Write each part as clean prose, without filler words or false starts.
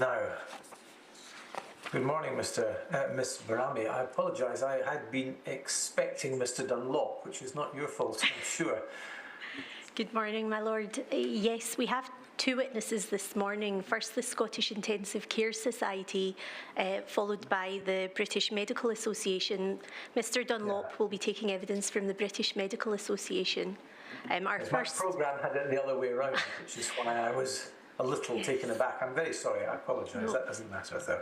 Now, good morning, Ms. Barami. I apologise, I had been expecting Mr. Dunlop, which is not your fault, I'm sure. Good morning, my lord. Yes, we have two witnesses this morning. First, the Scottish Intensive Care Society, followed by the British Medical Association. Mr. Dunlop will be taking evidence from the British Medical Association. My programme had it the other way around, which is why I was a little taken aback. I'm very sorry, I apologise. No. That doesn't matter, though.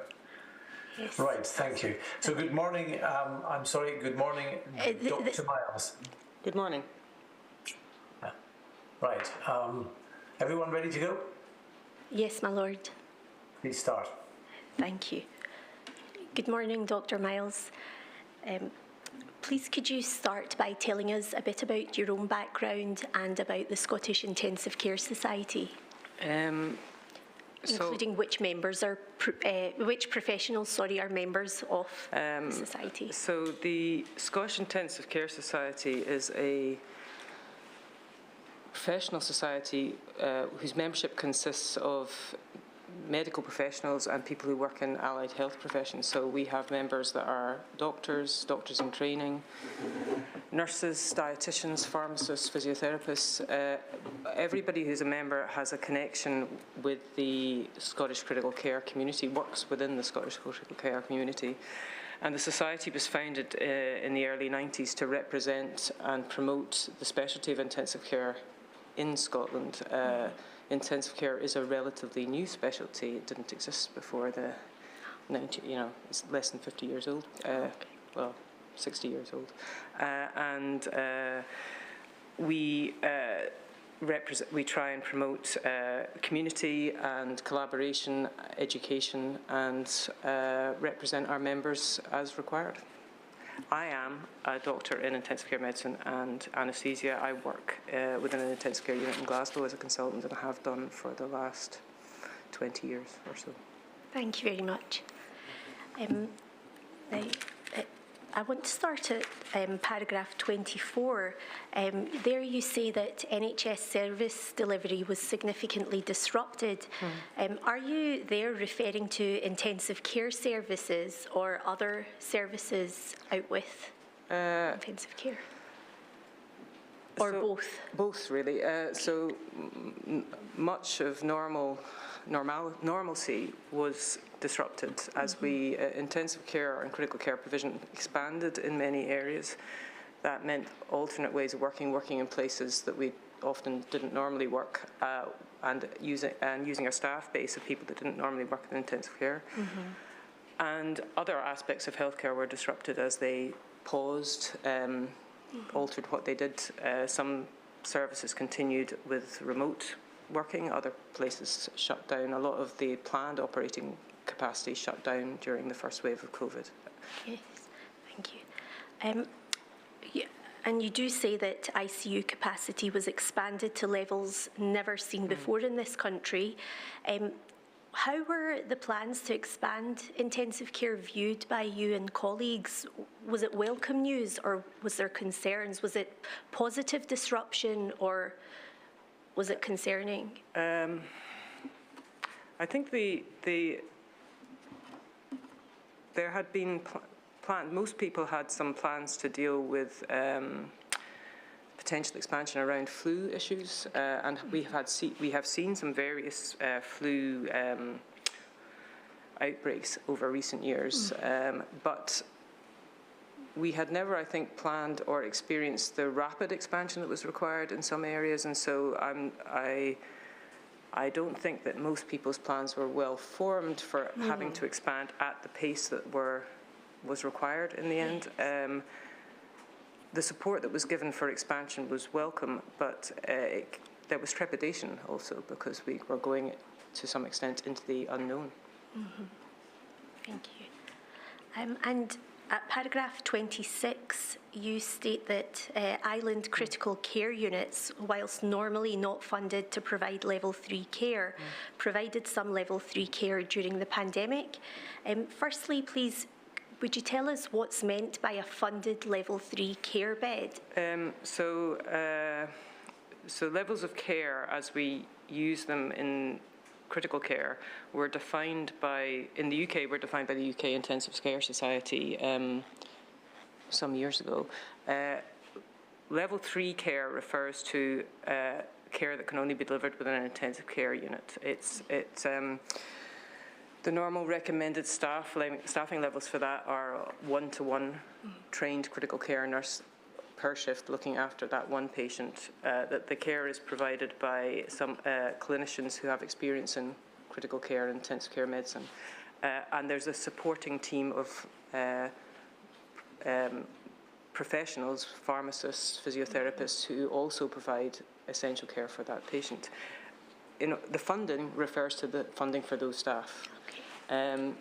Yes. Right, thank you. So good morning, good morning, Dr. Miles. Good morning. Right, everyone ready to go? Yes, my lord. Please start. Thank you. Good morning, Dr. Miles. Please could you start by telling us a bit about your own background and about the Scottish Intensive Care Society? Including which members are, which professionals, are members of the society? So the Scottish Intensive Care Society is a professional society whose membership consists of medical professionals and people who work in allied health professions. So we have members that are doctors in training, nurses, dietitians, pharmacists, physiotherapists. Everybody who's a member has a connection with the Scottish critical care community, works within the Scottish critical care community. And the society was founded in the early 90s to represent and promote the specialty of intensive care in Scotland. Intensive care is a relatively new specialty. It didn't exist before the 90s, it's less than 50 years old. Well, 60 years old. We try and promote community and collaboration, education, and represent our members as required. I am a doctor in intensive care medicine and anaesthesia. I work within an intensive care unit in Glasgow as a consultant, and I have done for the last 20 years or so. Thank you very much. I want to start at paragraph 24. There you say that NHS service delivery was significantly disrupted. Are you there referring to intensive care services or other services out with intensive care? Or both? Both, really. So much of normalcy was disrupted as we intensive care and critical care provision expanded in many areas. That meant alternate ways of working in places that we often didn't normally work, and using our staff base of people that didn't normally work in intensive care. And other aspects of healthcare were disrupted as they paused, altered what they did. Some services continued with remote working, other places shut down. A lot of the planned operating capacity shut down during the first wave of COVID. Yes, thank you. And you do say that ICU capacity was expanded to levels never seen before in this country. How were the plans to expand intensive care viewed by you and colleagues? Was it welcome news, or was there concerns? Was it positive disruption, or was it concerning? I think there had been most people had some plans to deal with potential expansion around flu issues, and we have seen some various flu outbreaks over recent years, but we had never, I think, planned or experienced the rapid expansion that was required in some areas, and so I don't think that most people's plans were well formed for having to expand at the pace that was required in the end. The support that was given for expansion was welcome, but there was trepidation also because we were going to some extent into the unknown. Thank you. And at paragraph 26, you state that island critical care units, whilst normally not funded to provide level 3 care, provided some level 3 care during the pandemic. Firstly, please, would you tell us what's meant by a funded level 3 care bed? So levels of care, as we use them in critical care were defined by, in the UK, were defined by the UK Intensive Care Society some years ago. Level 3 care refers to care that can only be delivered within an intensive care unit. It's the normal recommended staffing levels for that are 1-to-1 trained critical care nurse per shift looking after that one patient. That the care is provided by some clinicians who have experience in critical care and intensive care medicine. And there's a supporting team of professionals, pharmacists, physiotherapists, who also provide essential care for that patient. The funding refers to the funding for those staff.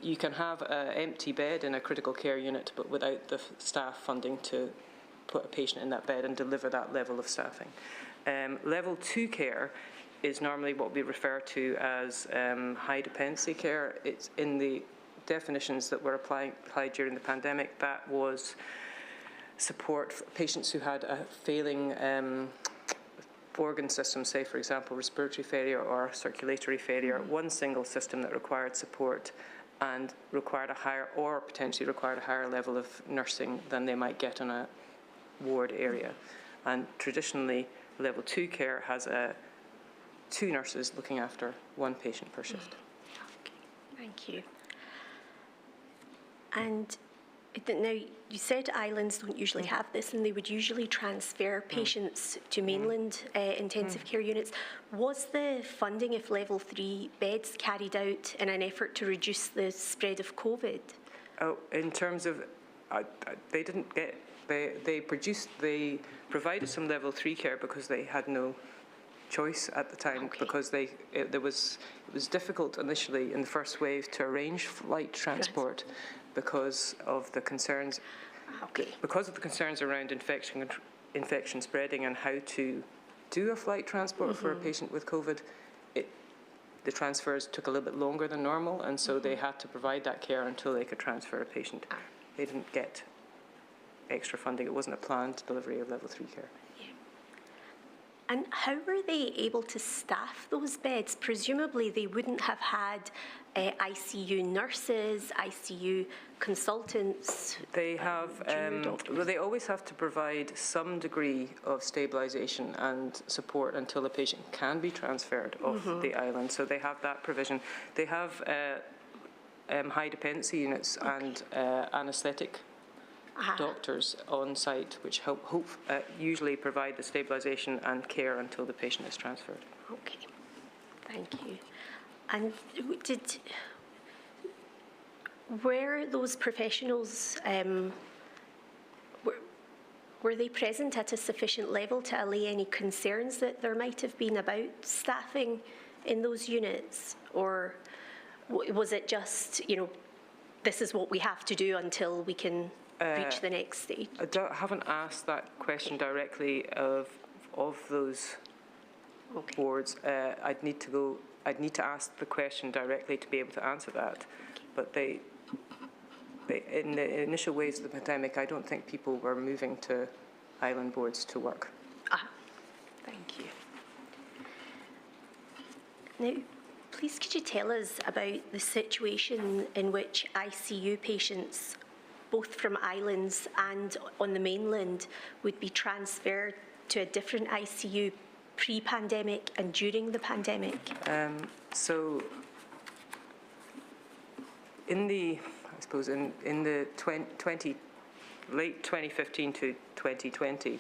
You can have an empty bed in a critical care unit, but without the staff funding to put a patient in that bed and deliver that level of staffing. Level 2 care is normally what we refer to as high dependency care. It's in the definitions that were applied during the pandemic. That was support for patients who had a failing organ system, say for example respiratory failure or circulatory failure, one single system that required support and required a higher, or potentially required a higher level of nursing than they might get in a ward area. And traditionally level 2 care has 2 nurses looking after one patient per shift. Okay, thank you. And now, you said islands don't usually have this, and they would usually transfer patients to mainland intensive care units. Was the funding of level 3 beds carried out in an effort to reduce the spread of COVID? Oh, in terms of, they didn't get, they provided some level 3 care because they had no choice at the time, because it was difficult initially in the first wave to arrange flight transport. Because of the concerns, around infection spreading and how to do a flight transport for a patient with COVID, the transfers took a little bit longer than normal, and so they had to provide that care until they could transfer a patient. They didn't get extra funding. It wasn't a planned delivery of level 3 care. And how were they able to staff those beds? Presumably they wouldn't have had ICU nurses, ICU consultants. They have, well, they always have to provide some degree of stabilisation and support until the patient can be transferred off the island. So they have that provision. They have high dependency units and anaesthetic doctors on site, which usually provide the stabilisation and care until the patient is transferred. Okay, thank you. And were those professionals, were they present at a sufficient level to allay any concerns that there might have been about staffing in those units? Or was it just, this is what we have to do until we can reach the next stage? I haven't asked that question directly of those boards. I'd need to ask the question directly to be able to answer that. But they in the initial waves of the pandemic, I don't think people were moving to island boards to work. Thank you. Now, please could you tell us about the situation in which ICU patients, both from islands and on the mainland, would be transferred to a different ICU pre-pandemic and during the pandemic? So in the, I suppose in the late 2015 to 2020,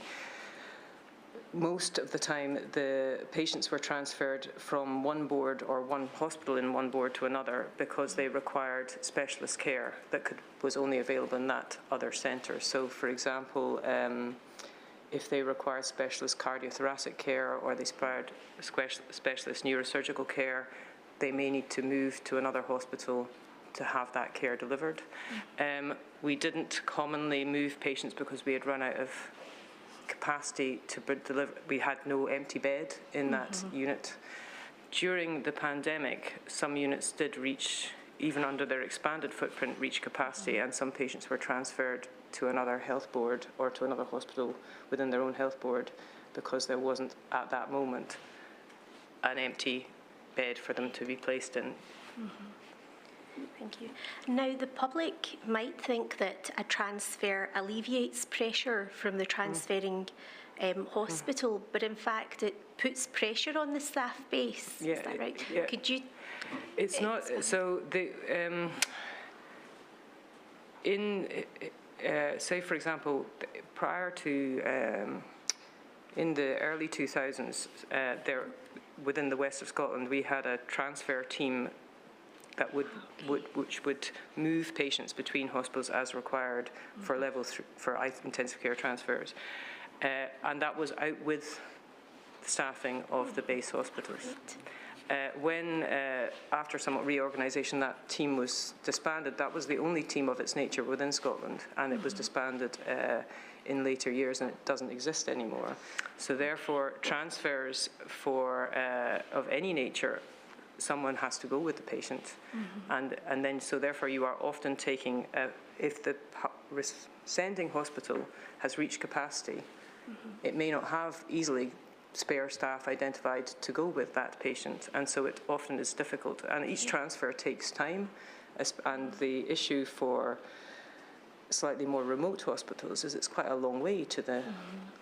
most of the time the patients were transferred from one board or one hospital in one board to another because they required specialist care that was only available in that other centre. So for example, if they required specialist cardiothoracic care or they required specialist neurosurgical care, they may need to move to another hospital to have that care delivered. We didn't commonly move patients because we had run out of capacity to deliver. We had no empty bed in that unit. During the pandemic, some units did reach, even under their expanded footprint, reach capacity, and some patients were transferred to another health board or to another hospital within their own health board because there wasn't at that moment an empty bed for them to be placed in. Thank you. Now, the public might think that a transfer alleviates pressure from the transferring hospital, but in fact it puts pressure on the staff base. Yeah, is that right? yeah. Could you? It's not, so the, say for example, prior to, in the early 2000s, within the west of Scotland, we had a transfer team that which would move patients between hospitals as required for level 3, for intensive care transfers. And that was out with the staffing of the base hospitals. When, after some reorganisation, that team was disbanded, that was the only team of its nature within Scotland, and it was disbanded in later years, and it doesn't exist anymore. So therefore, transfers of any nature, someone has to go with the patient, and then so therefore you are often taking, if the sending hospital has reached capacity, it may not have easily spare staff identified to go with that patient, and so it often is difficult, and each transfer takes time, and the issue for slightly more remote hospitals is it's quite a long way to the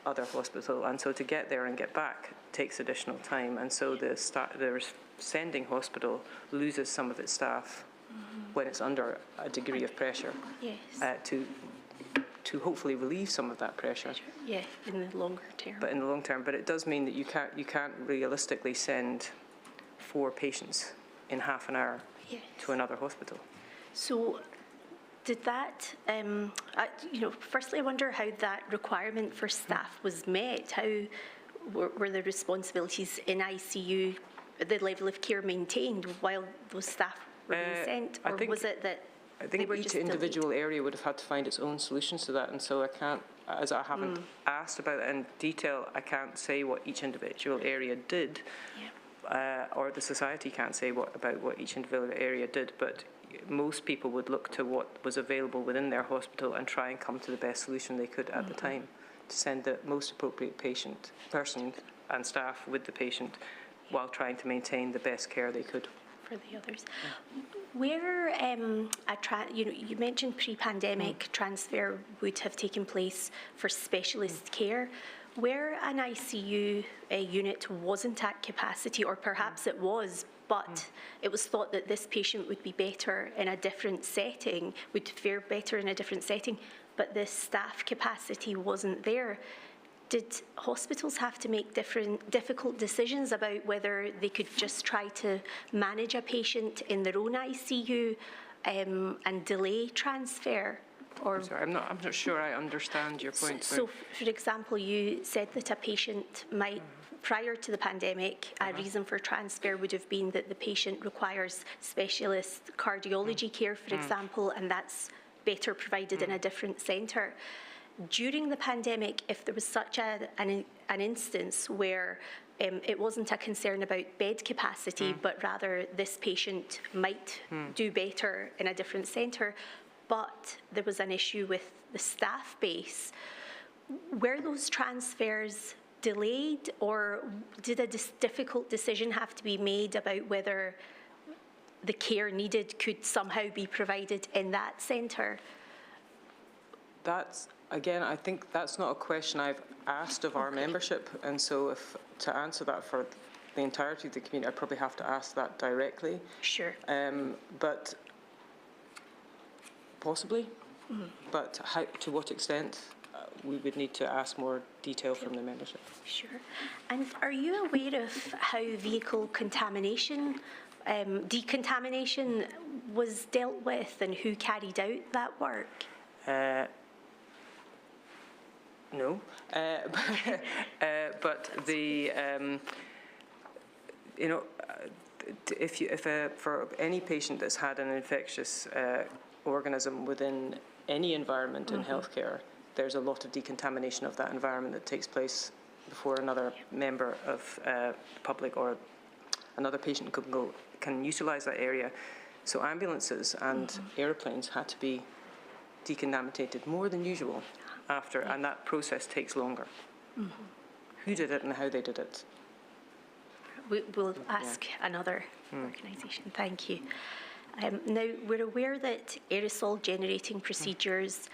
other hospital, and so to get there and get back takes additional time, and so the sending hospital loses some of its staff when it's under a degree of pressure. Yes. To hopefully relieve some of that pressure. Yeah, in the longer term. But in the long term, but it does mean that you can't realistically send 4 patients in half an hour to another hospital. So, did that? Firstly, I wonder how that requirement for staff was met. How were the responsibilities in ICU, the level of care maintained while those staff were being sent, or was it that? I think each individual area would have had to find its own solutions to that, and so I can't, as I haven't asked about it in detail, I can't say what each individual area did, or the society can't say about what each individual area did, but most people would look to what was available within their hospital and try and come to the best solution they could at the time to send the most appropriate person and staff with the patient while trying to maintain the best care they could. For the others. Where, you mentioned pre-pandemic transfer would have taken place for specialist care. Where an ICU unit wasn't at capacity, or perhaps it was, but it was thought that this patient would be better in a different setting, would fare better in a different setting, but the staff capacity wasn't there. Did hospitals have to make difficult decisions about whether they could just try to manage a patient in their own ICU and delay transfer? Or sorry, I'm not sure I understand your point. So, for example, you said that a patient might, prior to the pandemic, a reason for transfer would have been that the patient requires specialist cardiology care, for example, and that's better provided in a different centre. During the pandemic, if there was such an instance where it wasn't a concern about bed capacity, but rather this patient might do better in a different centre, but there was an issue with the staff base, were those transfers delayed, or did a difficult decision have to be made about whether the care needed could somehow be provided in that centre? Again, I think that's not a question I've asked of our membership, and so to answer that for the entirety of the community, I probably have to ask that directly. Sure. But possibly, but to what extent, we would need to ask more detail from the membership. Sure. And are you aware of how vehicle contamination, decontamination was dealt with, and who carried out that work? No, but the for any patient that's had an infectious organism within any environment in healthcare, there's a lot of decontamination of that environment that takes place before another member of the public or another patient can utilise that area. So ambulances and airplanes had to be decontaminated more than usual after, and that process takes longer. Who did it and how they did it? we'll ask another organisation. Thank you. Now, we're aware that aerosol generating procedures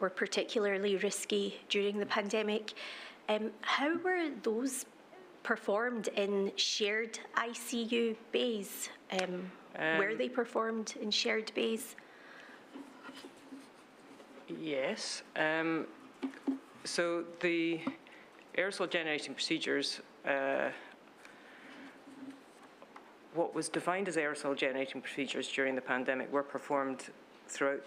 were particularly risky during the pandemic. How were those performed in shared ICU bays? Were they performed in shared bays? Yes. So the aerosol generating procedures, what was defined as aerosol generating procedures during the pandemic were performed throughout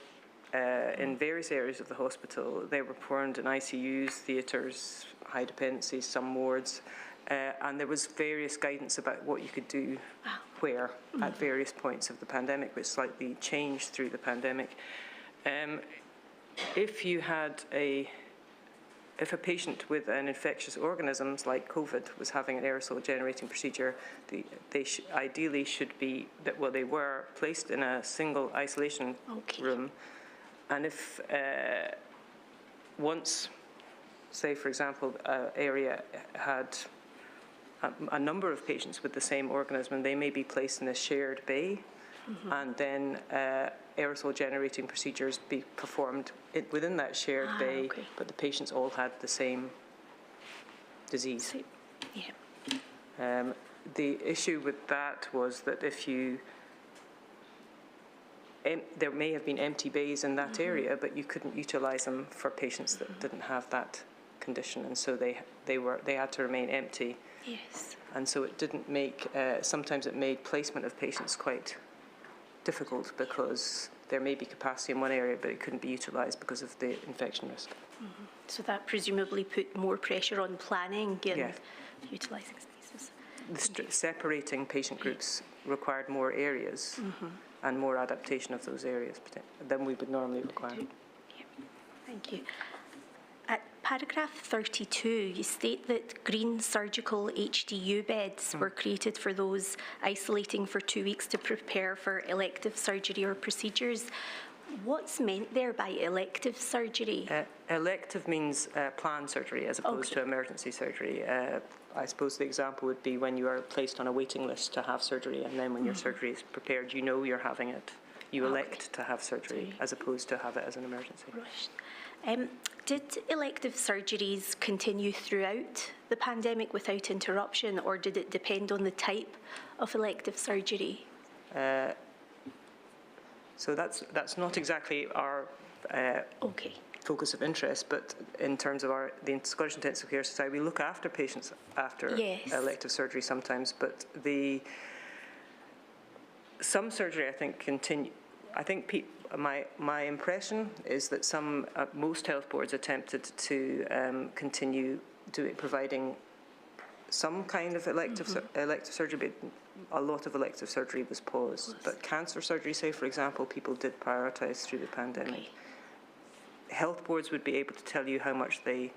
in various areas of the hospital. They were performed in ICUs, theatres, high dependencies, some wards, and there was various guidance about what you could do where at various points of the pandemic, which slightly changed through the pandemic. If a patient with an infectious organisms like COVID was having an aerosol generating procedure, they ideally should be, they were placed in a single isolation room. And if once, say for example, an area had a number of patients with the same organism, and they may be placed in a shared bay, and then aerosol generating procedures be performed within that shared bay, but the patients all had the same disease. The issue with that was that if you there may have been empty bays in that area, but you couldn't utilise them for patients that didn't have that condition, and so they had to remain empty. Yes. And so it didn't make. Sometimes it made placement of patients quite difficult because there may be capacity in one area, but it couldn't be utilised because of the infection risk. So that presumably put more pressure on planning and utilising spaces. Separating patient groups required more areas and more adaptation of those areas than we would normally require. Thank you. At paragraph 32, you state that green surgical HDU beds were created for those isolating for 2 weeks to prepare for elective surgery or procedures. What's meant there by elective surgery? Elective means planned surgery as opposed to emergency surgery. I suppose the example would be when you are placed on a waiting list to have surgery, and then when your surgery is prepared, you know you're having it. You elect to have surgery as opposed to have it as an emergency. Did elective surgeries continue throughout the pandemic without interruption, or did it depend on the type of elective surgery? So that's not exactly our focus of interest, but in terms of the Scottish Intensive Care Society, we look after patients after elective surgery sometimes, but some surgery I think continue. I think my impression is that most health boards attempted to continue providing some kind of elective surgery, but a lot of elective surgery was paused. But cancer surgery, say for example, people did prioritise through the pandemic. Health boards would be able to tell you how much they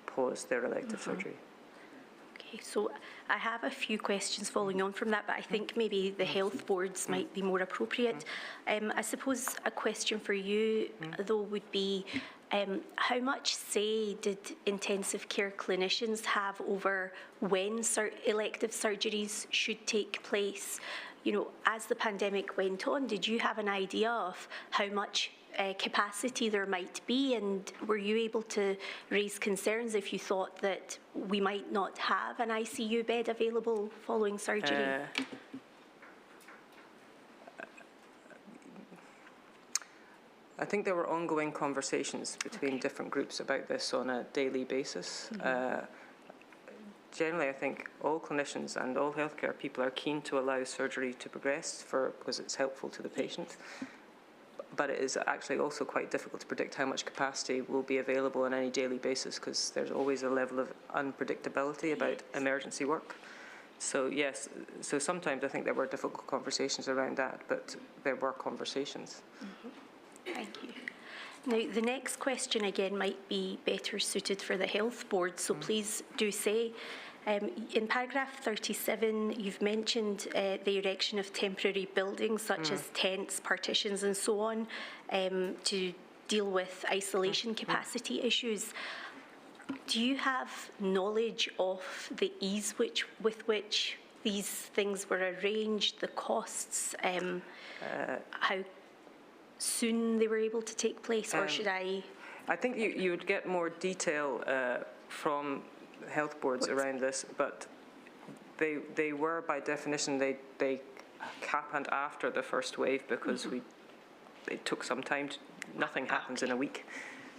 paused their elective surgery. Okay, so I have a few questions following on from that, but I think maybe the health boards might be more appropriate. I suppose a question for you, though, would be how much say did intensive care clinicians have over when elective surgeries should take place? You know, as the pandemic went on, did you have an idea of how much capacity there might be, and were you able to raise concerns if you thought that we might not have an ICU bed available following surgery? I think there were ongoing conversations between different groups about this on a daily basis. Generally, I think all clinicians and all healthcare people are keen to allow surgery to progress because it's helpful to the patient. But it is actually also quite difficult to predict how much capacity will be available on any daily basis, because there's always a level of unpredictability about emergency work. So yes, so sometimes I think there were difficult conversations around that, but there were conversations. Thank you. Now, the next question again might be better suited for the health board, so please do say. In paragraph 37, you've mentioned the erection of temporary buildings such as tents, partitions and so on to deal with isolation capacity issues. Do you have knowledge of the ease with which these things were arranged, the costs, how soon they were able to take place, or should I? I think you would get more detail from health boards around this, but they were, by definition, they happened after the first wave because it took some time. Nothing happens in a week.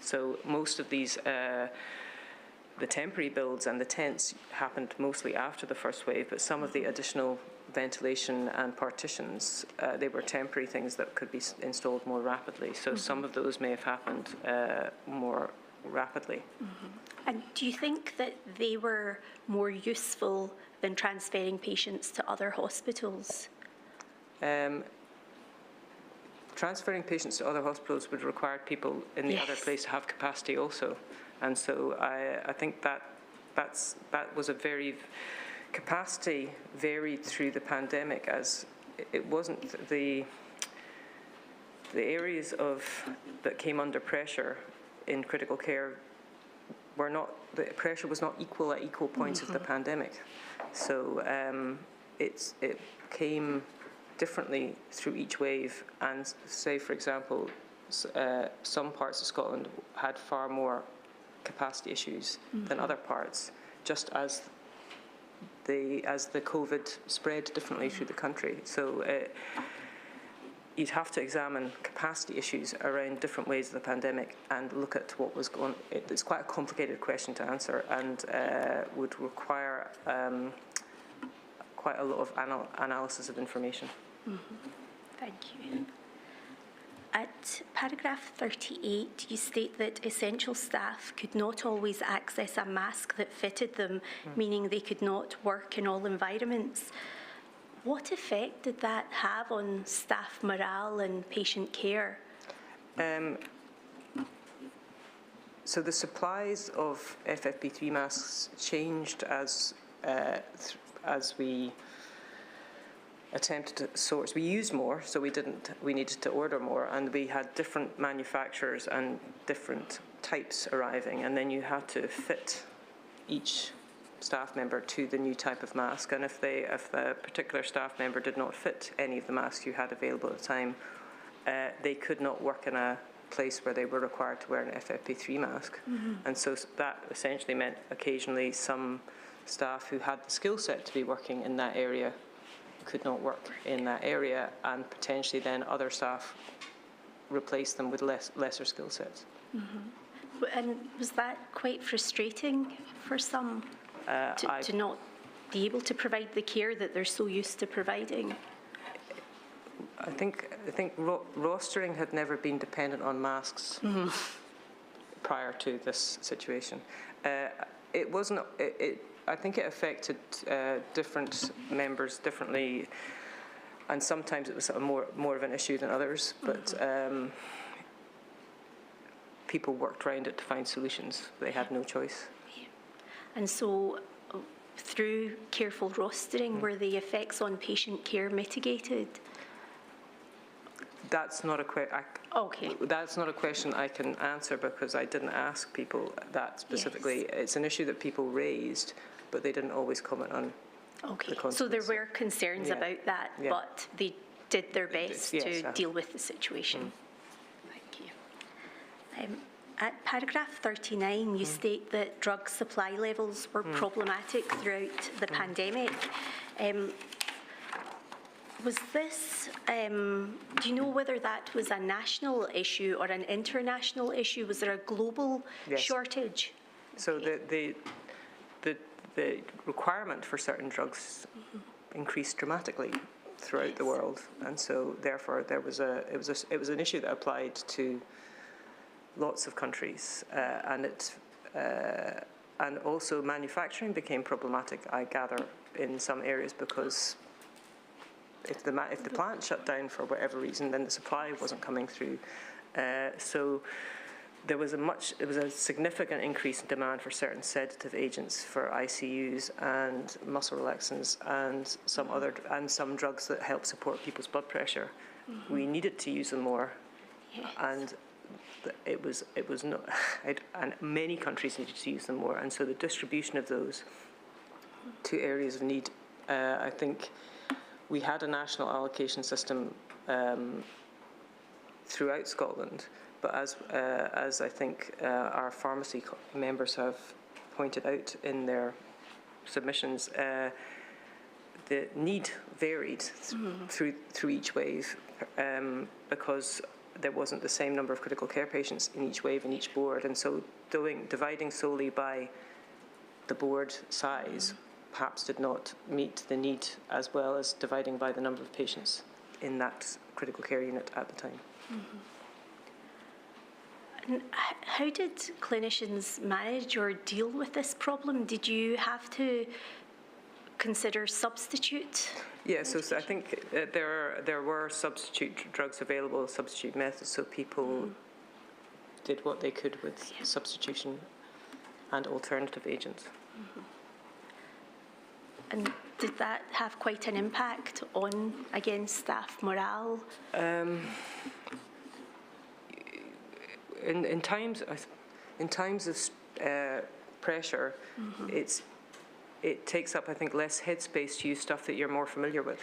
So most of these, the temporary builds and the tents happened mostly after the first wave, but some of the additional ventilation and partitions, they were temporary things that could be installed more rapidly. So some of those may have happened more rapidly. And do you think that they were more useful than transferring patients to other hospitals? Transferring patients to other hospitals would require people in the other place to have capacity also. And so I think that was a very, capacity varied through the pandemic, as it wasn't the areas that came under pressure in critical care the pressure was not equal at equal points of the pandemic. So it came differently through each wave, and say, for example, some parts of Scotland had far more capacity issues than other parts, just as the COVID spread differently through the country. So you'd have to examine capacity issues around different waves of the pandemic and look at what was going on. It's quite a complicated question to answer, and would require quite a lot of analysis of information. Thank you. At paragraph 38, you state that essential staff could not always access a mask that fitted them, meaning they could not work in all environments. What effect did that have on staff morale and patient care? So the supplies of FFP3 masks changed as we attempted to source. We used more, so we needed to order more, and we had different manufacturers and different types arriving, and then you had to fit each staff member to the new type of mask, and if the particular staff member did not fit any of the masks you had available at the time, they could not work in a place where they were required to wear an FFP3 mask. And so that essentially meant occasionally some staff who had the skill set to be working in that area could not work in that area, and potentially then other staff replaced them with lesser skill sets. And was that quite frustrating for some to not be able to provide the care that they're so used to providing? I think rostering had never been dependent on masks prior to this situation. It wasn't. I think it affected different members differently, and sometimes it was more of an issue than others. But people worked around it to find solutions. They had no choice. And so, through careful rostering, were the effects on patient care mitigated? That's not a That's not a question I can answer, because I didn't ask people that specifically. Yes. It's an issue that people raised, but they didn't always comment on. Okay, so there were concerns about that, but they did their best to deal with the situation. Thank you. At paragraph 39, you state that drug supply levels were problematic throughout the pandemic. Was this, do you know whether that was a national issue or an international issue? Was there a global shortage? So the requirement for certain drugs increased dramatically throughout the world, and so therefore it was an issue that applied to lots of countries, and also manufacturing became problematic, I gather, in some areas, because if the plant shut down for whatever reason, then the supply wasn't coming through. So there was a significant increase in demand for certain sedative agents for ICUs and muscle relaxants and some drugs that help support people's blood pressure. We needed to use them more, and it was not, and many countries needed to use them more, and so the distribution of those to areas of need, I think we had a national allocation system throughout Scotland, but as I think our pharmacy members have pointed out in their submissions, the need varied through each wave because there wasn't the same number of critical care patients in each wave in each board, and so dividing solely by the board size perhaps did not meet the need as well as dividing by the number of patients in that critical care unit at the time. And how did clinicians manage or deal with this problem? Did you have to consider substitute? Yeah, so I think there were substitute drugs available, substitute methods, so people did what they could with substitution and alternative agents. And did that have quite an impact on, again, staff morale? In times of pressure, it takes up, I think, less headspace to use stuff that you're more familiar with.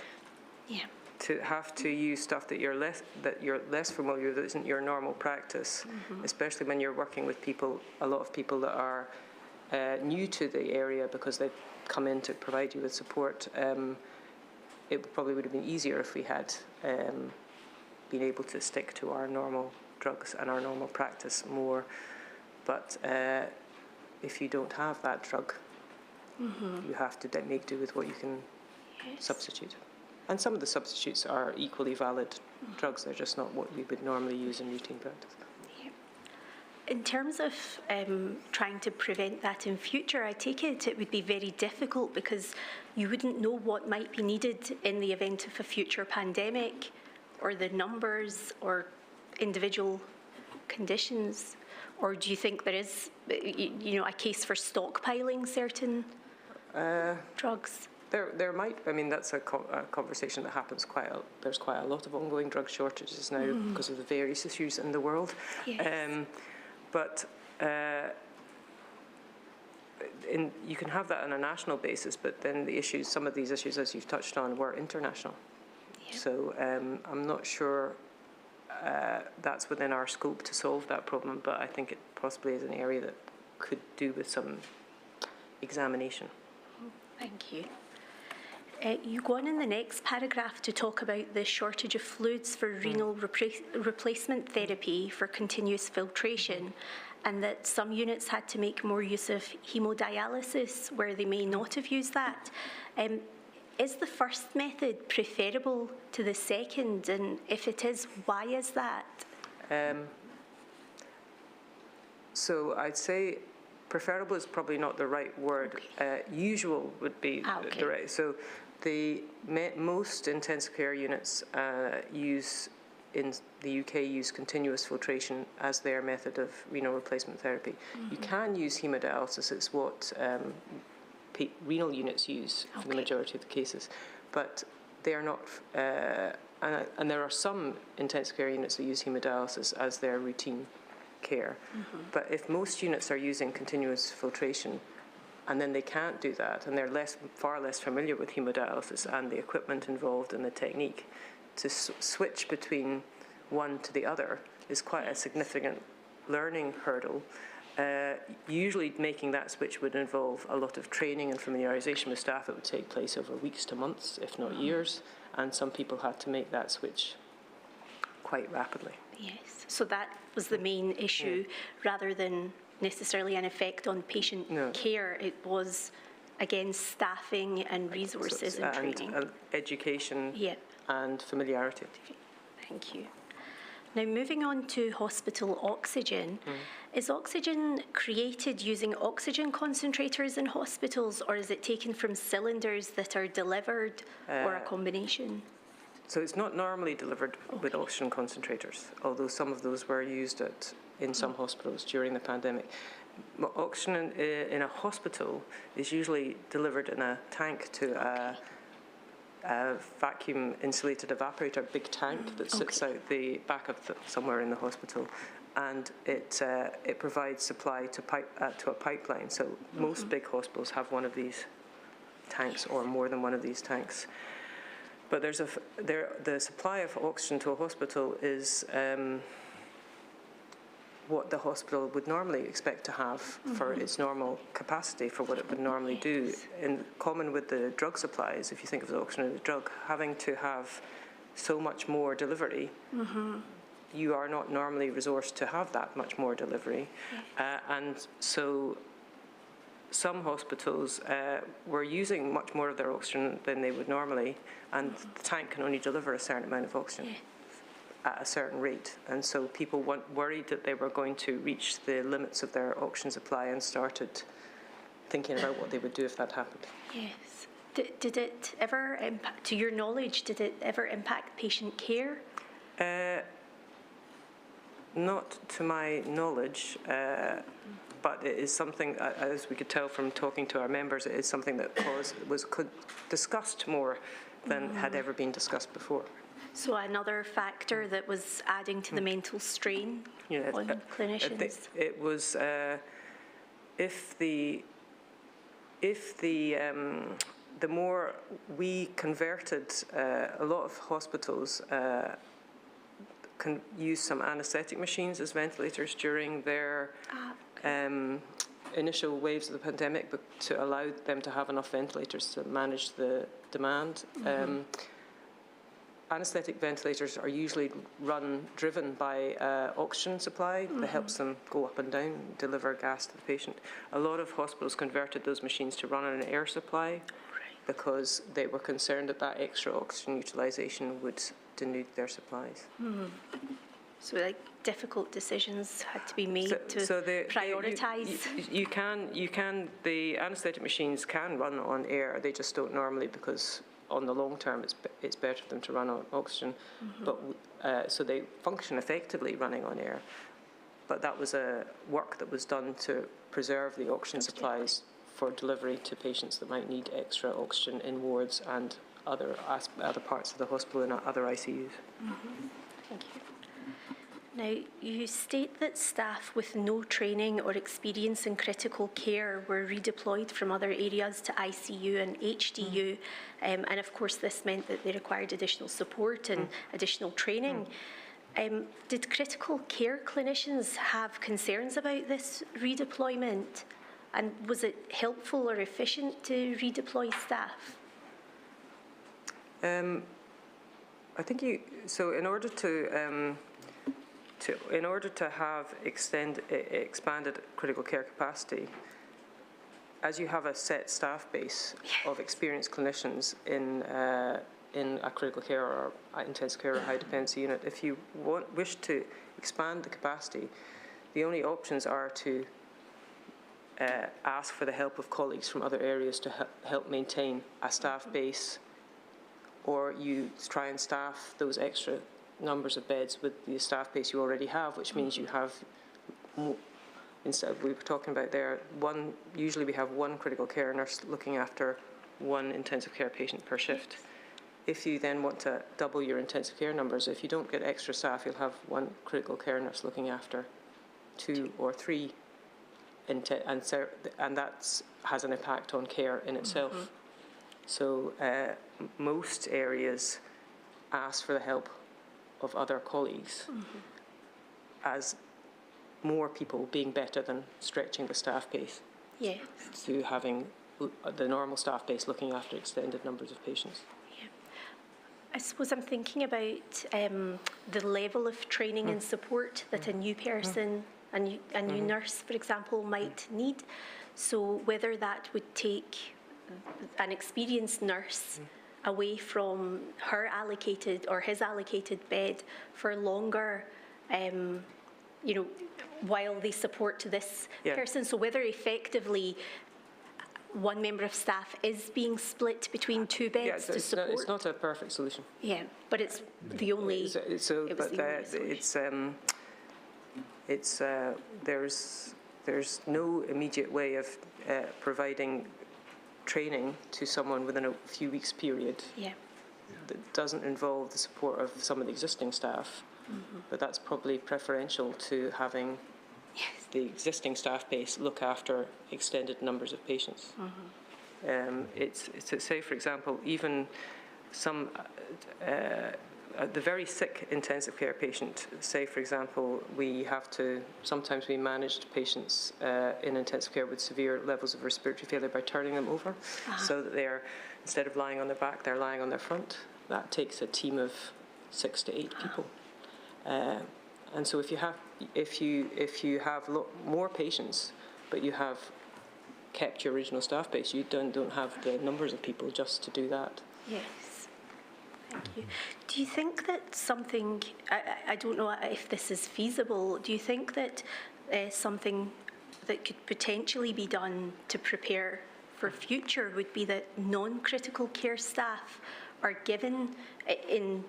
Yeah. To have to use stuff that you're less familiar with, that isn't your normal practice, especially when you're working with people, a lot of people that are new to the area because they've come in to provide you with support. It probably would have been easier if we had been able to stick to our normal drugs and our normal practice more. But if you don't have that drug, you have to make do with what you can substitute. And some of the substitutes are equally valid drugs. They're just not what we would normally use in routine practice. Yeah. In terms of trying to prevent that in future, I take it would be very difficult because you wouldn't know what might be needed in the event of a future pandemic, or the numbers or individual conditions. Or do you think there is, a case for stockpiling certain drugs? There might. I mean, that's a conversation that happens there's quite a lot of ongoing drug shortages now because of the various issues in the world. Yes. But you can have that on a national basis, but then some of these issues, as you've touched on, were international. Yeah. So I'm not sure that's within our scope to solve that problem, but I think it possibly is an area that could do with some examination. Thank you. You go on in the next paragraph to talk about the shortage of fluids for renal replacement therapy for continuous filtration, and that some units had to make more use of hemodialysis where they may not have used that. Is the first method preferable to the second, and if it is, why is that? So I'd say preferable is probably not the right word. Okay. Usual would be the right. So the most intensive care units in the UK use continuous filtration as their method of renal replacement therapy. You can use hemodialysis. It's what renal units use for the majority of the cases, but they are not. And there are some intensive care units that use hemodialysis as their routine care. But if most units are using continuous filtration, and then they can't do that, and they're far less familiar with hemodialysis and the equipment involved in the technique, to switch between one to the other is quite a significant learning hurdle. Usually making that switch would involve a lot of training and familiarisation with staff. It would take place over weeks to months, if not years, and some people had to make that switch quite rapidly. Yes, so that was the main issue, rather than necessarily an effect on patient care. It was, again, staffing and resources and training. And education and familiarity. Thank you. Now, moving on to hospital oxygen. Is oxygen created using oxygen concentrators in hospitals, or is it taken from cylinders that are delivered, or a combination? So it's not normally delivered with oxygen concentrators, although some of those were used in some hospitals during the pandemic. Oxygen in a hospital is usually delivered in a tank to a vacuum insulated evaporator, big tank that sits out the back of somewhere in the hospital. and it provides supply to a pipeline. So most big hospitals have one of these tanks or more than one of these tanks. But the supply of oxygen to a hospital is what the hospital would normally expect to have for its normal capacity, for what it would normally do. In common with the drug supplies, if you think of the oxygen as a drug, having to have so much more delivery, you are not normally resourced to have that much more delivery. And so some hospitals were using much more of their oxygen than they would normally, and the tank can only deliver a certain amount of oxygen at a certain rate. And so people worried that they were going to reach the limits of their oxygen supply and started thinking about what they would do if that happened. Yes. Did it ever, to your knowledge, did it ever impact patient care? Not to my knowledge, but it is something, as we could tell from talking to our members, it is something that was discussed more than had ever been discussed before. So another factor that was adding to the mental strain on clinicians? It was the more we converted, a lot of hospitals can use some anaesthetic machines as ventilators during their initial waves of the pandemic, but to allow them to have enough ventilators to manage the demand. Anaesthetic ventilators are usually driven by oxygen supply that helps them go up and down, deliver gas to the patient. A lot of hospitals converted those machines to run on an air supply because they were concerned that extra oxygen utilisation would denude their supplies. So like difficult decisions had to be made to prioritise. The anaesthetic machines can run on air, they just don't normally, because on the long term it's better for them to run on oxygen. But so they function effectively running on air. But that was a work that was done to preserve the oxygen supplies for delivery to patients that might need extra oxygen in wards and other parts of the hospital and other ICUs. Thank you. Now, you state that staff with no training or experience in critical care were redeployed from other areas to ICU and HDU, and of course this meant that they required additional support and additional training. Did critical care clinicians have concerns about this redeployment, and was it helpful or efficient to redeploy staff? I think in order to have expanded critical care capacity, as you have a set staff base of experienced clinicians in a critical care or intensive care or high dependency unit, if you wish to expand the capacity, the only options are to ask for the help of colleagues from other areas to help maintain a staff base, or you try and staff those extra numbers of beds with the staff base you already have, which means you have, instead we were talking about there, usually we have one critical care nurse looking after one intensive care patient per shift. If you then want to double your intensive care numbers, if you don't get extra staff, you'll have one critical care nurse looking after 2 or 3, and that has an impact on care in itself. So most areas ask for the help of other colleagues as more people being better than stretching the staff base to having the normal staff base looking after extended numbers of patients. I suppose I'm thinking about the level of training and support that a new person, a new nurse, for example, might need. So whether that would take an experienced nurse away from her allocated or his allocated bed for longer, while they support this person. So whether effectively one member of staff is being split between 2 beds to support. It's not a perfect solution. Yeah, but it's the only. There's no immediate way of providing training to someone within a few weeks period that doesn't involve the support of some of the existing staff But that's probably preferential to having the existing staff base look after extended numbers of patients. It's to say, for example, even some the very sick intensive care patient, say for example, sometimes we managed patients in intensive care with severe levels of respiratory failure by turning them over, so that they're, instead of lying on their back, they're lying on their front. That takes a team of 6 to 8 people. And so if you have more patients, but you have kept your original staff base, you don't have the numbers of people just to do that. Yes, thank you. Do you think that something, I don't know if this is feasible, do you think that something that could potentially be done to prepare for future would be that non-critical care staff are given, in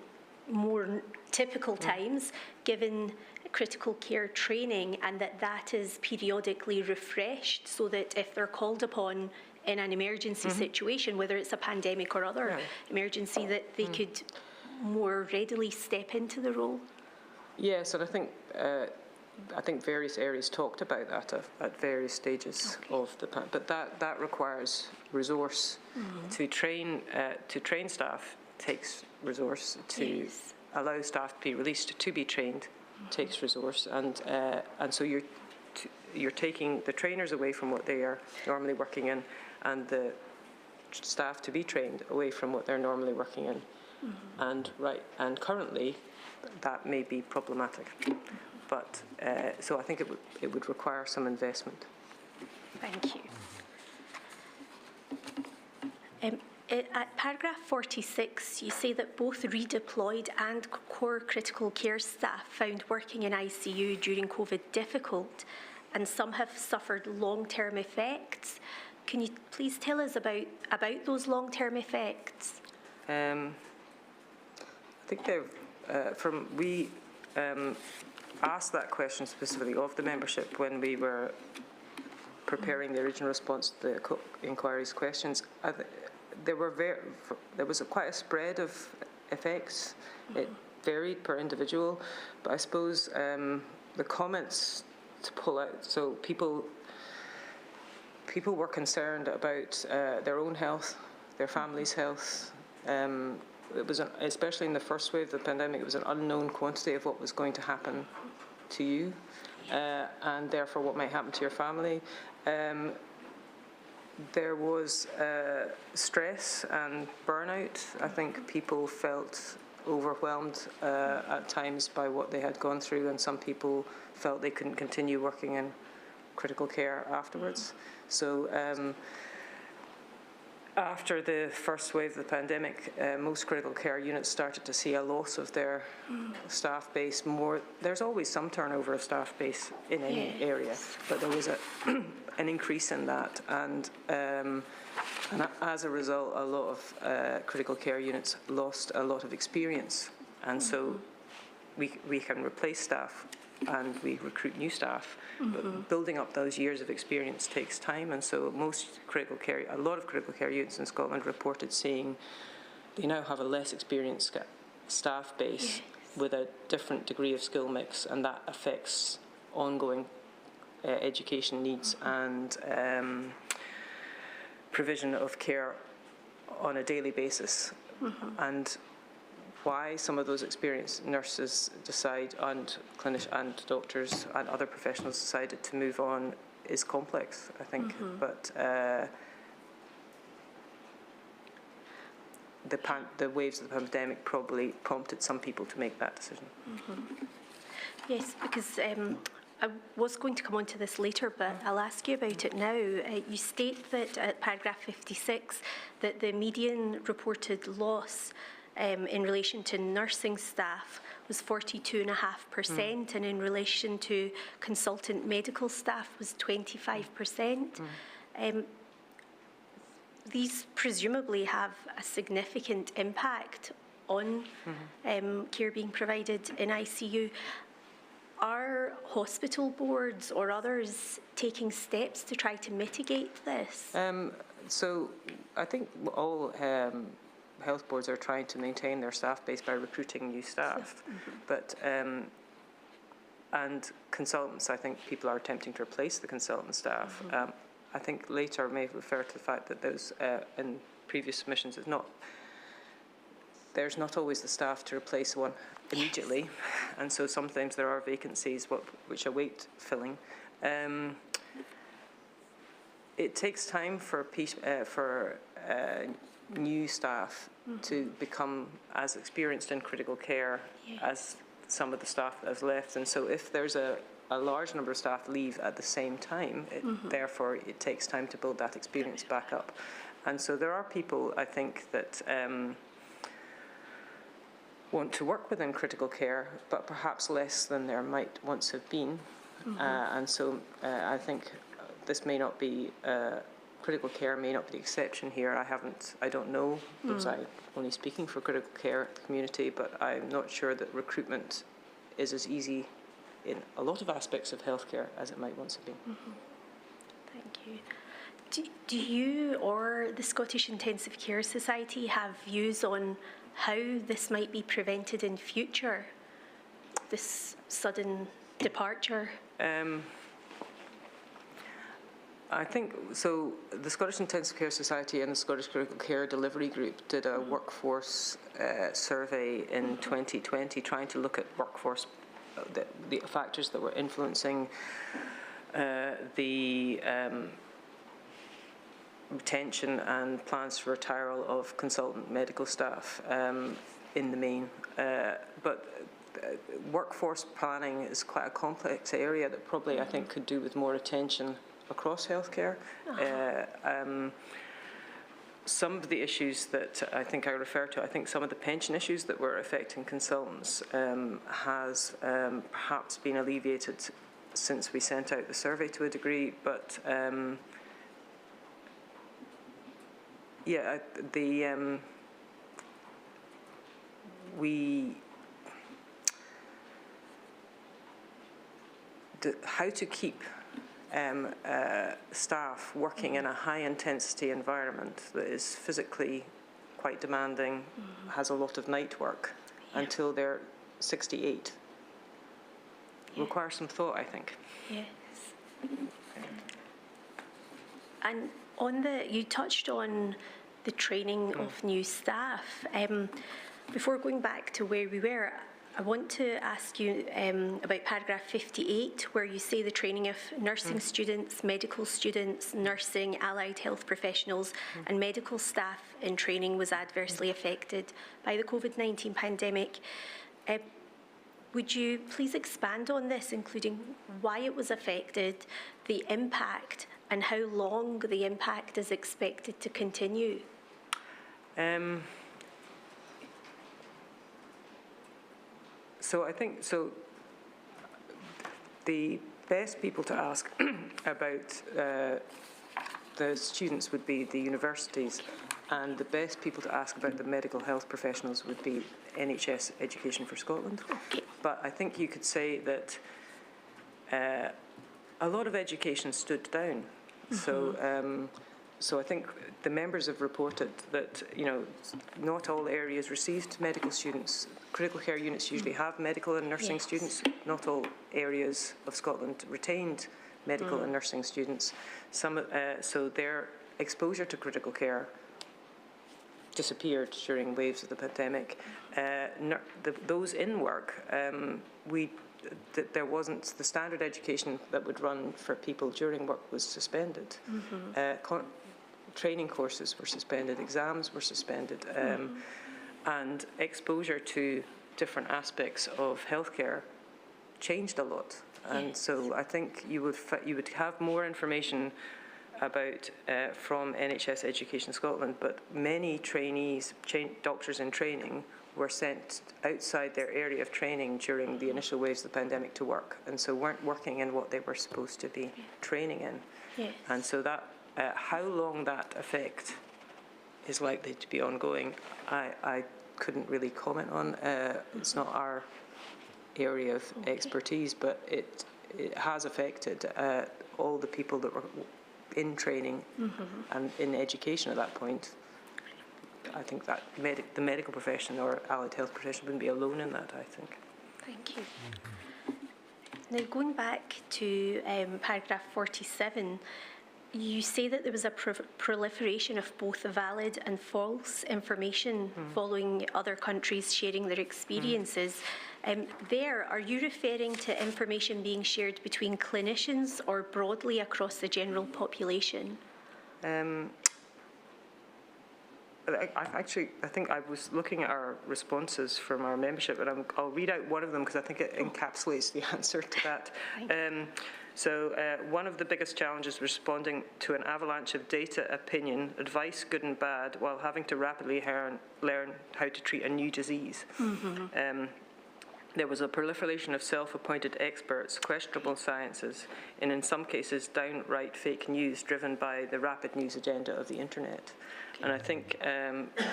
more typical times, given critical care training, and that is periodically refreshed, so that if they're called upon in an emergency situation, whether it's a pandemic or other emergency, that they could more readily step into the role? Yes, and I think various areas talked about that at various stages of the but that requires resource. To train staff takes resource. To allow staff to be released to be trained takes resource, and so you're taking the trainers away from what they are normally working in, and the staff to be trained away from what they're normally working in, and currently that may be problematic, but so I think it would require some investment. Thank you. At paragraph 46, you say that both redeployed and core critical care staff found working in ICU during COVID difficult, and some have suffered long-term effects. Can you please tell us about those long-term effects? I think we asked that question specifically of the membership when we were preparing the original response to the inquiry's questions. There was quite a spread of effects. It varied per individual, but I suppose the comments to pull out. So people were concerned about their own health, their family's health. It was especially in the first wave of the pandemic. It was an unknown quantity of what was going to happen to you, and therefore what might happen to your family. There was stress and burnout. I think people felt overwhelmed at times by what they had gone through, and some people felt they couldn't continue working in critical care afterwards. So after the first wave of the pandemic, most critical care units started to see a loss of their staff base. There's always some turnover of staff base in any area, but there was an increase in that, and as a result, a lot of critical care units lost a lot of experience, and so we can replace staff and we recruit new staff, but building up those years of experience takes time, and so a lot of critical care units in Scotland reported saying they now have a less experienced staff base with a different degree of skill mix, and that affects ongoing education needs and provision of care on a daily basis. And why some of those experienced nurses and clinicians and doctors and other professionals decided to move on is complex, I think. But the waves of the pandemic probably prompted some people to make that decision. Yes, because I was going to come on to this later, but I'll ask you about it now. You state that at paragraph 56 that the median reported loss in relation to nursing staff was 42.5%, and in relation to consultant medical staff was 25%. These presumably have a significant impact on care being provided in ICU. Are hospital boards or others taking steps to try to mitigate this? So I think all health boards are trying to maintain their staff base by recruiting new staff. But and consultants, I think people are attempting to replace the consultant staff. I think later may refer to the fact that those in previous submissions there's not always the staff to replace one immediately, and so sometimes there are vacancies which await filling. It takes time for new staff to become as experienced in critical care as some of the staff that has left, and so if there's a large number of staff leave at the same time, therefore it takes time to build that experience back up. And so there are people, I think, that want to work within critical care, but perhaps less than there might once have been. And so I think this may not be, critical care may not be the exception here. I don't know, because I'm only speaking for critical care community, but I'm not sure that recruitment is as easy in a lot of aspects of healthcare as it might once have been. Thank you. Do you or the Scottish Intensive Care Society have views on how this might be prevented in future, this sudden departure? I think, so the Scottish Intensive Care Society and the Scottish Critical Care Delivery Group did a workforce survey in 2020 trying to look at workforce, the factors that were influencing the retention and plans for retirement of consultant medical staff in the main. But workforce planning is quite a complex area that probably I think could do with more attention across healthcare. Some of the issues that I think I refer to, I think some of the pension issues that were affecting consultants has perhaps been alleviated since we sent out the survey to a degree, but how to keep staff working in a high-intensity environment that is physically quite demanding, has a lot of night work until they're 68. Requires some thought, I think. Yes. And you touched on the training of new staff. Before going back to where we were, I want to ask you about paragraph 58, where you say the training of nursing students, medical students, nursing, allied health professionals and medical staff in training was adversely affected by the COVID-19 pandemic. Would you please expand on this, including why it was affected, the impact, and how long the impact is expected to continue? So I think, the best people to ask about the students would be the universities, and the best people to ask about the medical health professionals would be NHS Education for Scotland. Okay. But I think you could say that a lot of education stood down. So I think the members have reported that, not all areas received medical students. Critical care units usually have medical and nursing students. Not all areas of Scotland retained medical and nursing students. So their exposure to critical care disappeared during waves of the pandemic. Those in work, there wasn't the standard education that would run for people during work was suspended. Training courses were suspended, exams were suspended, and exposure to different aspects of healthcare changed a lot. And so I think you would have more information about from NHS Education Scotland, but many trainees, doctors in training, were sent outside their area of training during the initial waves of the pandemic to work, and so weren't working in what they were supposed to be training in. Yes. And so that how long that effect is likely to be ongoing, I couldn't really comment on. It's not our area of expertise, but it has affected all the people that were in training and in education at that point. I think that the medical profession or allied health profession wouldn't be alone in that, I think. Thank you. Now, going back to paragraph 47, you say that there was a proliferation of both valid and false information following other countries sharing their experiences. Are you referring to information being shared between clinicians or broadly across the general population? I think I was looking at our responses from our membership, and I'll read out one of them because I think it encapsulates the answer to that. One of the biggest challenges responding to an avalanche of data, opinion, advice, good and bad, while having to rapidly learn how to treat a new disease. There was a proliferation of self-appointed experts, questionable sciences, and in some cases downright fake news driven by the rapid news agenda of the internet. And I think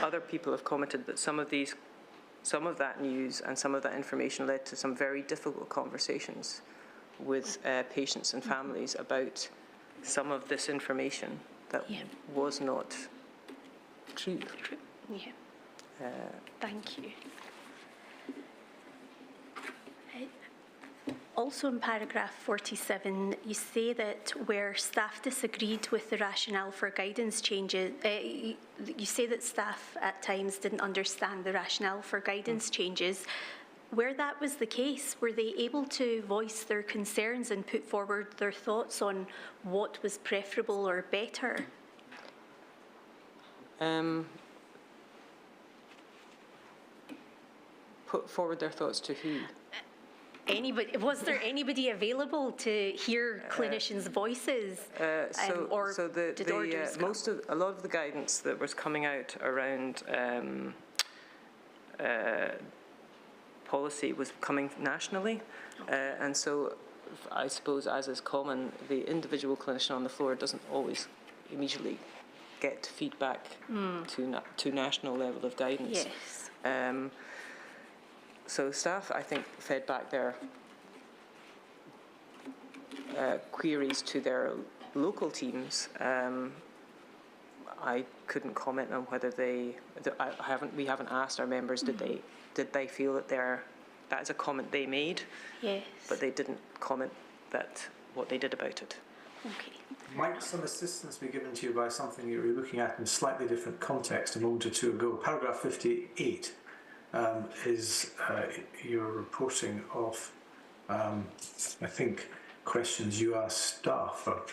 other people have commented that some of that news and some of that information led to some very difficult conversations with patients and families about some of this information that was not true. Yeah. Thank you. Also in paragraph 47, you say that where staff disagreed with the rationale for guidance changes, you say that staff at times didn't understand the rationale for guidance changes. Where that was the case, were they able to voice their concerns and put forward their thoughts on what was preferable or better? Put forward their thoughts to who? Anybody, was there anybody available to hear clinicians' voices? A lot of the guidance that was coming out around policy was coming nationally, and so I suppose, as is common, the individual clinician on the floor doesn't always immediately get feedback to national level of guidance. Yes. So staff, I think, fed back their queries to their local teams. I couldn't comment on whether we haven't asked our members, did they feel that that is a comment they made? Yes. But they didn't comment what they did about it. Okay. Might some assistance be given to you by something you were looking at in a slightly different context a moment or two ago? Paragraph 58. Is your reporting of, I think, questions you asked staff or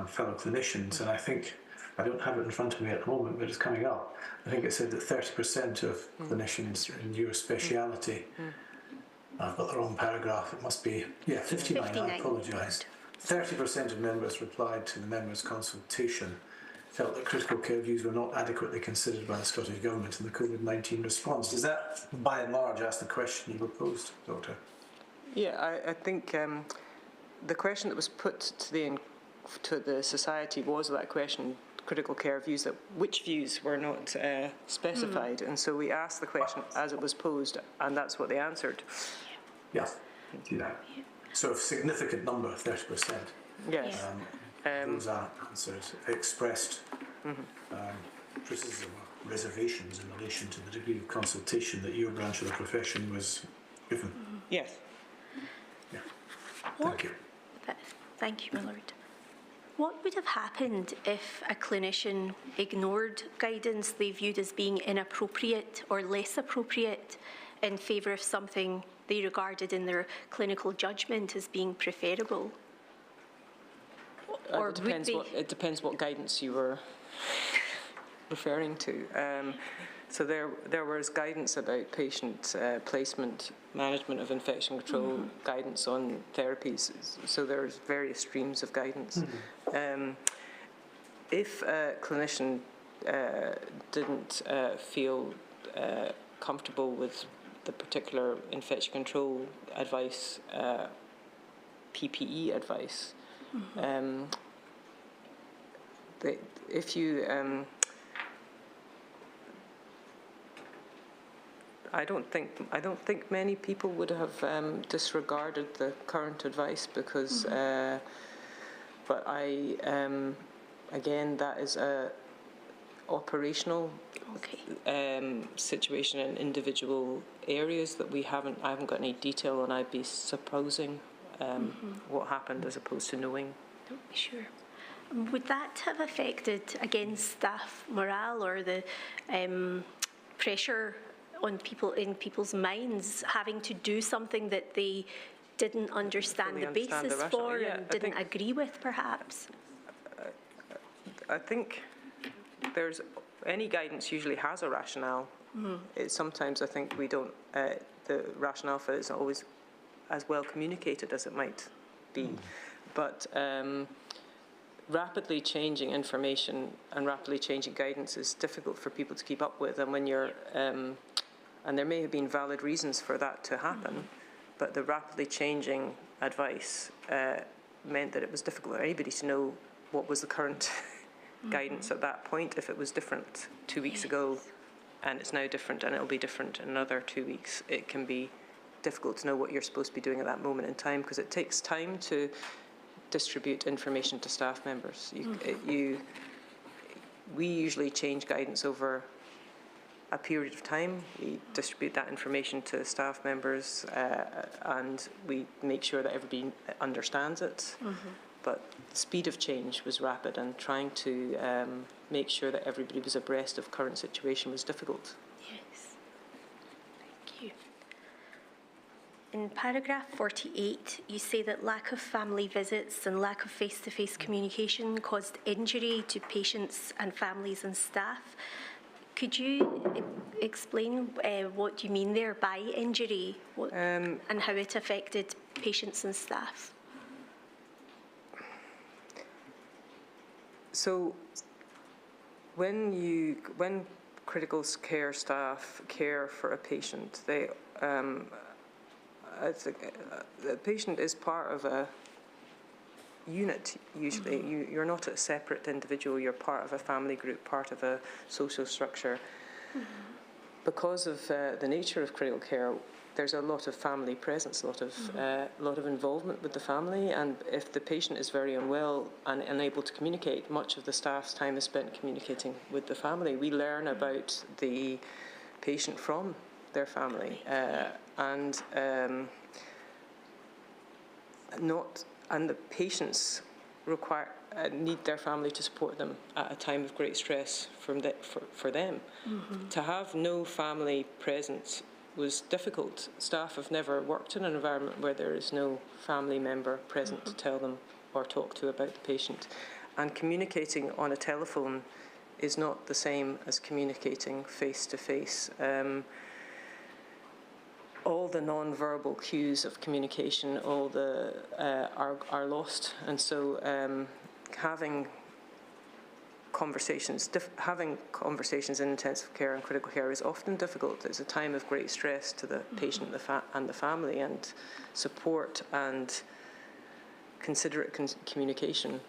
fellow clinicians, and I think, I don't have it in front of me at the moment, but it's coming up. I think it said that 30% of clinicians in your speciality, I've got the wrong paragraph, it must be, 59, I apologise. 30% of members replied to the members' consultation felt that critical care views were not adequately considered by the Scottish Government in the COVID-19 response. Does that, by and large, ask the question you were posed, Doctor? Yeah, I think the question that was put to the society was that question, critical care views, which views were not specified. And so we asked the question as it was posed, and that's what they answered. Yeah, do that. So a significant number, 30%. Yes. Those are answers expressed criticism or reservations in relation to the degree of consultation that your branch of the profession was given. Yes. Yeah. Thank you. Thank you, my lord. What would have happened if a clinician ignored guidance they viewed as being inappropriate or less appropriate in favour of something they regarded in their clinical judgment as being preferable? Or it depends what guidance you were referring to. So there was guidance about patient placement, management of infection control, guidance on therapies. So there's various streams of guidance. If a clinician didn't feel comfortable with the particular infection control advice, PPE advice, if you I don't think many people would have disregarded the current advice because but I again, that is operational situation in individual areas that I haven't got any detail on. I'd be supposing what happened as opposed to knowing. Sure. Would that have affected, again, staff morale or the pressure on people's minds having to do something that they didn't understand the basis for and didn't agree with, perhaps? I think any guidance usually has a rationale. Sometimes I think we don't, the rationale for it isn't always as well communicated as it might be. But rapidly changing information and rapidly changing guidance is difficult for people to keep up with. And when you're, and there may have been valid reasons for that to happen, but the rapidly changing advice meant that it was difficult for anybody to know what was the current guidance at that point. If it was different 2 weeks ago and it's now different and it'll be different in another 2 weeks, it can be difficult to know what you're supposed to be doing at that moment in time, because it takes time to distribute information to staff members. We usually change guidance over a period of time. We distribute that information to staff members and we make sure that everybody understands it. But the speed of change was rapid, and trying to make sure that everybody was abreast of current situation was difficult. Yes. Thank you. In paragraph 48, you say that lack of family visits and lack of face-to-face communication caused injury to patients and families and staff. Could you explain what you mean there by injury and how it affected patients and staff? So when critical care staff care for a patient, the patient is part of a unit usually. You're not a separate individual, you're part of a family group, part of a social structure. Because of the nature of critical care, there's a lot of family presence, a lot of involvement with the family, and if the patient is very unwell and unable to communicate, much of the staff's time is spent communicating with the family. We learn about the patient from their family, and the patients need their family to support them at a time of great stress for them. To have no family presence was difficult. Staff have never worked in an environment where there is no family member present to tell them or talk to about the patient. And communicating on a telephone is not the same as communicating face-to-face. All the non-verbal cues of communication, are lost, and so having conversations in intensive care and critical care is often difficult. It's a time of great stress to the patient and the family, and support and considerate communication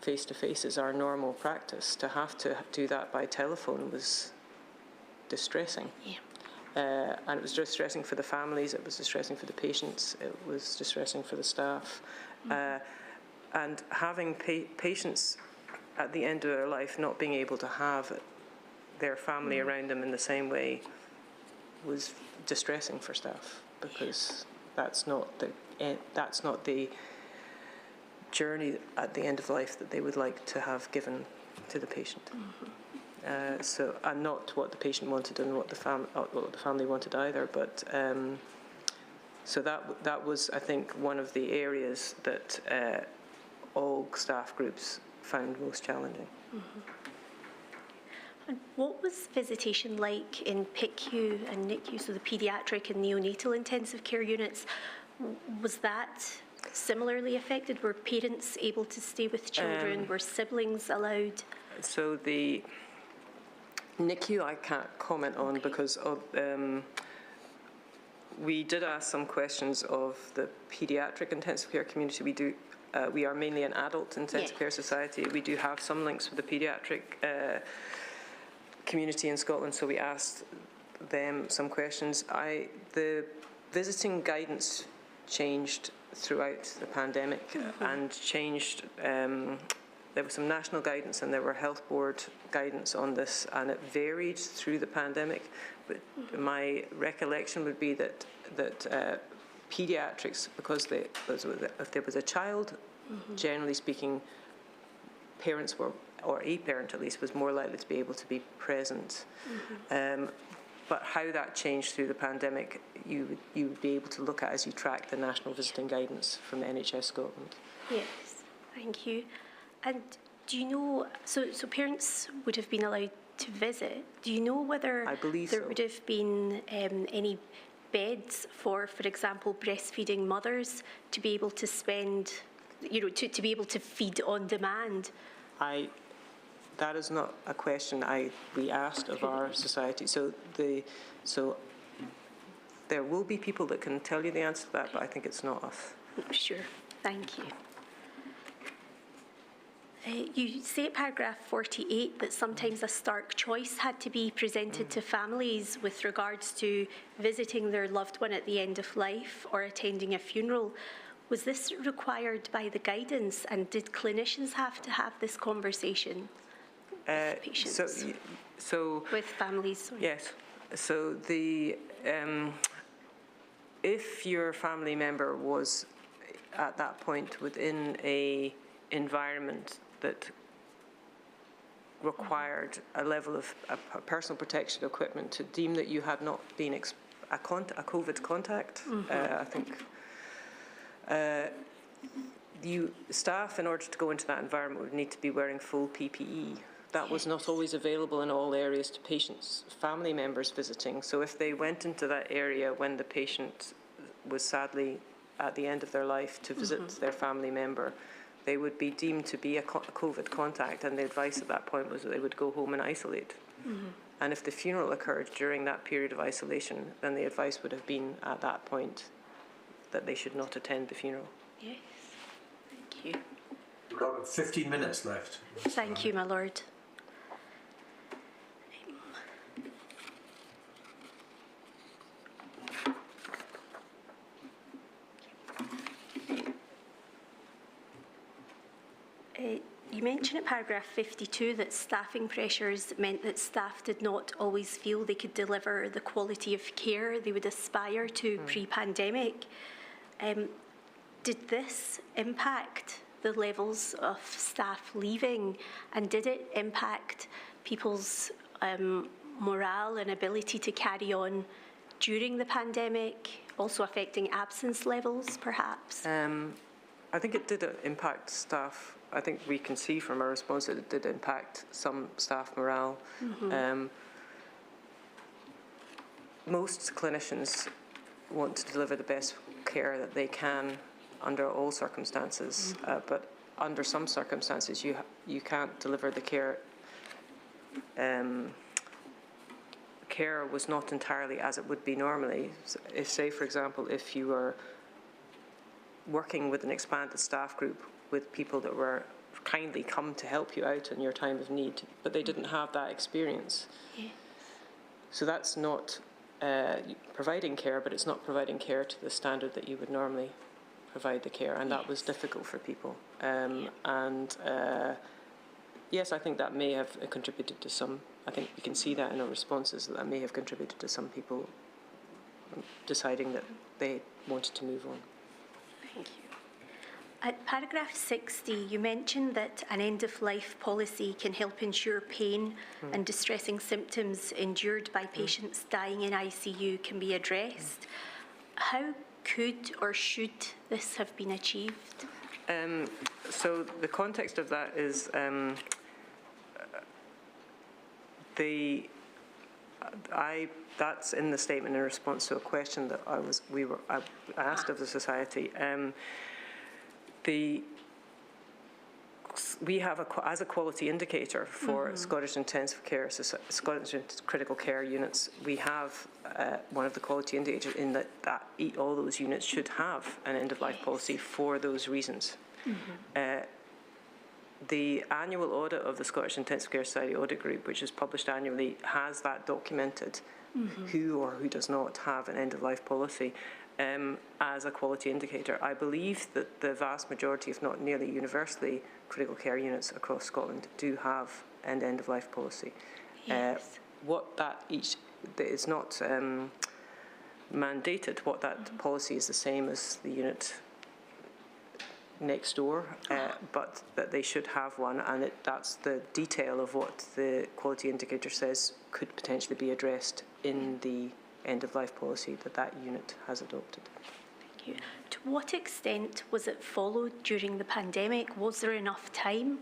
face-to-face is our normal practice. To have to do that by telephone was distressing. And it was distressing for the families, it was distressing for the patients, it was distressing for the staff. And having patients at the end of their life not being able to have their family around them in the same way was distressing for staff, because that's not the journey at the end of life that they would like to have given to the patient. And not what the patient wanted and what the family wanted either. But so that was, I think, one of the areas that all staff groups found most challenging. And what was visitation like in PICU and NICU, so the paediatric and neonatal intensive care units? Was that similarly affected? Were parents able to stay with children? Were siblings allowed? So the NICU I can't comment on because we did ask some questions of the paediatric intensive care community. We are mainly an adult intensive care society. We do have some links with the paediatric community in Scotland, so we asked them some questions. The visiting guidance changed throughout the pandemic and changed there was some national guidance and there were health board guidance on this, and it varied through the pandemic. But my recollection would be that paediatrics, because if there was a child, generally speaking, parents were, or a parent at least, was more likely to be able to be present. But how that changed through the pandemic, you would be able to look at as you track the national visiting guidance from the NHS Scotland. Yes, thank you. And do you know, so parents would have been allowed to visit. Do you know whether there would have been any beds for example, breastfeeding mothers to be able to spend, to be able to feed on demand? That is not a question we asked of our society. So there will be people that can tell you the answer to that, but I think it's not us. Sure, thank you. You say at paragraph 48 that sometimes a stark choice had to be presented to families with regards to visiting their loved one at the end of life or attending a funeral. Was this required by the guidance, and did clinicians have to have this conversation with patients? So with families? Sorry. Yes. So if your family member was at that point within a environment that required a level of personal protection equipment to deem that you had not been a COVID contact, I think staff, in order to go into that environment, would need to be wearing full PPE. That was not always available in all areas to patients' family members visiting. So if they went into that area when the patient was sadly at the end of their life to visit their family member, they would be deemed to be a COVID contact, and the advice at that point was that they would go home and isolate. And if the funeral occurred during that period of isolation, then the advice would have been at that point that they should not attend the funeral. Yes, thank you. We've got 15 minutes left. Thank you, my lord. You mentioned at paragraph 52 that staffing pressures meant that staff did not always feel they could deliver the quality of care they would aspire to pre-pandemic. Did this impact the levels of staff leaving, and did it impact people's morale and ability to carry on during the pandemic, also affecting absence levels perhaps? I think it did impact staff. I think we can see from our response that it did impact some staff morale. Most clinicians want to deliver the best care that they can under all circumstances, but under some circumstances you can't deliver the care. Care was not entirely as it would be normally. So if, say, for example, if you were working with an expanded staff group with people that were kindly come to help you out in your time of need, but they didn't have that experience. Yes. So that's not providing care, but it's not providing care to the standard that you would normally provide the care, and that was difficult for people. Yes, I think that may have contributed to some. I think we can see that in our responses, that may have contributed to some people deciding that they wanted to move on. Thank you. At paragraph 60, you mentioned that an end-of-life policy can help ensure pain and distressing symptoms endured by patients dying in ICU can be addressed. How could or should this have been achieved? So the context of that is that's in the statement in response to a question that I asked of the society. We have as a quality indicator for Scottish intensive care, Scottish critical care units, we have one of the quality indicators in that all those units should have an end-of-life policy for those reasons. The annual audit of the Scottish Intensive Care Society Audit Group, which is published annually, has that documented, who or who does not have an end-of-life policy. as a quality indicator. I believe that the vast majority, if not nearly universally, critical care units across Scotland do have an end-of-life policy. Yes. What that it's not mandated. What that policy is the same as the unit next door, but that they should have one, and that's the detail of what the quality indicator says could potentially be addressed in the end-of-life policy that unit has adopted. Thank you. To what extent was it followed during the pandemic? Was there enough time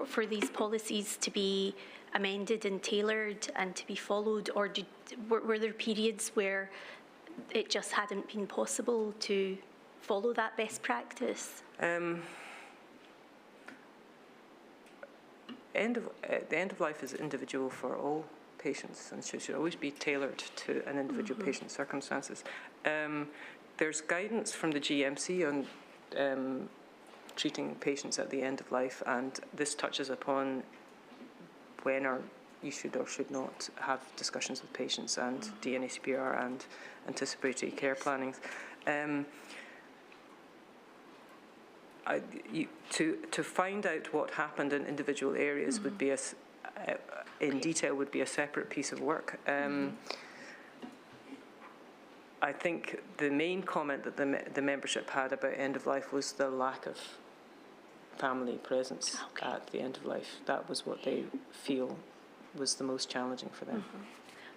for these policies to be amended and tailored and to be followed, or were there periods where it just hadn't been possible to follow that best practice? The end of life is individual for all patients and should always be tailored to an individual patient's circumstances. There's guidance from the GMC on treating patients at the end of life, and this touches upon when you should or should not have discussions with patients and DNA CPR and anticipatory care plannings. To find out what happened in individual areas would be in detail would be a separate piece of work. I think the main comment that the membership had about end of life was the lack of family presence at the end of life. That was what they feel was the most challenging for them.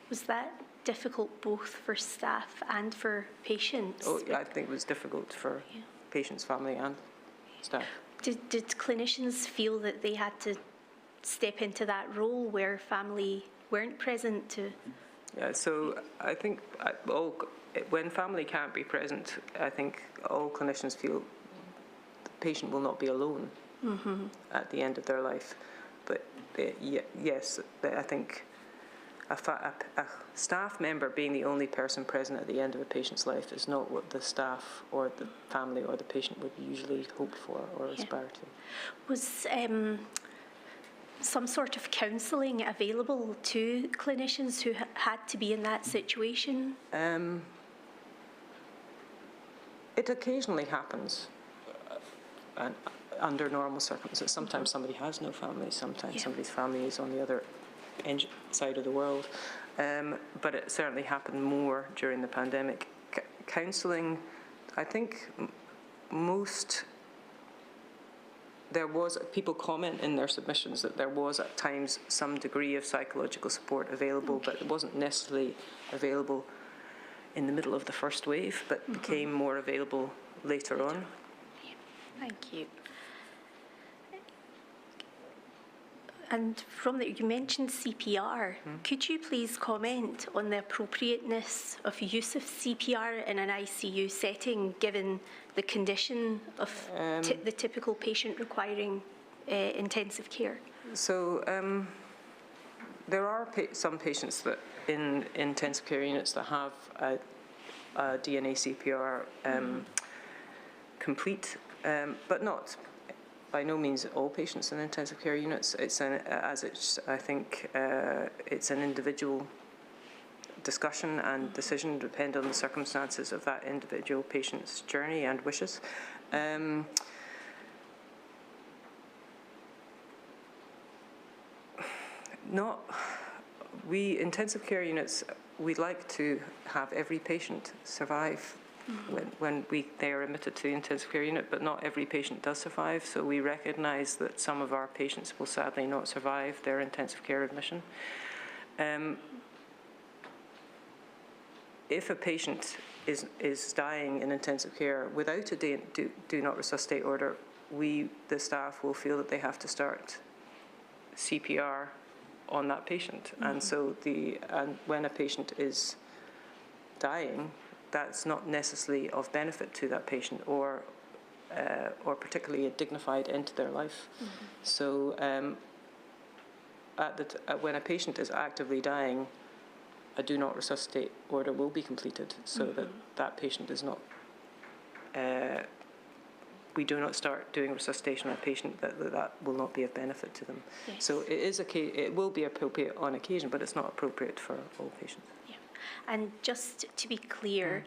Was that difficult both for staff and for patients? Oh, I think it was difficult for patients, family and staff. Did clinicians feel that they had to step into that role where family weren't present to? Yeah, so I think when family can't be present, I think all clinicians feel the patient will not be alone at the end of their life. But yes, I think a staff member being the only person present at the end of a patient's life is not what the staff or the family or the patient would usually hope for or aspire to. Was some sort of counselling available to clinicians who had to be in that situation? It occasionally happens under normal circumstances. Sometimes somebody has no family, sometimes somebody's family is on the other side of the world, but it certainly happened more during the pandemic. Counselling, I think people comment in their submissions that there was at times some degree of psychological support available, but it wasn't necessarily available in the middle of the first wave, but became more available later on. Thank you. And from that, you mentioned CPR. Could you please comment on the appropriateness of use of CPR in an ICU setting, given the condition of the typical patient requiring intensive care? So there are some patients that in intensive care units that have a DNA CPR complete, but not by no means all patients in intensive care units. I think it's an individual discussion and decision, depending on the circumstances of that individual patient's journey and wishes. We intensive care units, we'd like to have every patient survive when they are admitted to the intensive care unit, but not every patient does survive. So we recognise that some of our patients will sadly not survive their intensive care admission. If a patient is dying in intensive care without a do not resuscitate order, the staff will feel that they have to start CPR on that patient. And so when a patient is dying, that's not necessarily of benefit to that patient or particularly a dignified end to their life. So when a patient is actively dying, a do not resuscitate order will be completed so that patient is not, we do not start doing resuscitation on a patient that will not be of benefit to them. Yes. So it will be appropriate on occasion, but it's not appropriate for all patients. Yeah. And just to be clear,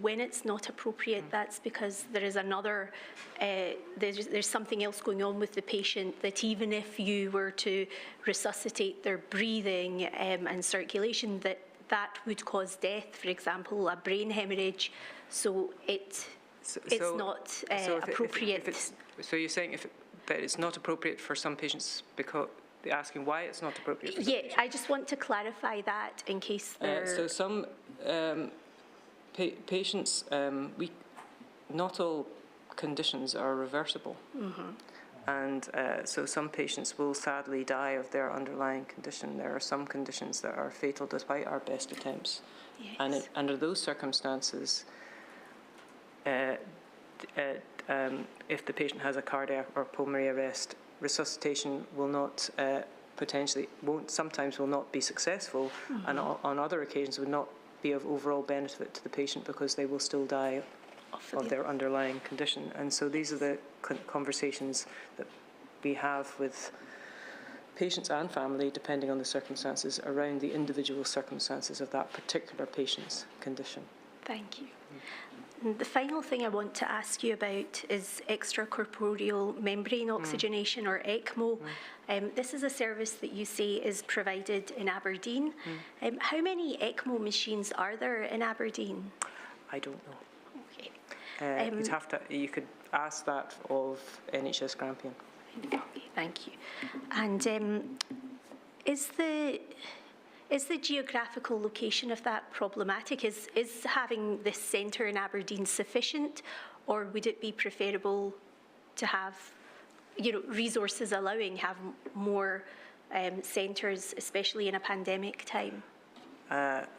when it's not appropriate, that's because there is another, there's something else going on with the patient, that even if you were to resuscitate their breathing and circulation, that would cause death, for example, a brain hemorrhage. So it's not appropriate. So you're saying that it's not appropriate for some patients because they're asking why it's not appropriate for some patients? I just want to clarify that in case there... So some patients, not all conditions are reversible. And so some patients will sadly die of their underlying condition. There are some conditions that are fatal despite our best attempts. Yes. And under those circumstances, if the patient has a cardiac or pulmonary arrest, resuscitation will not sometimes will not be successful, and on other occasions would not be of overall benefit to the patient because they will still die of their underlying condition. And so these are the conversations that we have with patients and family, depending on the circumstances, around the individual circumstances of that particular patient's condition. Thank you. And the final thing I want to ask you about is extracorporeal membrane oxygenation, or ECMO. This is a service that you say is provided in Aberdeen. How many ECMO machines are there in Aberdeen? I don't know. Okay. You could ask that of NHS Grampian. Okay, thank you. And is the geographical location of that problematic? Is having this centre in Aberdeen sufficient, or would it be preferable to have, resources allowing, have more centres, especially in a pandemic time?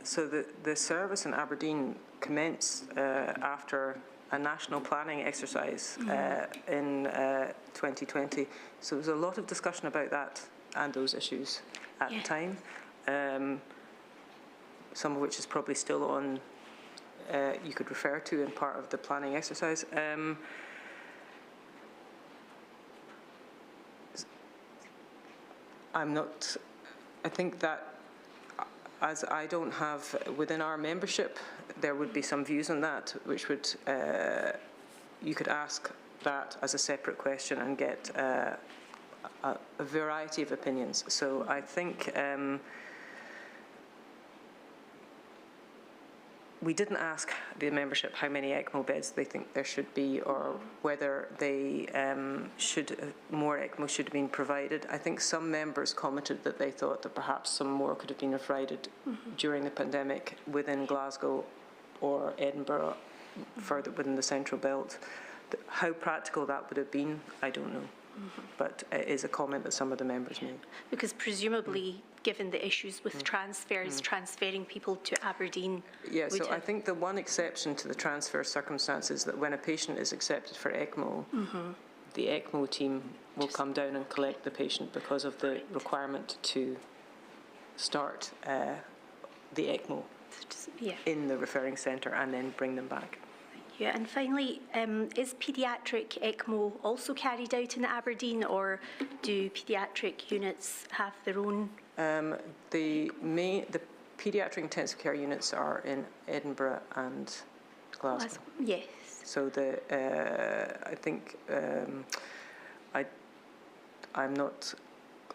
So the service in Aberdeen commenced after a national planning exercise in 2020. So there was a lot of discussion about that and those issues at the time. Some of which is probably still on, you could refer to in part of the planning exercise. I think that as I don't have, within our membership, there would be some views on that, which would, you could ask that as a separate question and get a variety of opinions. So I think we didn't ask the membership how many ECMO beds they think there should be, or whether they more ECMO should have been provided. I think some members commented that they thought that perhaps some more could have been provided during the pandemic within Glasgow or Edinburgh, further within the Central Belt. How practical that would have been, I don't know. But it is a comment that some of the members made. Because presumably, given the issues with transfers, transferring people to Aberdeen... Yeah, so I think the one exception to the transfer circumstance is that when a patient is accepted for ECMO, the ECMO team will come down and collect the patient because of the requirement to start the ECMO in the referring centre and then bring them back. Yeah, and finally, is paediatric ECMO also carried out in Aberdeen, or do paediatric units have their own? The paediatric intensive care units are in Edinburgh and Glasgow. Yes. So I think I'm not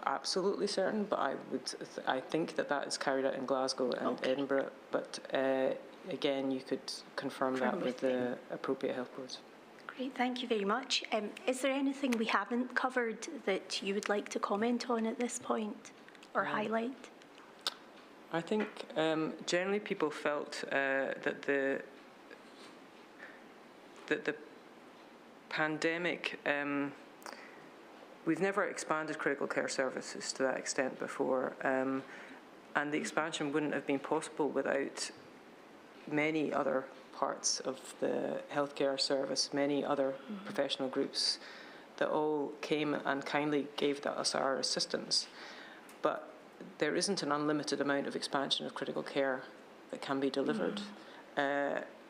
absolutely certain, but I think that is carried out in Glasgow and Edinburgh, but. Again, you could confirm that with the appropriate health boards. Great, thank you very much. Is there anything we haven't covered that you would like to comment on at this point, or highlight? I think generally people felt that the pandemic, we've never expanded critical care services to that extent before, and the expansion wouldn't have been possible without many other parts of the healthcare service, many other professional groups that all came and kindly gave us our assistance. But there isn't an unlimited amount of expansion of critical care that can be delivered.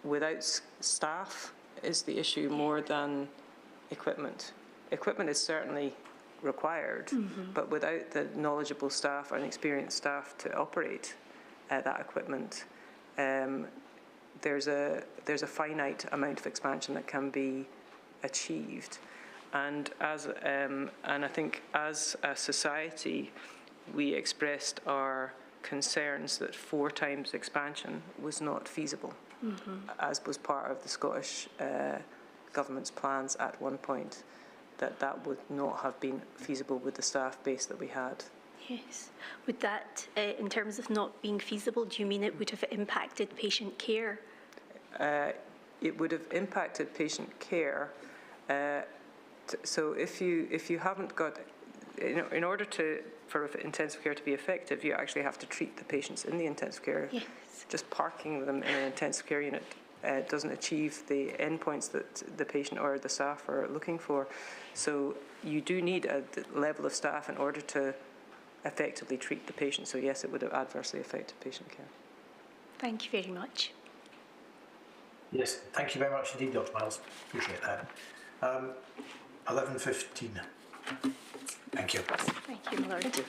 Without staff is the issue more than equipment. Equipment is certainly required, but without the knowledgeable staff and experienced staff to operate, that equipment, there's a finite amount of expansion that can be achieved, and I think as a society, we expressed our concerns that 4 times expansion was not feasible, as was part of the Scottish government's plans at one point, that would not have been feasible with the staff base that we had. Yes. Would that, in terms of not being feasible, do you mean it would have impacted patient care? It would have impacted patient care. So if you haven't got, in order for intensive care to be effective, you actually have to treat the patients in the intensive care. Yes. Just parking them in an intensive care unit doesn't achieve the endpoints that the patient or the staff are looking for. So you do need a level of staff in order to effectively treat the patient. So yes, it would have adversely affected patient care. Thank you very much. Yes, thank you very much indeed, Dr. Miles. Appreciate that. 11:15. Thank you. Thank you, my lord. Thank you.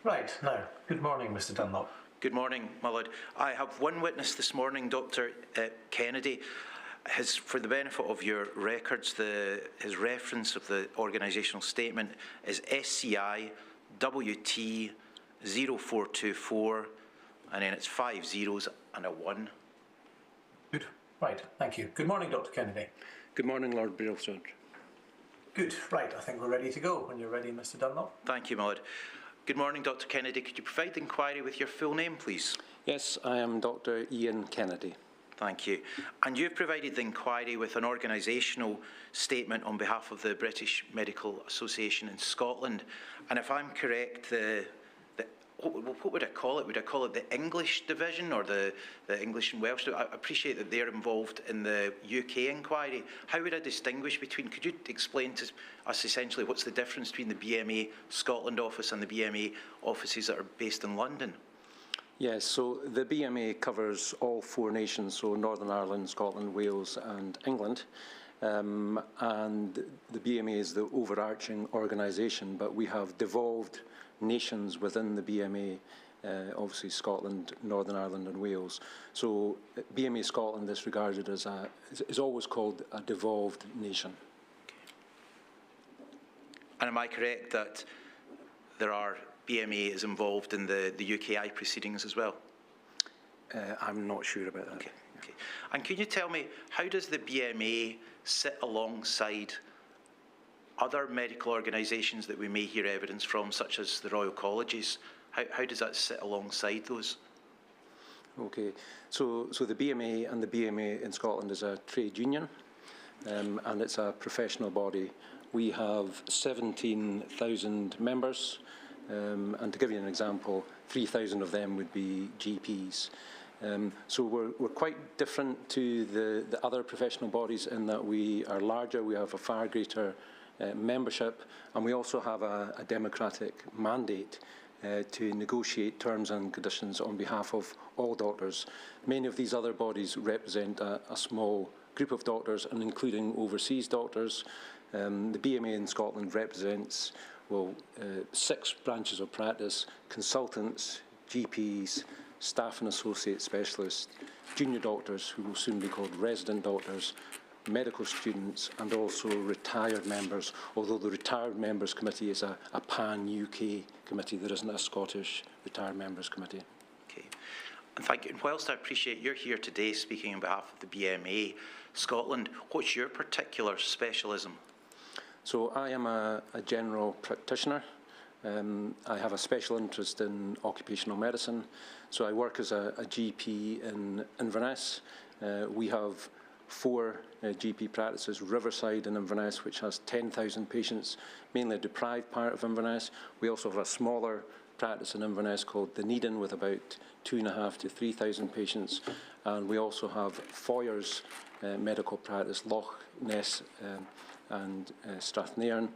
Right, now, good morning, Mr Dunlop. Good morning, my lord. I have one witness this morning, Dr. Kennedy. For the benefit of your records, his reference of the organisational statement is SCI WT 0424, and then it's 5 zeros and a 1. Good. Right, thank you. Good morning, Dr. Kennedy. Good morning, Lord Brailsford. Good. Right, I think we're ready to go. When you're ready, Mr Dunlop. Thank you, my lord. Good morning, Dr. Kennedy. Could you provide the inquiry with your full name, please? Yes, I am Dr. Iain Kennedy. Thank you. And you've provided the inquiry with an organisational statement on behalf of the British Medical Association in Scotland. And if I'm correct, what would I call it? Would I call it the English division or the English and Welsh? I appreciate that they're involved in the UK inquiry. How would I distinguish between, could you explain to us essentially what's the difference between the BMA Scotland office and the BMA offices that are based in London? Yes, so the BMA covers all 4 nations, so Northern Ireland, Scotland, Wales and England. And the BMA is the overarching organisation, but we have devolved nations within the BMA, obviously Scotland, Northern Ireland and Wales. So BMA Scotland is regarded as is always called a devolved nation. Okay. And am I correct that there are BMA is involved in the UKI proceedings as well? I'm not sure about that. Okay. Okay. And can you tell me, how does the BMA sit alongside other medical organisations that we may hear evidence from, such as the Royal Colleges? How does that sit alongside those? Okay, so the BMA and the BMA in Scotland is a trade union, and it's a professional body. We have 17,000 members, and to give you an example, 3,000 of them would be GPs. So we're quite different to the other professional bodies in that we are larger, we have a far greater membership, and we also have a democratic mandate to negotiate terms and conditions on behalf of all doctors. Many of these other bodies represent a small group of doctors, and including overseas doctors. The BMA in Scotland represents 6 branches of practice: consultants, GPs, staff and associate specialists, junior doctors who will soon be called resident doctors, medical students, and also retired members, although the Retired Members Committee is a pan-UK committee. There isn't a Scottish Retired Members Committee. Okay, and thank you. And whilst I appreciate you're here today speaking on behalf of the BMA Scotland, what's your particular specialism? So I am a general practitioner. I have a special interest in occupational medicine. So I work as a GP in Inverness. We have 4 GP practices: Riverside in Inverness, which has 10,000 patients, mainly a deprived part of Inverness. We also have a smaller practice in Inverness called the Needham, with about 2,500 to 3,000 patients. And we also have Foyers medical practice, Loch Ness and Strathnairn,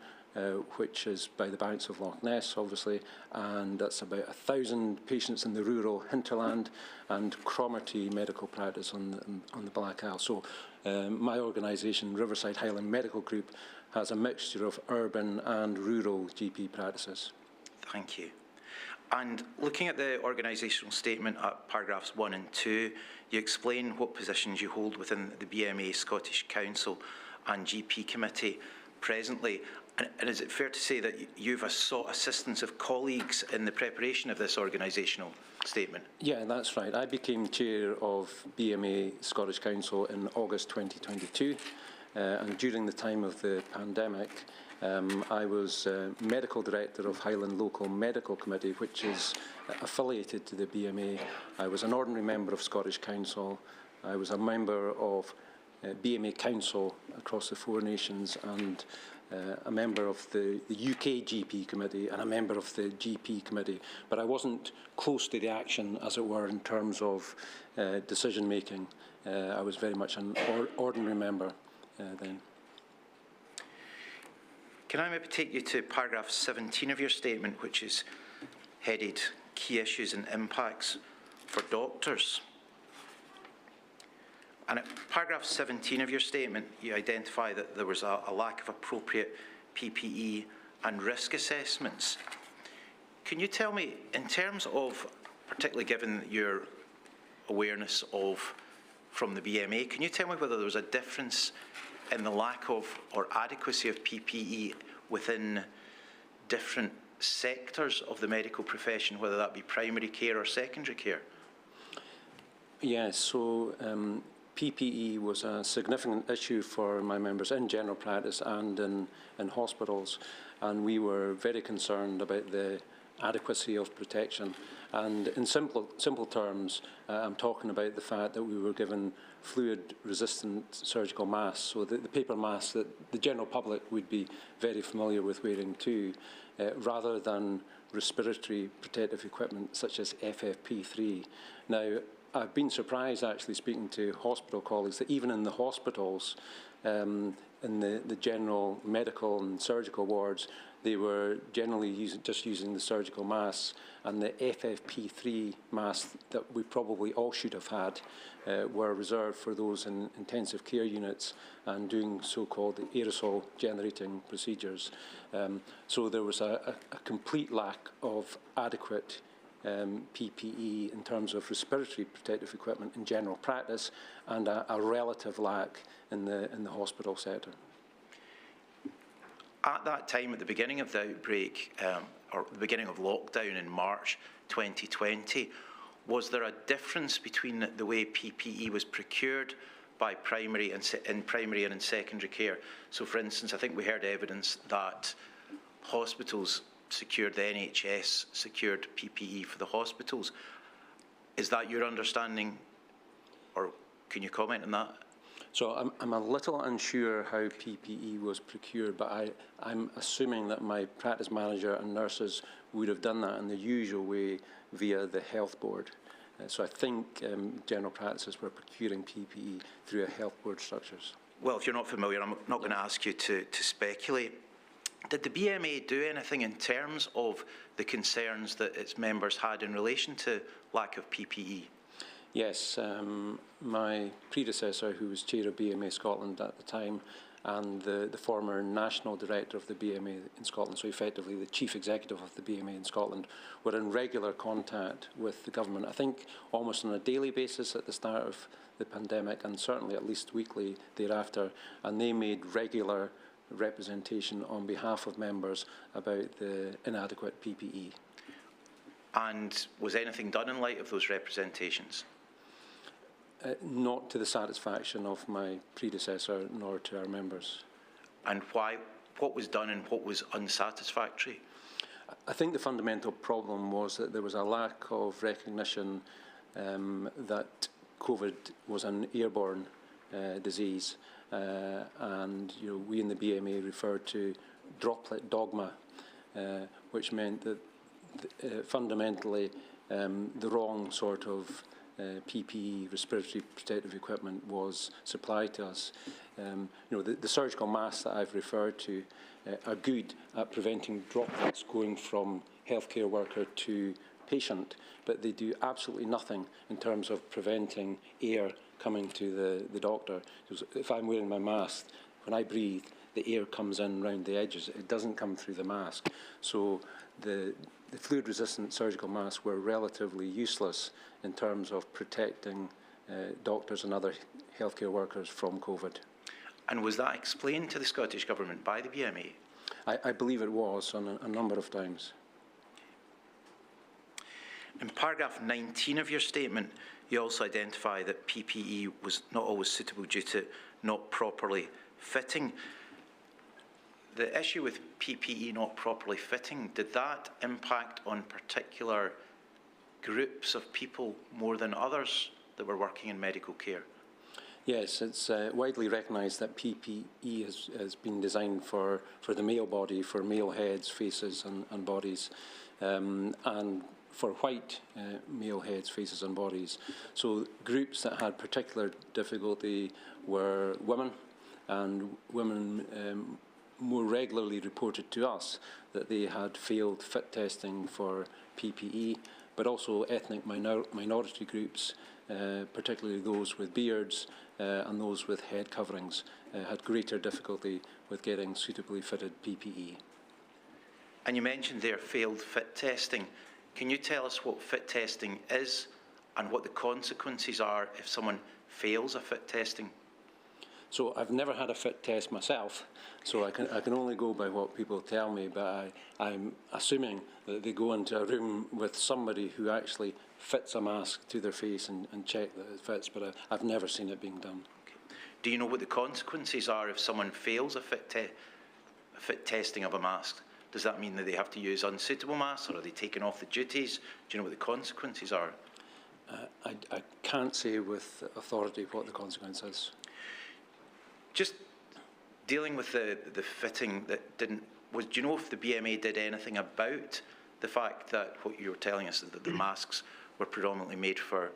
which is by the banks of Loch Ness, obviously, and that's about 1,000 patients in the rural hinterland, and Cromarty medical practice on the Black Isle. So my organisation, Riverside Highland Medical Group, has a mixture of urban and rural GP practices. Thank you. And looking at the organisational statement at paragraphs 1 and 2, you explain what positions you hold within the BMA Scottish Council and GP Committee presently. And is it fair to say that you've sought assistance of colleagues in the preparation of this organisational statement? Yeah, that's right. I became chair of BMA Scottish Council in August 2022, and during the time of the pandemic, I was medical director of Highland Local Medical Committee, which is affiliated to the BMA. I was an ordinary member of Scottish Council. I was a member of BMA Council across the 4 nations, and a member of the UK GP Committee and a member of the GP Committee. But I wasn't close to the action, as it were, in terms of decision making. I was very much an ordinary member then. Can I maybe take you to paragraph 17 of your statement, which is headed Key Issues and Impacts for Doctors? And at paragraph 17 of your statement, you identify that there was a lack of appropriate PPE and risk assessments. Can you tell me, in terms of, particularly given your awareness of from the BMA, can you tell me whether there was a difference in the lack of or adequacy of PPE within different sectors of the medical profession, whether that be primary care or secondary care? Yes, so PPE was a significant issue for my members in general practice and in hospitals, and we were very concerned about the adequacy of protection. And in simple terms, I'm talking about the fact that we were given fluid-resistant surgical masks, so the paper masks that the general public would be very familiar with wearing too, rather than respiratory protective equipment such as FFP3. Now, I've been surprised actually speaking to hospital colleagues that even in the hospitals, in the general medical and surgical wards, they were generally just using the surgical masks, and the FFP3 masks that we probably all should have had were reserved for those in intensive care units and doing so-called aerosol generating procedures. So there was a complete lack of adequate PPE in terms of respiratory protective equipment in general practice, and a relative lack in the hospital sector. At that time, at the beginning of the outbreak, or the beginning of lockdown in March 2020, was there a difference between the way PPE was procured by primary and in secondary care? So, for instance, I think we heard evidence that hospitals secured, the NHS secured PPE for the hospitals. Is that your understanding, or can you comment on that? So I'm a little unsure how PPE was procured, but I'm assuming that my practice manager and nurses would have done that in the usual way via the health board. So I think general practices were procuring PPE through a health board structures. Well, if you're not familiar, I'm not going to ask you to speculate. Did the BMA do anything in terms of the concerns that its members had in relation to lack of PPE? Yes, my predecessor, who was chair of BMA Scotland at the time, and the former national director of the BMA in Scotland, so effectively the chief executive of the BMA in Scotland, were in regular contact with the government, I think almost on a daily basis at the start of the pandemic, and certainly at least weekly thereafter, and they made regular representation on behalf of members about the inadequate PPE. And was anything done in light of those representations? Not to the satisfaction of my predecessor, nor to our members. And why? What was done and what was unsatisfactory? I think the fundamental problem was that there was a lack of recognition that COVID was an airborne disease, and we in the BMA referred to droplet dogma, which meant that fundamentally the wrong sort of PPE, respiratory protective equipment, was supplied to us. The surgical masks that I've referred to are good at preventing droplets going from healthcare worker to patient, but they do absolutely nothing in terms of preventing air coming to the doctor. If I'm wearing my mask, when I breathe, the air comes in round the edges. It doesn't come through the mask. So the fluid-resistant surgical masks were relatively useless in terms of protecting doctors and other healthcare workers from COVID. And was that explained to the Scottish Government by the BMA? I believe it was on a number of times. In paragraph 19 of your statement, you also identify that PPE was not always suitable due to not properly fitting. The issue with PPE not properly fitting, did that impact on particular groups of people more than others that were working in medical care? Yes, it's widely recognised that PPE has been designed for the male body, for male heads, faces and bodies, and for white male heads, faces and bodies. So groups that had particular difficulty were women, and women more regularly reported to us that they had failed fit testing for PPE, but also ethnic minority groups, particularly those with beards and those with head coverings, had greater difficulty with getting suitably fitted PPE. And you mentioned there failed fit testing. Can you tell us what fit testing is and what the consequences are if someone fails a fit testing? So I've never had a fit test myself, so I can only go by what people tell me, but I'm assuming that they go into a room with somebody who actually fits a mask to their face and check that it fits, but I've never seen it being done. Okay. Do you know what the consequences are if someone fails a fit testing of a mask? Does that mean that they have to use unsuitable masks, or are they taken off the duties? Do you know what the consequences are? I can't say with authority what the consequence is. Just dealing with the fitting that didn't, do you know if the BMA did anything about the fact that what you were telling us, that the masks were predominantly made for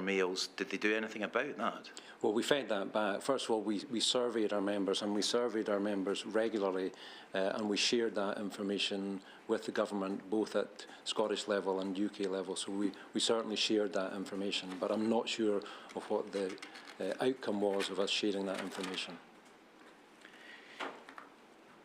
males? Did they do anything about that? Well, we fed that back. First of all, we surveyed our members, and we surveyed our members regularly, and we shared that information with the government, both at Scottish level and UK level. So we certainly shared that information, but I'm not sure of what the outcome was of us sharing that information.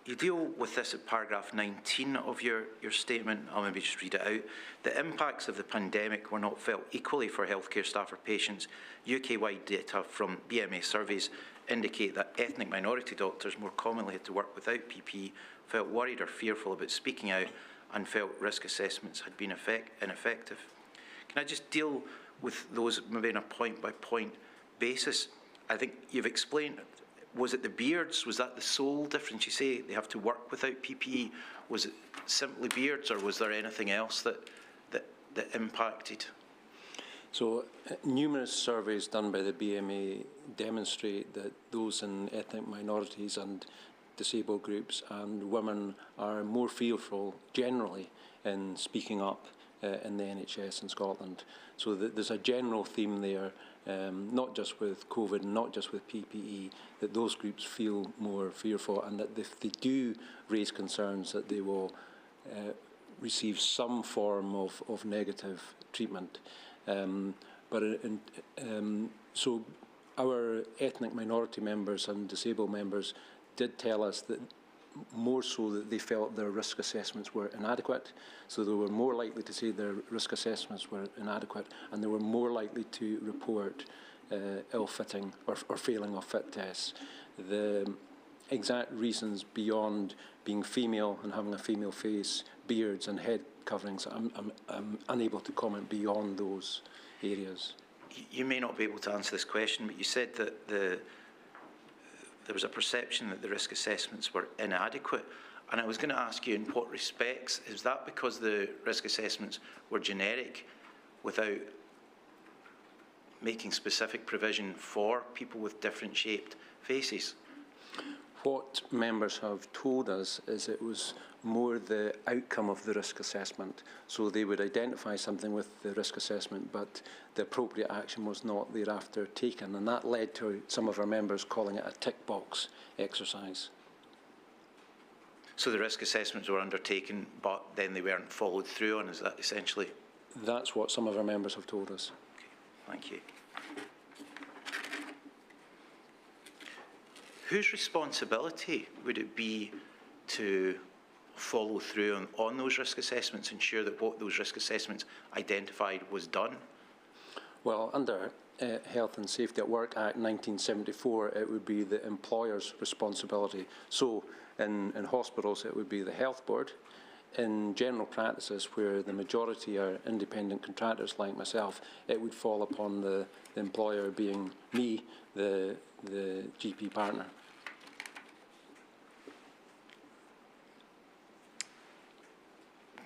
You deal with this at paragraph 19 of your statement. I'll maybe just read it out. The impacts of the pandemic were not felt equally for healthcare staff or patients. UK-wide data from BMA surveys indicate that ethnic minority doctors more commonly had to work without PPE, felt worried or fearful about speaking out, and felt risk assessments had been ineffective. Can I just deal with those maybe on a point-by-point basis? I think you've explained. Was it the beards? Was that the sole difference? You say they have to work without PPE. Was it simply beards, or was there anything else that impacted? So numerous surveys done by the BMA demonstrate that those in ethnic minorities and disabled groups and women are more fearful generally in speaking up in the NHS in Scotland. So there's a general theme there, not just with COVID, not just with PPE, that those groups feel more fearful, and that if they do raise concerns, that they will receive some form of negative treatment. So our ethnic minority members and disabled members did tell us that more so that they felt their risk assessments were inadequate. So they were more likely to say their risk assessments were inadequate, and they were more likely to report ill-fitting or failing of fit tests. The exact reasons beyond being female and having a female face, beards and head coverings, I'm unable to comment beyond those areas. You may not be able to answer this question, but you said that there was a perception that the risk assessments were inadequate. And I was going to ask you, in what respects? Is that because the risk assessments were generic without making specific provision for people with different shaped faces? What members have told us is it was more the outcome of the risk assessment. So they would identify something with the risk assessment, but the appropriate action was not thereafter taken. And that led to some of our members calling it a tick box exercise. So the risk assessments were undertaken, but then they weren't followed through on, is that essentially? That's what some of our members have told us. Okay, thank you. Whose responsibility would it be to follow through on those risk assessments, ensure that what those risk assessments identified was done? Well, under Health and Safety at Work Act 1974, it would be the employer's responsibility. So in hospitals, it would be the health board. In general practices, where the majority are independent contractors like myself, it would fall upon the employer, being me, the GP partner.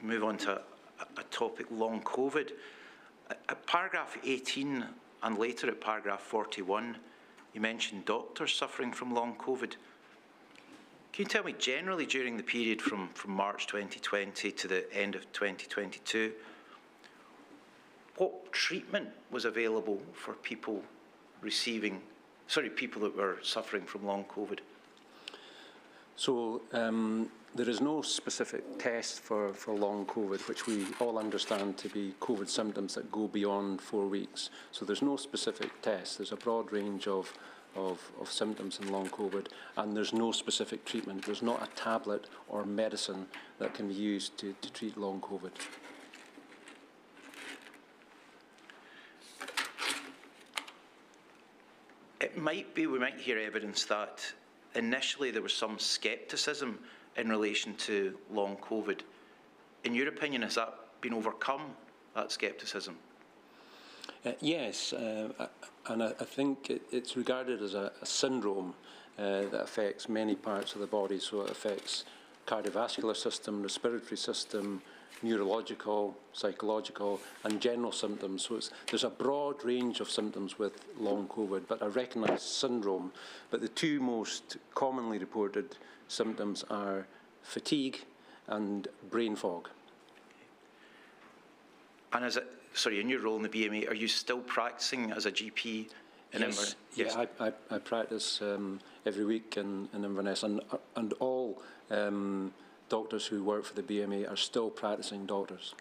Move on to a topic, long COVID. At paragraph 18 and later at paragraph 41, you mentioned doctors suffering from long COVID. Can you tell me, generally during the period from March 2020 to the end of 2022, what treatment was available for people people that were suffering from long COVID? So there is no specific test for long COVID, which we all understand to be COVID symptoms that go beyond 4 weeks. So there's no specific test. There's a broad range of of symptoms in long COVID, and there's no specific treatment. There's not a tablet or medicine that can be used to treat long COVID. It might be, we might hear evidence that initially there was some scepticism in relation to long COVID. In your opinion, has that been overcome, that scepticism? Yes, and I think it's regarded as a syndrome that affects many parts of the body. So it affects cardiovascular system, respiratory system, neurological, psychological, and general symptoms. So there's a broad range of symptoms with long COVID, but a recognised syndrome. But the two most commonly reported symptoms are fatigue and brain fog. And is it, sorry, in your role in the BMA, are you still practising as a GP in Inverness? Yes, yeah, I practice every week in Inverness, and all doctors who work for the BMA are still practising doctors.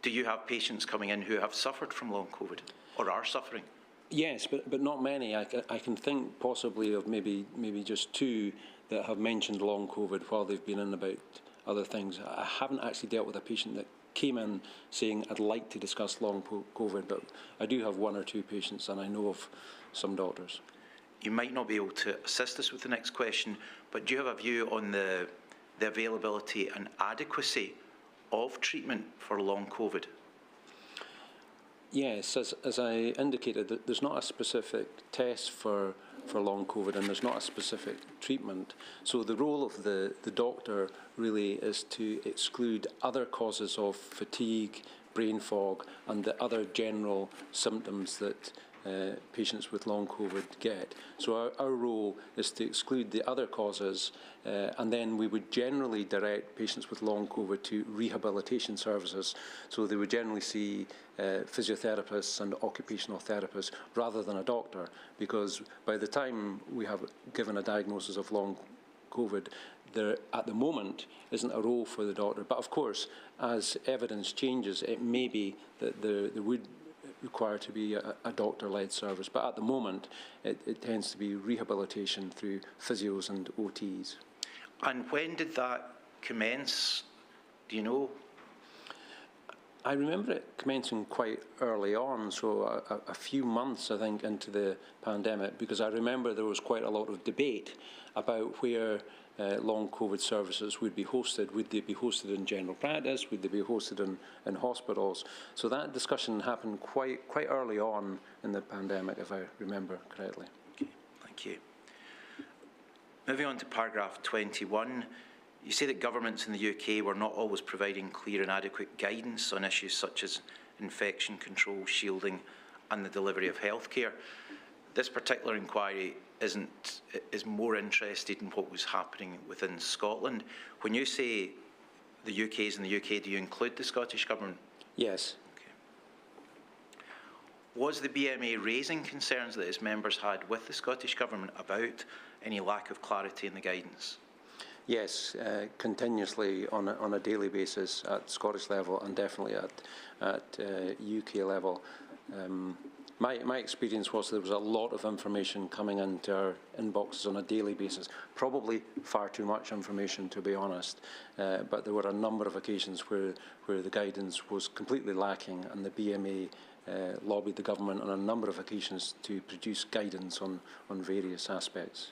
Do you have patients coming in who have suffered from long COVID or are suffering? Yes, but not many. I can think possibly of maybe just two that have mentioned long COVID while they've been in about other things. I haven't actually dealt with a patient that came in saying, I'd like to discuss long COVID, but I do have one or two patients, and I know of some doctors. You might not be able to assist us with the next question, but do you have a view on the availability and adequacy of treatment for long COVID? Yes, as I indicated, there's not a specific test for long COVID, and there's not a specific treatment. So the role of the doctor really is to exclude other causes of fatigue, brain fog, and the other general symptoms that patients with long COVID get. So our role is to exclude the other causes, and then we would generally direct patients with long COVID to rehabilitation services. So they would generally see physiotherapists and occupational therapists rather than a doctor, because by the time we have given a diagnosis of long COVID, there at the moment isn't a role for the doctor. But of course, as evidence changes, it may be that there would require to be a doctor-led service. But at the moment, it tends to be rehabilitation through physios and OTs. And when did that commence? Do you know? I remember it commencing quite early on, so a few months, I think, into the pandemic, because I remember there was quite a lot of debate about where long COVID services would be hosted. Would they be hosted in general practice? Would they be hosted in hospitals? So that discussion happened quite early on in the pandemic, if I remember correctly. Okay, thank you. Moving on to paragraph 21, you say that governments in the UK were not always providing clear and adequate guidance on issues such as infection control, shielding, and the delivery of healthcare. This particular inquiry is more interested in what was happening within Scotland. When you say the UK is in the UK, do you include the Scottish Government? Yes. Okay. Was the BMA raising concerns that its members had with the Scottish Government about any lack of clarity in the guidance? Yes, continuously on a daily basis at Scottish level, and definitely at UK level. My experience was there was a lot of information coming into our inboxes on a daily basis, probably far too much information, to be honest, but there were a number of occasions where the guidance was completely lacking, and the BMA lobbied the government on a number of occasions to produce guidance on various aspects.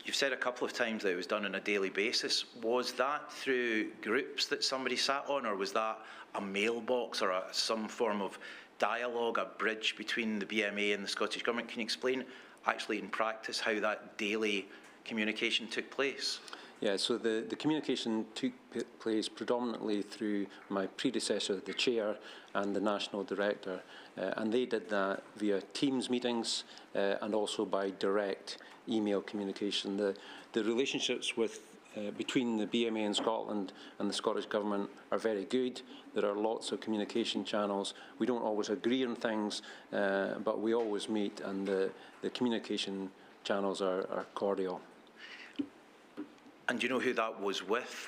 You've said a couple of times that it was done on a daily basis. Was that through groups that somebody sat on, or was that a mailbox or some form of dialogue, a bridge between the BMA and the Scottish Government? Can you explain actually in practice how that daily communication took place? Yeah, so the communication took place predominantly through my predecessor, the chair, and the national director, and they did that via Teams meetings and also by direct email communication. The relationships between the BMA in Scotland and the Scottish Government are very good. There are lots of communication channels. We don't always agree on things, but we always meet, and the communication channels are cordial. And do you know who that was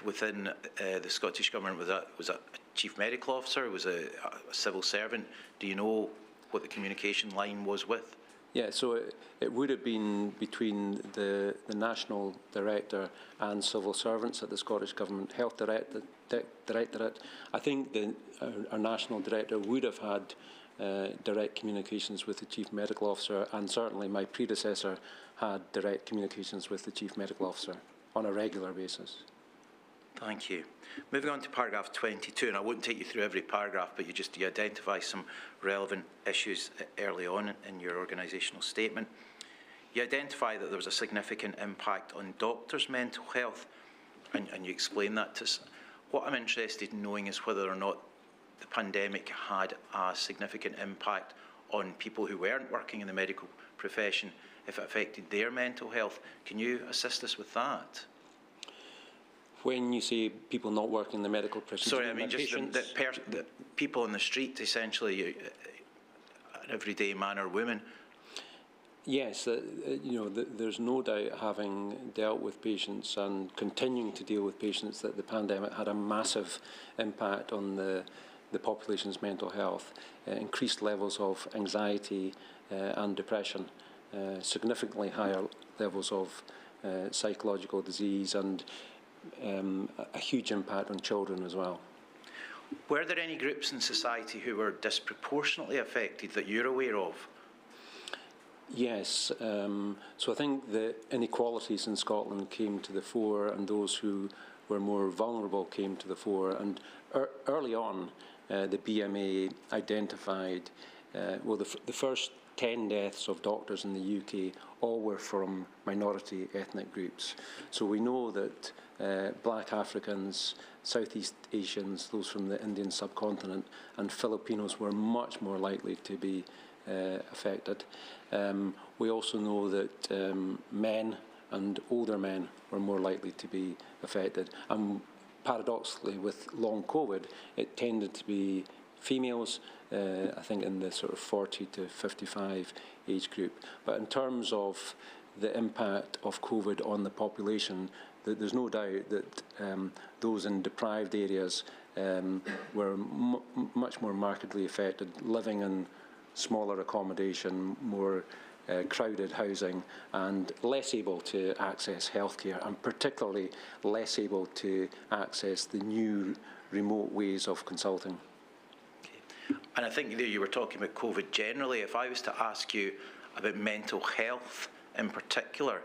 within the Scottish Government? Was that a chief medical officer? Was it a civil servant? Do you know? what the communication line was with? Yeah, so it would have been between the National Director and civil servants at the Scottish Government Health Directorate. I think our National Director would have had direct communications with the Chief Medical Officer, and certainly my predecessor had direct communications with the Chief Medical Officer on a regular basis. Thank you. Moving on to paragraph 22, and I won't take you through every paragraph, but you identify some relevant issues early on in your organisational statement. You identify that there was a significant impact on doctors' mental health, and you explain that to us. What I'm interested in knowing is whether or not the pandemic had a significant impact on people who weren't working in the medical profession, if it affected their mental health. Can you assist us with that? When you say people not working in the medical profession, sorry, I mean just the people on the street, essentially, an everyday man or woman. Yes, there's no doubt, having dealt with patients and continuing to deal with patients, that the pandemic had a massive impact on the population's mental health. Increased levels of anxiety and depression, significantly higher levels of psychological disease, and a huge impact on children as well. Were there any groups in society who were disproportionately affected that you're aware of? Yes, so I think the inequalities in Scotland came to the fore, and those who were more vulnerable came to the fore. And early on, the BMA identified, the first 10 deaths of doctors in the UK all were from minority ethnic groups. So we know that Black Africans, Southeast Asians, those from the Indian subcontinent, and Filipinos were much more likely to be affected. We also know that men and older men were more likely to be affected. And paradoxically, with long COVID, it tended to be females, I think in the sort of 40 to 55 age group. But in terms of the impact of COVID on the population, there's no doubt that those in deprived areas were much more markedly affected, living in smaller accommodation, more crowded housing, and less able to access healthcare, and particularly less able to access the new remote ways of consulting. Okay. And I think you were talking about COVID generally. If I was to ask you about mental health in particular,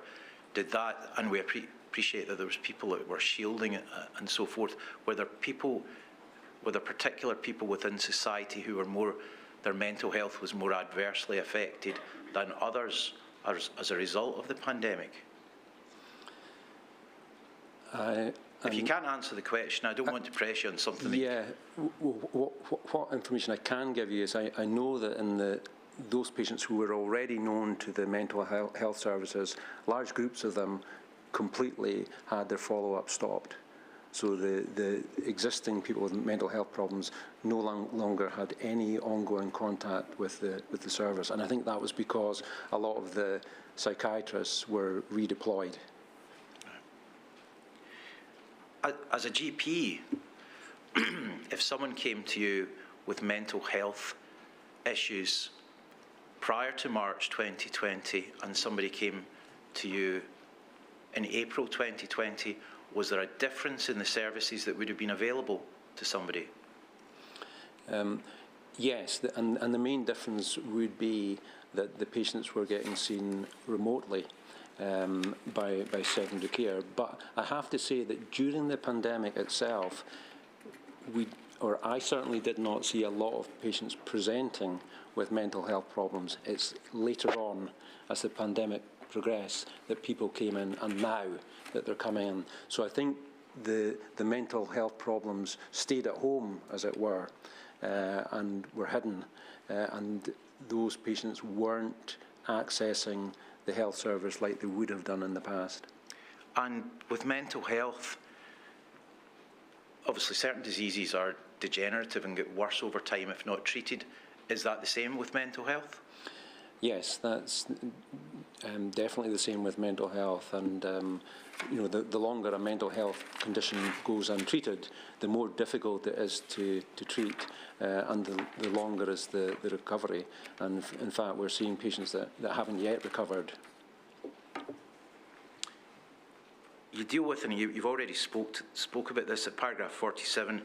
did that, and we appreciate that there was people that were shielding it and so forth, were there particular people within society who were more, their mental health was more adversely affected than others as a result of the pandemic? If you can't answer the question, I don't want to press you on something. Yeah, what information I can give you is I know that in those patients who were already known to the mental health services, large groups of them completely had their follow-up stopped. So the existing people with mental health problems no longer had any ongoing contact with the service. And I think that was because a lot of the psychiatrists were redeployed. As a GP, if someone came to you with mental health issues prior to March 2020 and somebody came to you in April 2020, was there a difference in the services that would have been available to somebody? Yes, and the main difference would be that the patients were getting seen remotely by secondary care. But I have to say that during the pandemic itself, I certainly did not see a lot of patients presenting with mental health problems. It's later on, as the pandemic progressed, that people came in, and now that they're coming in. So I think the mental health problems stayed at home, as it were, and were hidden, and those patients weren't accessing the health service like they would have done in the past. And with mental health, obviously certain diseases are degenerative and get worse over time if not treated. Is that the same with mental health? Yes, that's definitely the same with mental health, and the longer a mental health condition goes untreated, the more difficult it is to treat, and the longer is the recovery. And in fact, we're seeing patients that haven't yet recovered. You deal with, and you've already spoke about this at paragraph 47,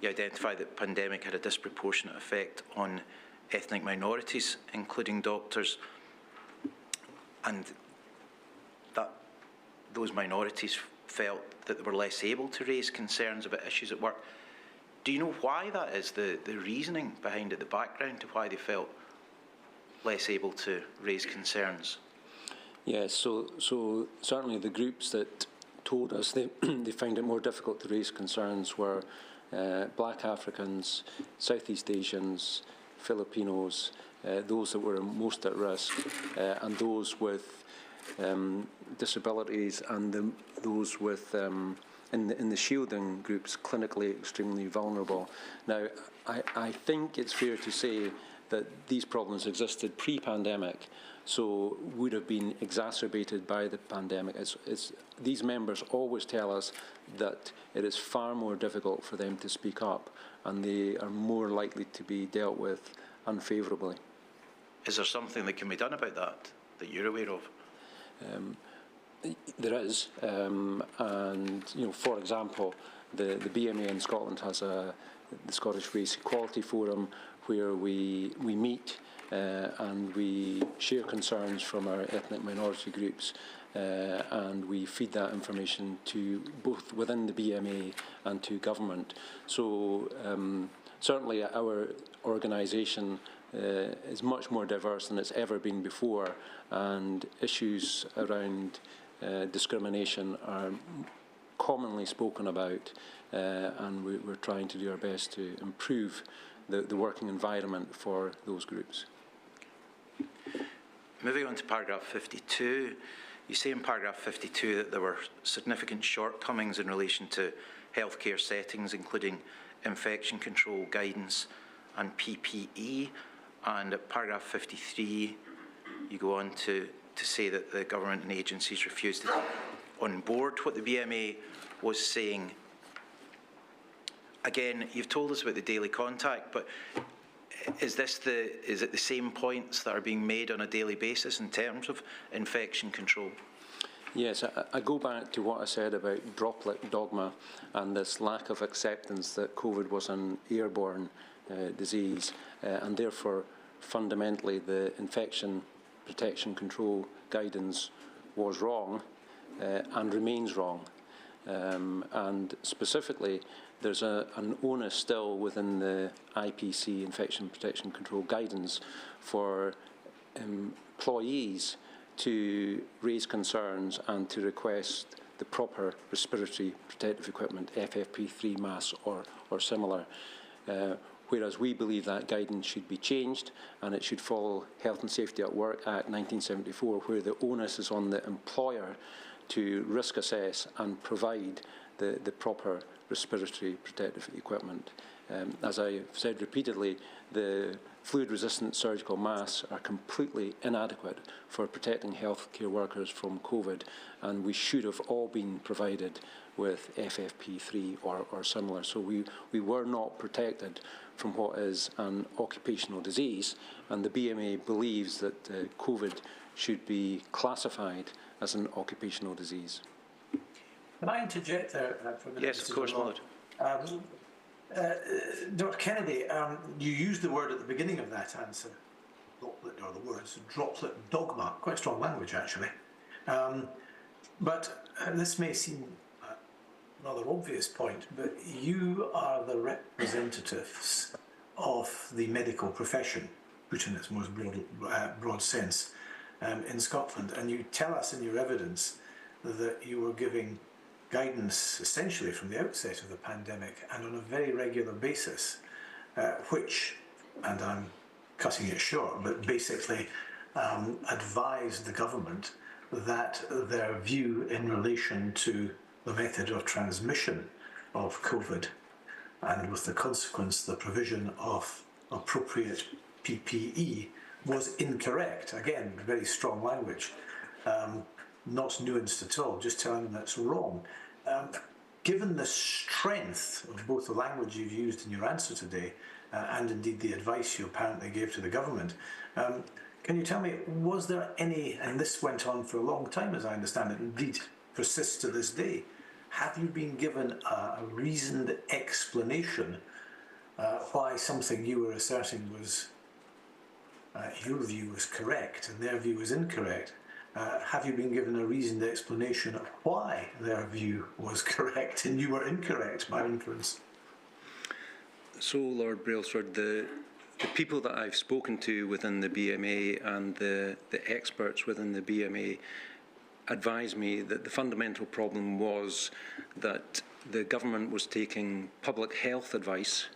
you identify that the pandemic had a disproportionate effect on ethnic minorities, including doctors, and that those minorities felt that they were less able to raise concerns about issues at work. Do you know why that is, the reasoning behind it, the background to why they felt less able to raise concerns? Yes, so certainly the groups that told us they found it more difficult to raise concerns were Black Africans, Southeast Asians, Filipinos, those that were most at risk, and those with disabilities, and those with in the shielding groups, clinically extremely vulnerable. Now, I think it's fair to say that these problems existed pre-pandemic, so would have been exacerbated by the pandemic. These members always tell us that it is far more difficult for them to speak up, and they are more likely to be dealt with unfavourably. Is there something that can be done about that you're aware of? There is, and for example, the BMA in Scotland has the Scottish Race Equality Forum, where we meet and we share concerns from our ethnic minority groups, and we feed that information to both within the BMA and to government. So certainly our organisation is much more diverse than it's ever been before, and issues around discrimination are commonly spoken about, and we're trying to do our best to improve the working environment for those groups. Moving on to paragraph 52, you say in paragraph 52 that there were significant shortcomings in relation to healthcare settings, including infection control guidance and PPE, and at paragraph 53 you go on to say that the government and agencies refused to take on board what the BMA was saying. Again, you've told us about the daily contact, but is it the same points that are being made on a daily basis in terms of infection control? Yes, I go back to what I said about droplet dogma and this lack of acceptance that COVID was an airborne disease, and therefore fundamentally the infection protection control guidance was wrong and remains wrong. And specifically, there's an onus still within the IPC, Infection Protection Control Guidance, for employees to raise concerns and to request the proper respiratory protective equipment, FFP3 masks or similar. Whereas we believe that guidance should be changed, and it should follow Health and Safety at Work Act 1974, where the onus is on the employer to risk assess and provide the proper respiratory protective equipment. As I've said repeatedly, the fluid-resistant surgical masks are completely inadequate for protecting healthcare workers from COVID, and we should have all been provided with FFP3 or similar. So we were not protected from what is an occupational disease, and the BMA believes that COVID should be classified as an occupational disease. Can I interject there for a minute? Yes, of course, Lord. Dr. Kennedy, you used the word at the beginning of that answer, droplet, or the words droplet dogma, quite strong language actually. But this may seem a rather obvious point, but you are the representatives of the medical profession, put in its most broad sense, in Scotland, and you tell us in your evidence that you were giving guidance essentially from the outset of the pandemic and on a very regular basis, which, and I'm cutting it short, but basically advised the government that their view in relation to the method of transmission of COVID, and with the consequence the provision of appropriate PPE, was incorrect. Again, very strong language. not nuanced at all, just telling them that's wrong. Given the strength of both the language you've used in your answer today and indeed the advice you apparently gave to the government, can you tell me, was there any, and this went on for a long time as I understand it, indeed persists to this day, have you been given a reasoned explanation why something you were asserting was, your view was correct and their view was incorrect? Have you been given a reasoned explanation of why their view was correct and you were incorrect by inference? So, Lord Brailsford, the people that I've spoken to within the BMA and the experts within the BMA advised me that the fundamental problem was that the government was taking public health advice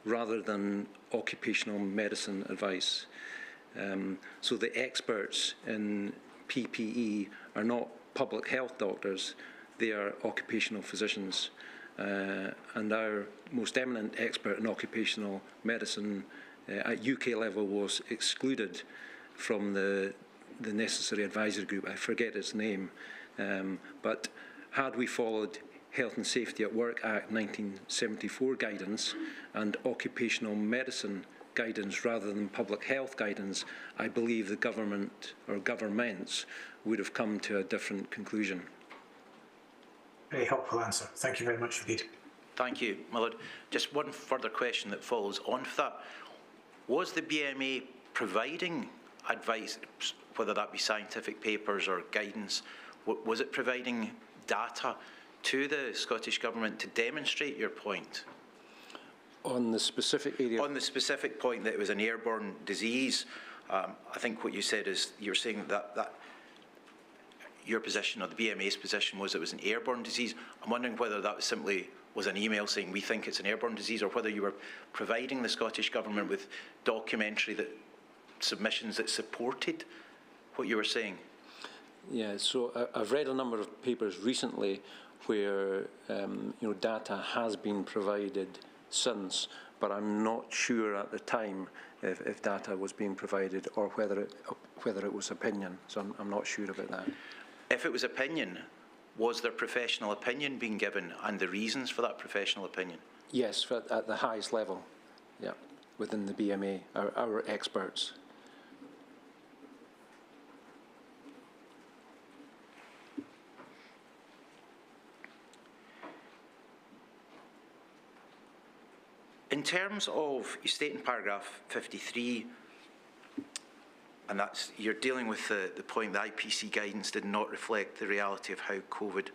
rather than occupational medicine advice. So the experts in PPE are not public health doctors, they are occupational physicians. And our most eminent expert in occupational medicine at UK level was excluded from the necessary advisory group. I forget its name. But had we followed Health and Safety at Work Act 1974 guidance and occupational medicine guidance rather than public health guidance, I believe the government or governments would have come to a different conclusion. Very helpful answer. Thank you very much indeed. Thank you, my lord. Just one further question that follows on from that. Was the BMA providing advice, whether that be scientific papers or guidance, was it providing data to the Scottish Government to demonstrate your point? On the specific area? On the specific point that it was an airborne disease, I think what you said is you're saying that your position or the BMA's position was it was an airborne disease. I'm wondering whether that simply was an email saying we think it's an airborne disease, or whether you were providing the Scottish Government with documentary submissions that supported what you were saying. Yeah, so I've read a number of papers recently where data has been provided since, but I'm not sure at the time if data was being provided or whether it was opinion. So I'm not sure about that. If it was opinion, was there professional opinion being given and the reasons for that professional opinion? Yes, at the highest level, yeah, within the BMA, our experts. In terms of, you state in paragraph 53, and that's, you're dealing with the point that IPC guidance did not reflect the reality of how COVID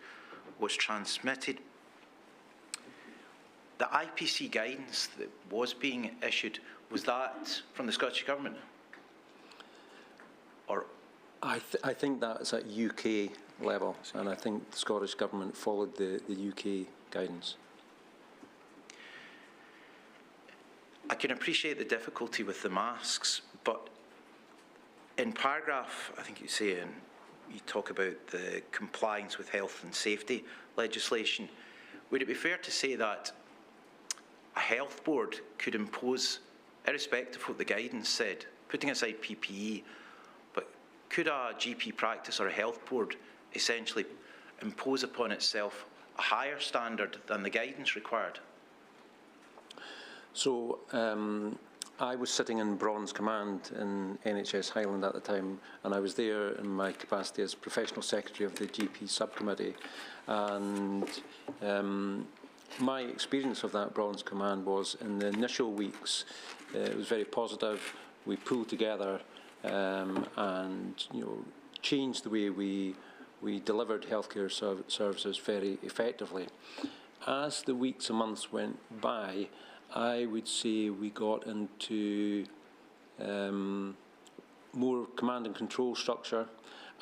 was transmitted. The IPC guidance that was being issued, was that from the Scottish Government? Or I think that's at UK level, and I think the Scottish Government followed the UK guidance. I can appreciate the difficulty with the masks, but in paragraph, I think you say, and you talk about the compliance with health and safety legislation, would it be fair to say that a health board could impose, irrespective of what the guidance said, putting aside PPE, but could a GP practice or a health board essentially impose upon itself a higher standard than the guidance required? So I was sitting in Bronze Command in NHS Highland at the time, and I was there in my capacity as Professional Secretary of the GP Subcommittee. And my experience of that Bronze Command was, in the initial weeks, it was very positive. We pulled together and changed the way we delivered healthcare services very effectively. As the weeks and months went by, I would say we got into more command and control structure,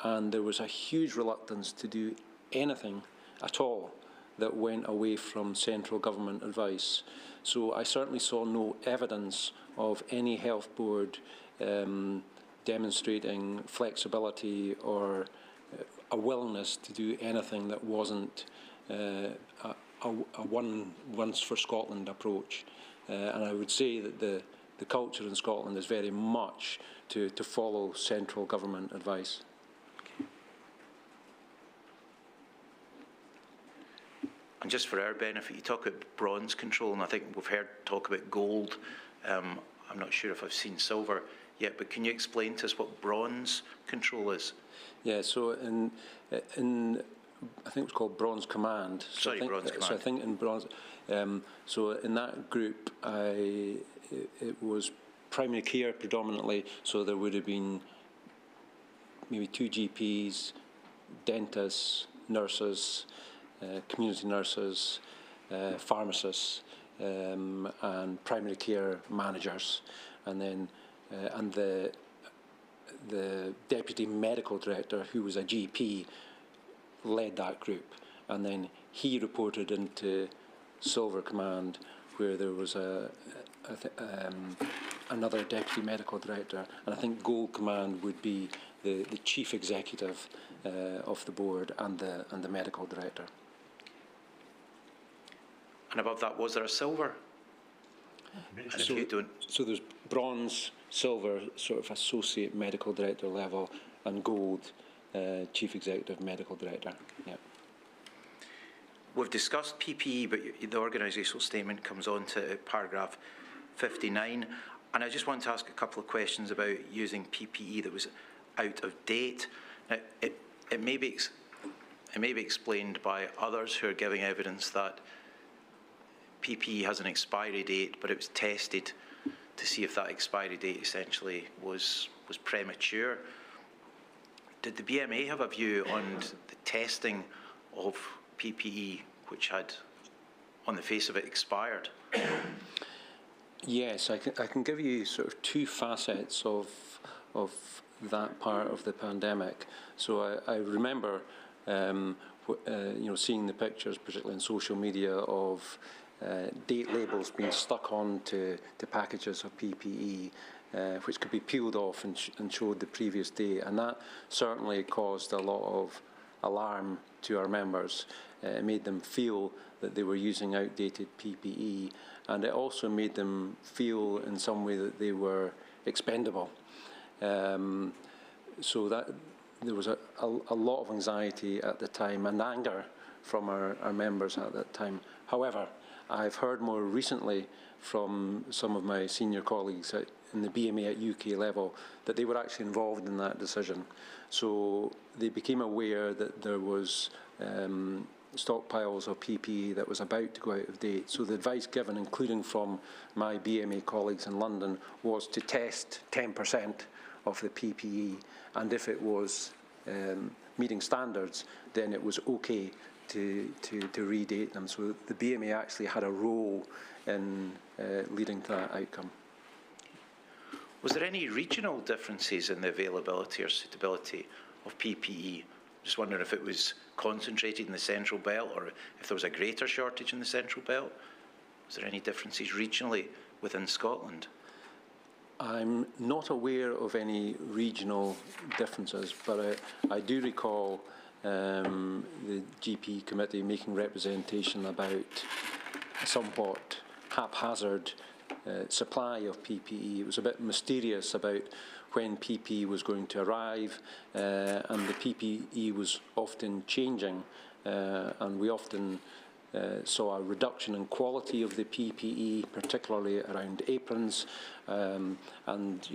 and there was a huge reluctance to do anything at all that went away from central government advice. So I certainly saw no evidence of any health board demonstrating flexibility or a willingness to do anything that wasn't a once for Scotland approach. And I would say that the culture in Scotland is very much to follow central government advice. And just for our benefit, you talk about bronze control, and I think we've heard talk about gold. I'm not sure if I've seen silver yet, but can you explain to us what bronze control is? Yeah, so in I think it was called Bronze Command. So Bronze Command. So I think in Bronze, so in that group, it was primary care predominantly, so there would have been maybe 2 GPs, dentists, nurses, community nurses, pharmacists, and primary care managers, and then and the deputy medical director, who was a GP, led that group, and then he reported into Silver Command, where there was another deputy medical director, and I think Gold Command would be the chief executive of the board and the medical director. And above that, was there a silver? So there's bronze, silver, sort of associate medical director level, and gold, chief executive medical director. Yeah. We've discussed PPE, but the organisational statement comes on to paragraph 59, and I just want to ask a couple of questions about using PPE that was out of date. Now, it may be explained by others who are giving evidence that PPE has an expiry date, but it was tested to see if that expiry date essentially was premature. Did the BMA have a view on the testing of PPE, which had, on the face of it, expired? Yes, I can give you sort of 2 facets of that part of the pandemic. So I remember, seeing the pictures, particularly on social media, of date labels being stuck on to packages of PPE, which could be peeled off and showed the previous day, and that certainly caused a lot of alarm to our members. It made them feel that they were using outdated PPE, and it also made them feel in some way that they were expendable. So that there was a lot of anxiety at the time and anger from our members at that time. However, I've heard more recently from some of my senior colleagues in the BMA at UK level that they were actually involved in that decision. So they became aware that there was stockpiles of PPE that was about to go out of date. So the advice given, including from my BMA colleagues in London, was to test 10% of the PPE, and if it was meeting standards, then it was okay to redate them. So the BMA actually had a role in leading to that outcome. Was there any regional differences in the availability or suitability of PPE? Just wondering if it was concentrated in the Central Belt or if there was a greater shortage in the Central Belt. Was there any differences regionally within Scotland? I'm not aware of any regional differences, but I do recall the GP committee making representation about a somewhat haphazard supply of PPE. It was a bit mysterious about when PPE was going to arrive, and the PPE was often changing, and we often saw a reduction in quality of the PPE, particularly around aprons, and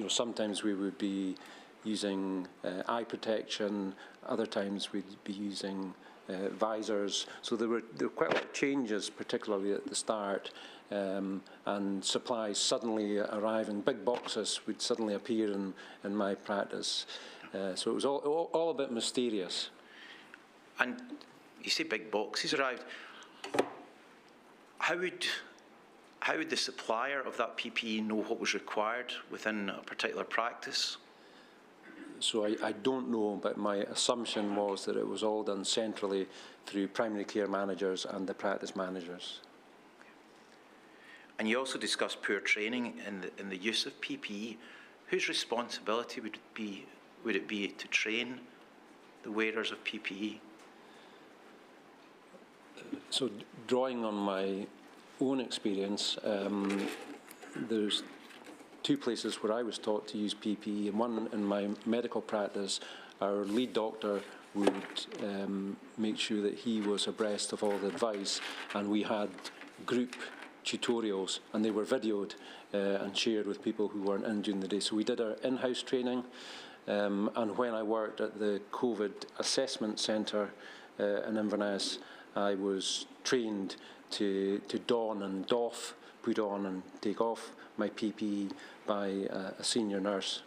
sometimes we would be using eye protection, other times we'd be using visors. So there were quite a lot of changes, particularly at the start, and supplies suddenly arriving. Big boxes would suddenly appear in my practice. So it was all a bit mysterious. And you say big boxes arrived. How would the supplier of that PPE know what was required within a particular practice? So I don't know, but my assumption was that it was all done centrally through primary care managers and the practice managers. And you also discussed poor training in the use of PPE. Whose responsibility would it be to train the wearers of PPE? So drawing on my own experience, there's 2 places where I was taught to use PPE, and one in my medical practice, our lead doctor would make sure that he was abreast of all the advice, and we had group tutorials, and they were videoed and shared with people who weren't in during the day. So we did our in-house training, and when I worked at the COVID Assessment Centre in Inverness, I was trained to don and doff, put on and take off my PPE by a senior nurse.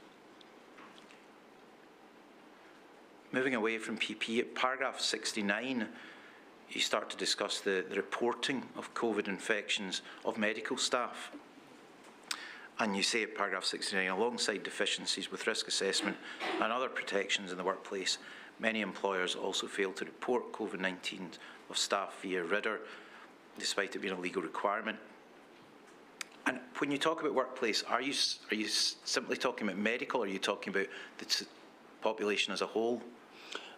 Moving away from PPE, at paragraph 69, you start to discuss the reporting of COVID infections of medical staff. And you say at paragraph 69, alongside deficiencies with risk assessment and other protections in the workplace, many employers also fail to report COVID-19 of staff via RIDDR, despite it being a legal requirement. And when you talk about workplace, are you simply talking about medical, or are you talking about the population as a whole?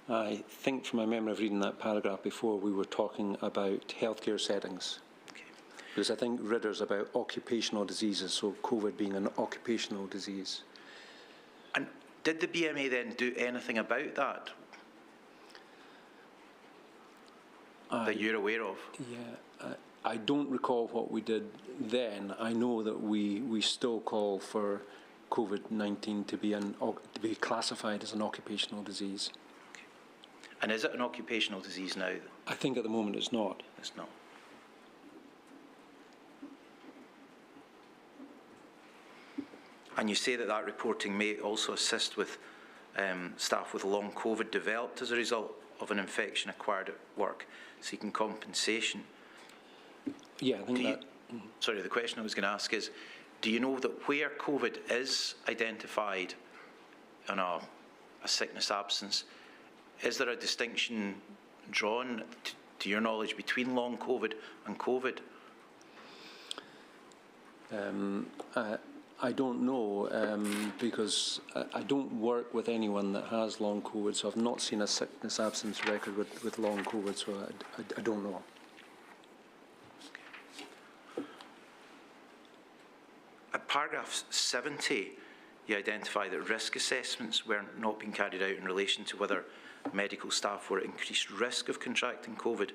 I think from my memory of reading that paragraph before, we were talking about healthcare settings. Okay. Because I think RIDDR is about occupational diseases, so COVID being an occupational disease. And did the BMA then do anything about that that you're aware of? Yeah, I don't recall what we did then. I know that we still call for COVID-19 to be classified as an occupational disease. Okay. And is it an occupational disease now? I think at the moment it's not. It's not. And you say that that reporting may also assist with staff with long COVID developed as a result of an infection acquired at work, seeking compensation. Yeah, I think that... Sorry, the question I was going to ask is, do you know that where COVID is identified in a sickness absence, is there a distinction drawn, to your knowledge, between long COVID and COVID? I don't know, because I don't work with anyone that has long COVID, so I've not seen a sickness absence record with long COVID, so I don't know. At paragraph 70, you identify that risk assessments were not being carried out in relation to whether medical staff were at increased risk of contracting COVID,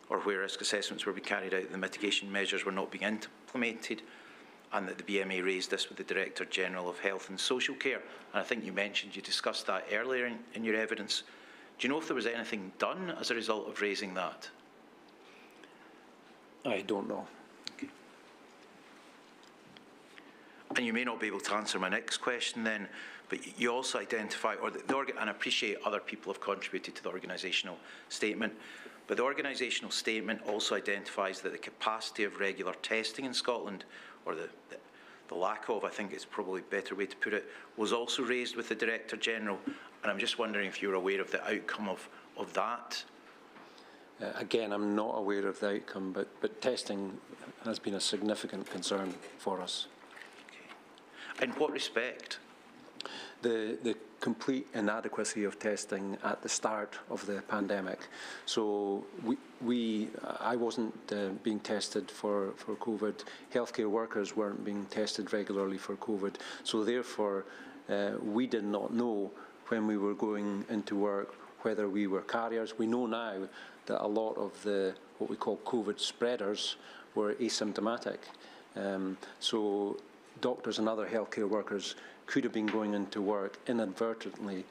or where risk assessments were being carried out, the mitigation measures were not being implemented, and that the BMA raised this with the Director General of Health and Social Care. And I think you discussed that earlier in your evidence. Do you know if there was anything done as a result of raising that? I don't know. Okay. And you may not be able to answer my next question then, but you also identify, and I appreciate other people have contributed to the organisational statement, but the organisational statement also identifies that the capacity of regular testing in Scotland, or the lack of, I think it's probably a better way to put it, was also raised with the Director General. And I'm just wondering if you're aware of the outcome of that. Again, I'm not aware of the outcome, but testing has been a significant concern for us. Okay. In what respect? The complete inadequacy of testing at the start of the pandemic. So I wasn't being tested for COVID. Healthcare workers weren't being tested regularly for COVID. So therefore, we did not know when we were going into work whether we were carriers. We know now that a lot of the what we call COVID spreaders were asymptomatic. So doctors and other healthcare workers could have been going into work inadvertently,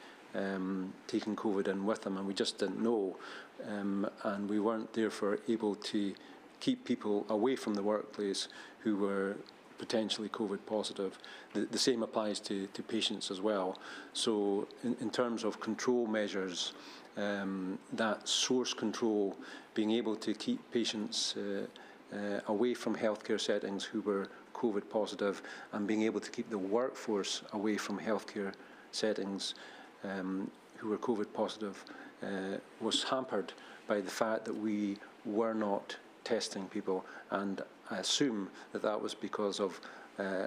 taking COVID in with them, and we just didn't know. And we weren't therefore able to keep people away from the workplace who were potentially COVID positive. The same applies to patients as well. So in terms of control measures, that source control, being able to keep patients away from healthcare settings who were COVID positive, and being able to keep the workforce away from healthcare settings who were COVID positive was hampered by the fact that we were not testing people, and I assume that that was because of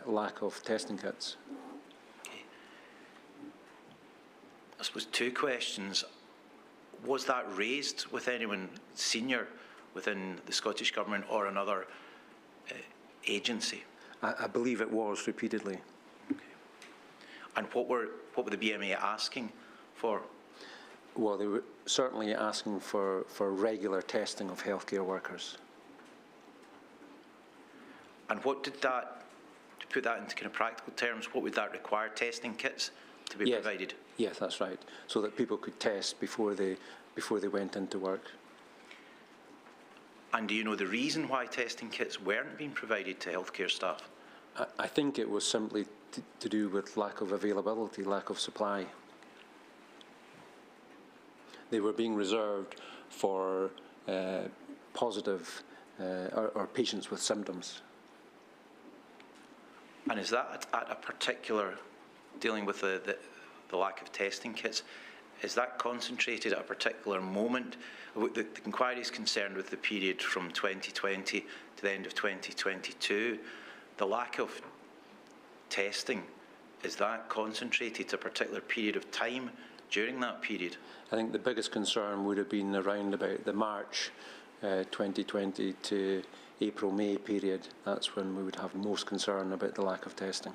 lack of testing kits. Okay. I suppose two questions. Was that raised with anyone senior within the Scottish Government or another agency? I believe it was repeatedly. Okay. And what were the BMA asking for? Well, they were certainly asking for regular testing of healthcare workers. And what did that, to put that into kind of practical terms, what would that require? Testing kits to be provided? Yes, that's right. So that people could test before they went into work. And do you know the reason why testing kits weren't being provided to healthcare staff? I think it was simply to do with lack of availability, lack of supply. They were being reserved for positive or patients with symptoms. And is that at a particular, dealing with the lack of testing kits, is that concentrated at a particular moment? The inquiry is concerned with the period from 2020 to the end of 2022. The lack of testing, is that concentrated to a particular period of time during that period? I think the biggest concern would have been around about the March 2020 to April-May period. That's when we would have most concern about the lack of testing.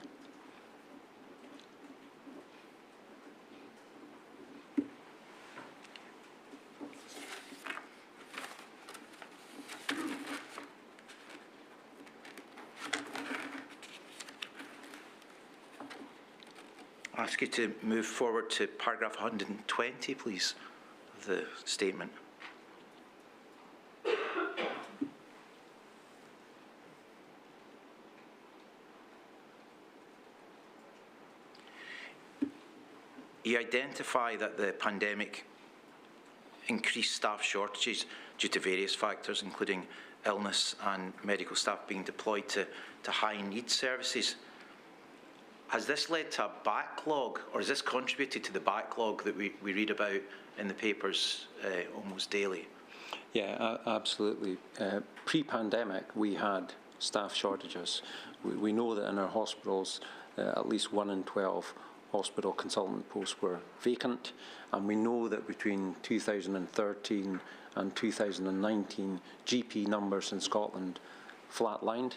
I'll ask you to move forward to paragraph 120, please, of the statement. You identify that the pandemic increased staff shortages due to various factors, including illness and medical staff being deployed to high-need services. Has this led to a backlog, or has this contributed to the backlog that we read about in the papers almost daily? Yeah, absolutely. Pre-pandemic, we had staff shortages. We know that in our hospitals, at least 1 in 12 hospital consultant posts were vacant, and we know that between 2013 and 2019, GP numbers in Scotland flatlined.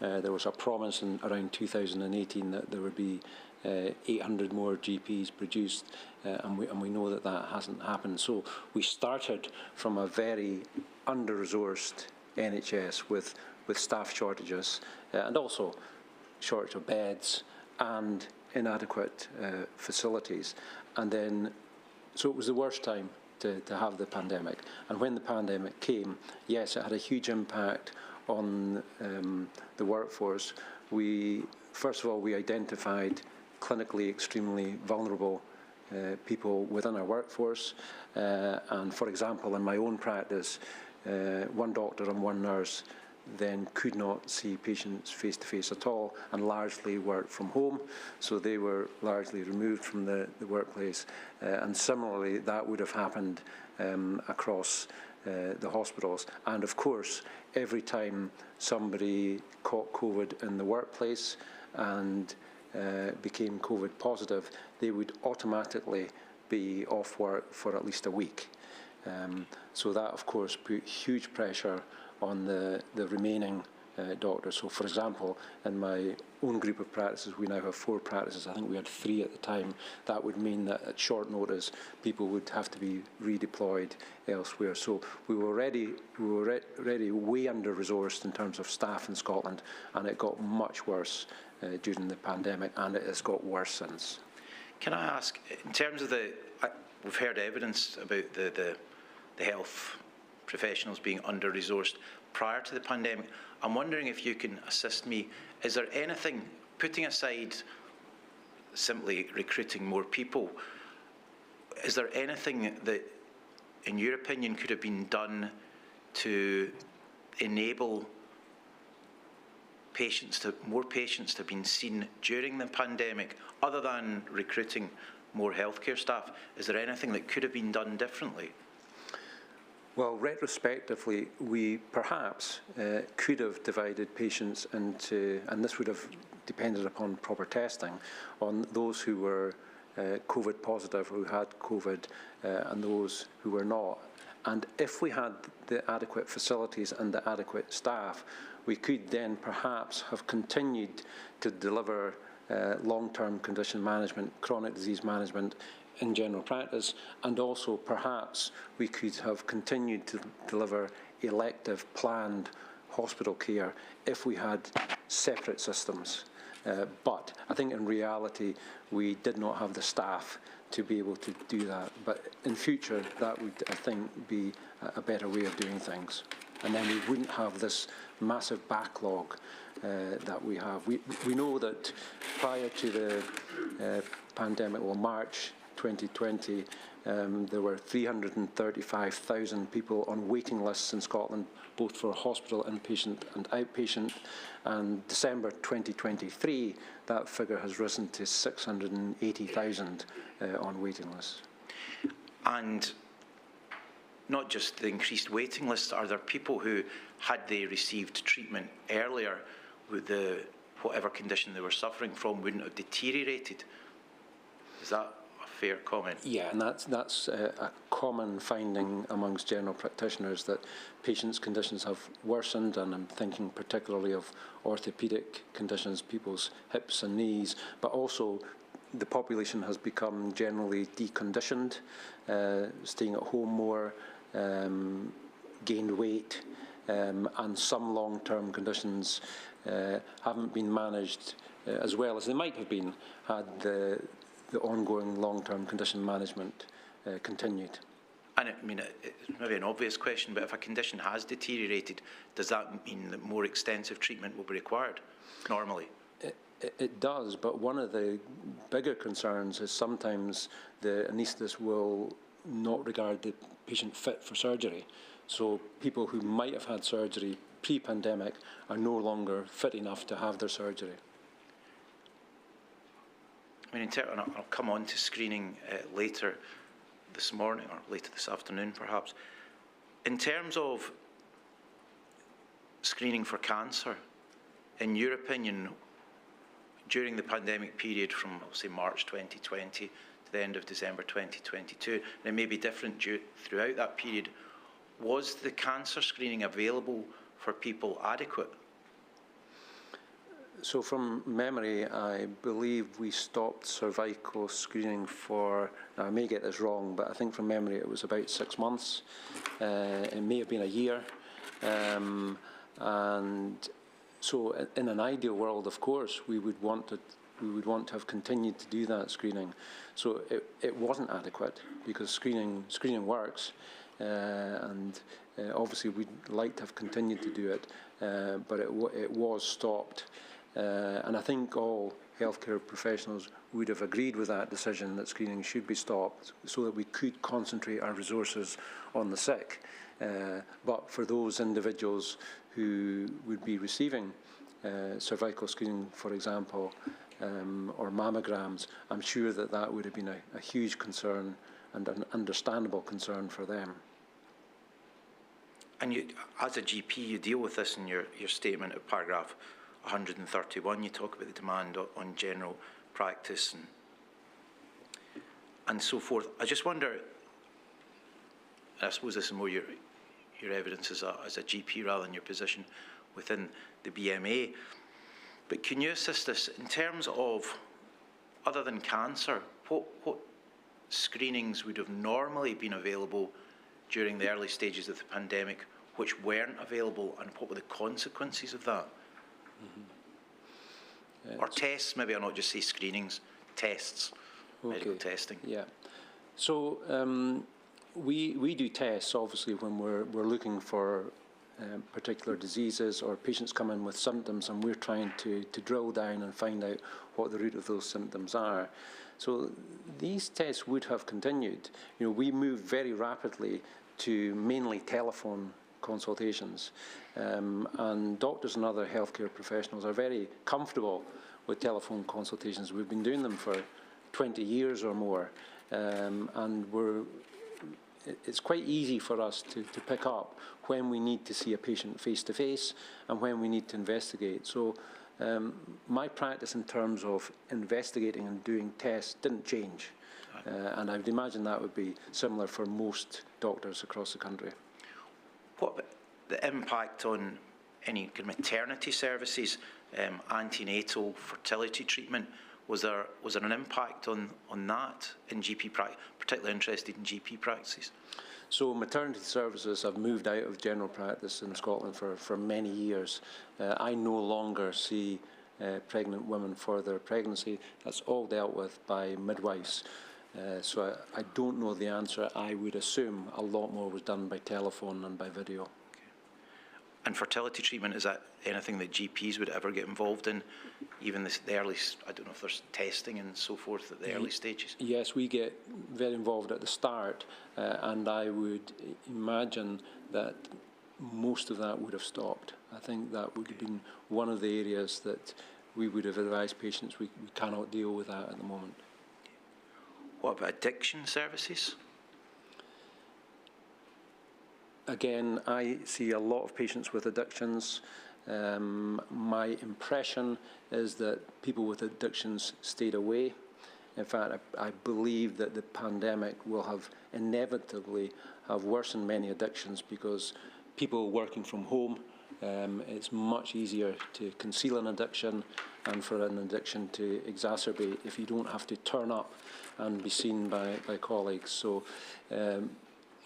There was a promise around 2018 that there would be 800 more GPs produced, and we know that that hasn't happened. So we started from a very under-resourced NHS with staff shortages and also shortage of beds and inadequate facilities. And then, so it was the worst time to have the pandemic. And when the pandemic came, yes, it had a huge impact on the workforce. First of all, we identified clinically extremely vulnerable people within our workforce. And for example, in my own practice, one doctor and one nurse then could not see patients face-to-face at all and largely worked from home. So they were largely removed from the workplace. And similarly, that would have happened across the hospitals. And of course, every time somebody caught COVID in the workplace and became COVID positive, they would automatically be off work for at least a week. So that, of course, put huge pressure on the remaining doctors. So, for example, in my own group of practices, we now have 4 practices. I think we had 3 at the time. That would mean that at short notice, people would have to be redeployed elsewhere. So we were already way under-resourced in terms of staff in Scotland, and it got much worse during the pandemic, and it has got worse since. Can I ask, in terms of we've heard evidence about the health professionals being under-resourced prior to the pandemic. I'm wondering if you can assist me. Is there anything, putting aside simply recruiting more people, is there anything that, in your opinion, could have been done to enable more patients to have been seen during the pandemic, other than recruiting more healthcare staff? Is there anything that could have been done differently? Well, retrospectively, we perhaps could have divided patients into, and this would have depended upon proper testing, on those who were COVID positive, who had COVID, and those who were not. And if we had the adequate facilities and the adequate staff, we could then perhaps have continued to deliver long-term condition management, chronic disease management in general practice, and also perhaps we could have continued to deliver elective planned hospital care if we had separate systems. But I think in reality we did not have the staff to be able to do that. But in future that would, I think, be a better way of doing things. And then we wouldn't have this massive backlog that we have. We know that prior to the pandemic, well, March 2020, there were 335,000 people on waiting lists in Scotland, both for hospital inpatient and outpatient. And December 2023, that figure has risen to 680,000 on waiting lists. And not just the increased waiting lists, are there people who, had they received treatment earlier, with whatever condition they were suffering from wouldn't have deteriorated? Is that a fair comment? Yeah, and that's a common finding amongst general practitioners, that patients' conditions have worsened, and I'm thinking particularly of orthopaedic conditions, people's hips and knees, but also the population has become generally deconditioned, staying at home more, gained weight, and some long-term conditions haven't been managed as well as they might have been had the ongoing long-term condition management continued. And I mean, it's maybe an obvious question, but if a condition has deteriorated, does that mean that more extensive treatment will be required normally? It does, but one of the bigger concerns is sometimes the anaesthetist will not regard the patient fit for surgery. So people who might have had surgery pre-pandemic are no longer fit enough to have their surgery. I mean, and I'll come on to screening later this morning, or later this afternoon perhaps. In terms of screening for cancer, in your opinion, during the pandemic period from, say, March 2020 to the end of December 2022, and it may be different throughout that period, was the cancer screening available for people adequate? So from memory, I believe we stopped cervical screening for, now I may get this wrong, but I think from memory it was about 6 months. It may have been a year. And so in an ideal world, of course, we would want to have continued to do that screening. So it wasn't adequate, because screening works, and obviously we'd like to have continued to do it, but it was stopped. And I think all healthcare professionals would have agreed with that decision, that screening should be stopped so that we could concentrate our resources on the sick. But for those individuals who would be receiving cervical screening, for example, or mammograms, I'm sure that would have been a huge concern and an understandable concern for them. And you, as a GP, you deal with this in your statement at paragraph 131. You talk about the demand on general practice and so forth. I just wonder, I suppose this is more your evidence as a GP rather than your position within the BMA, but can you assist us in terms of, other than cancer, what screenings would have normally been available during the early stages of the pandemic which weren't available, and what were the consequences of that? Or tests, maybe I'll not just say screenings, tests, medical testing. Yeah. So we do tests, obviously, when we're looking for particular diseases, or patients come in with symptoms and we're trying to drill down and find out what the root of those symptoms are. So these tests would have continued. You know, we moved very rapidly to mainly telephone consultations, and doctors and other healthcare professionals are very comfortable with telephone consultations. We've been doing them for 20 years or more, and it's quite easy for us to pick up when we need to see a patient face-to-face and when we need to investigate. So my practice in terms of investigating and doing tests didn't change, and I would imagine that would be similar for most doctors across the country. What about the impact on any maternity services, antenatal fertility treatment? Was there an impact on that in GP practice? Particularly interested in GP practices. So maternity services have moved out of general practice in Scotland for many years. I no longer see pregnant women for their pregnancy. That's all dealt with by midwives. So I don't know the answer. I would assume a lot more was done by telephone and by video. And fertility treatment, is that anything that GPs would ever get involved in, even the early, I don't know if there's testing and so forth at the early stages? Yes, we get very involved at the start, and I would imagine that most of that would have stopped. I think that would have been one of the areas that we would have advised patients we cannot deal with that at the moment. What about addiction services? Again, I see a lot of patients with addictions. My impression is that people with addictions stayed away. In fact, I believe that the pandemic will have inevitably have worsened many addictions because people working from home, it's much easier to conceal an addiction and for an addiction to exacerbate if you don't have to turn up and be seen by colleagues. So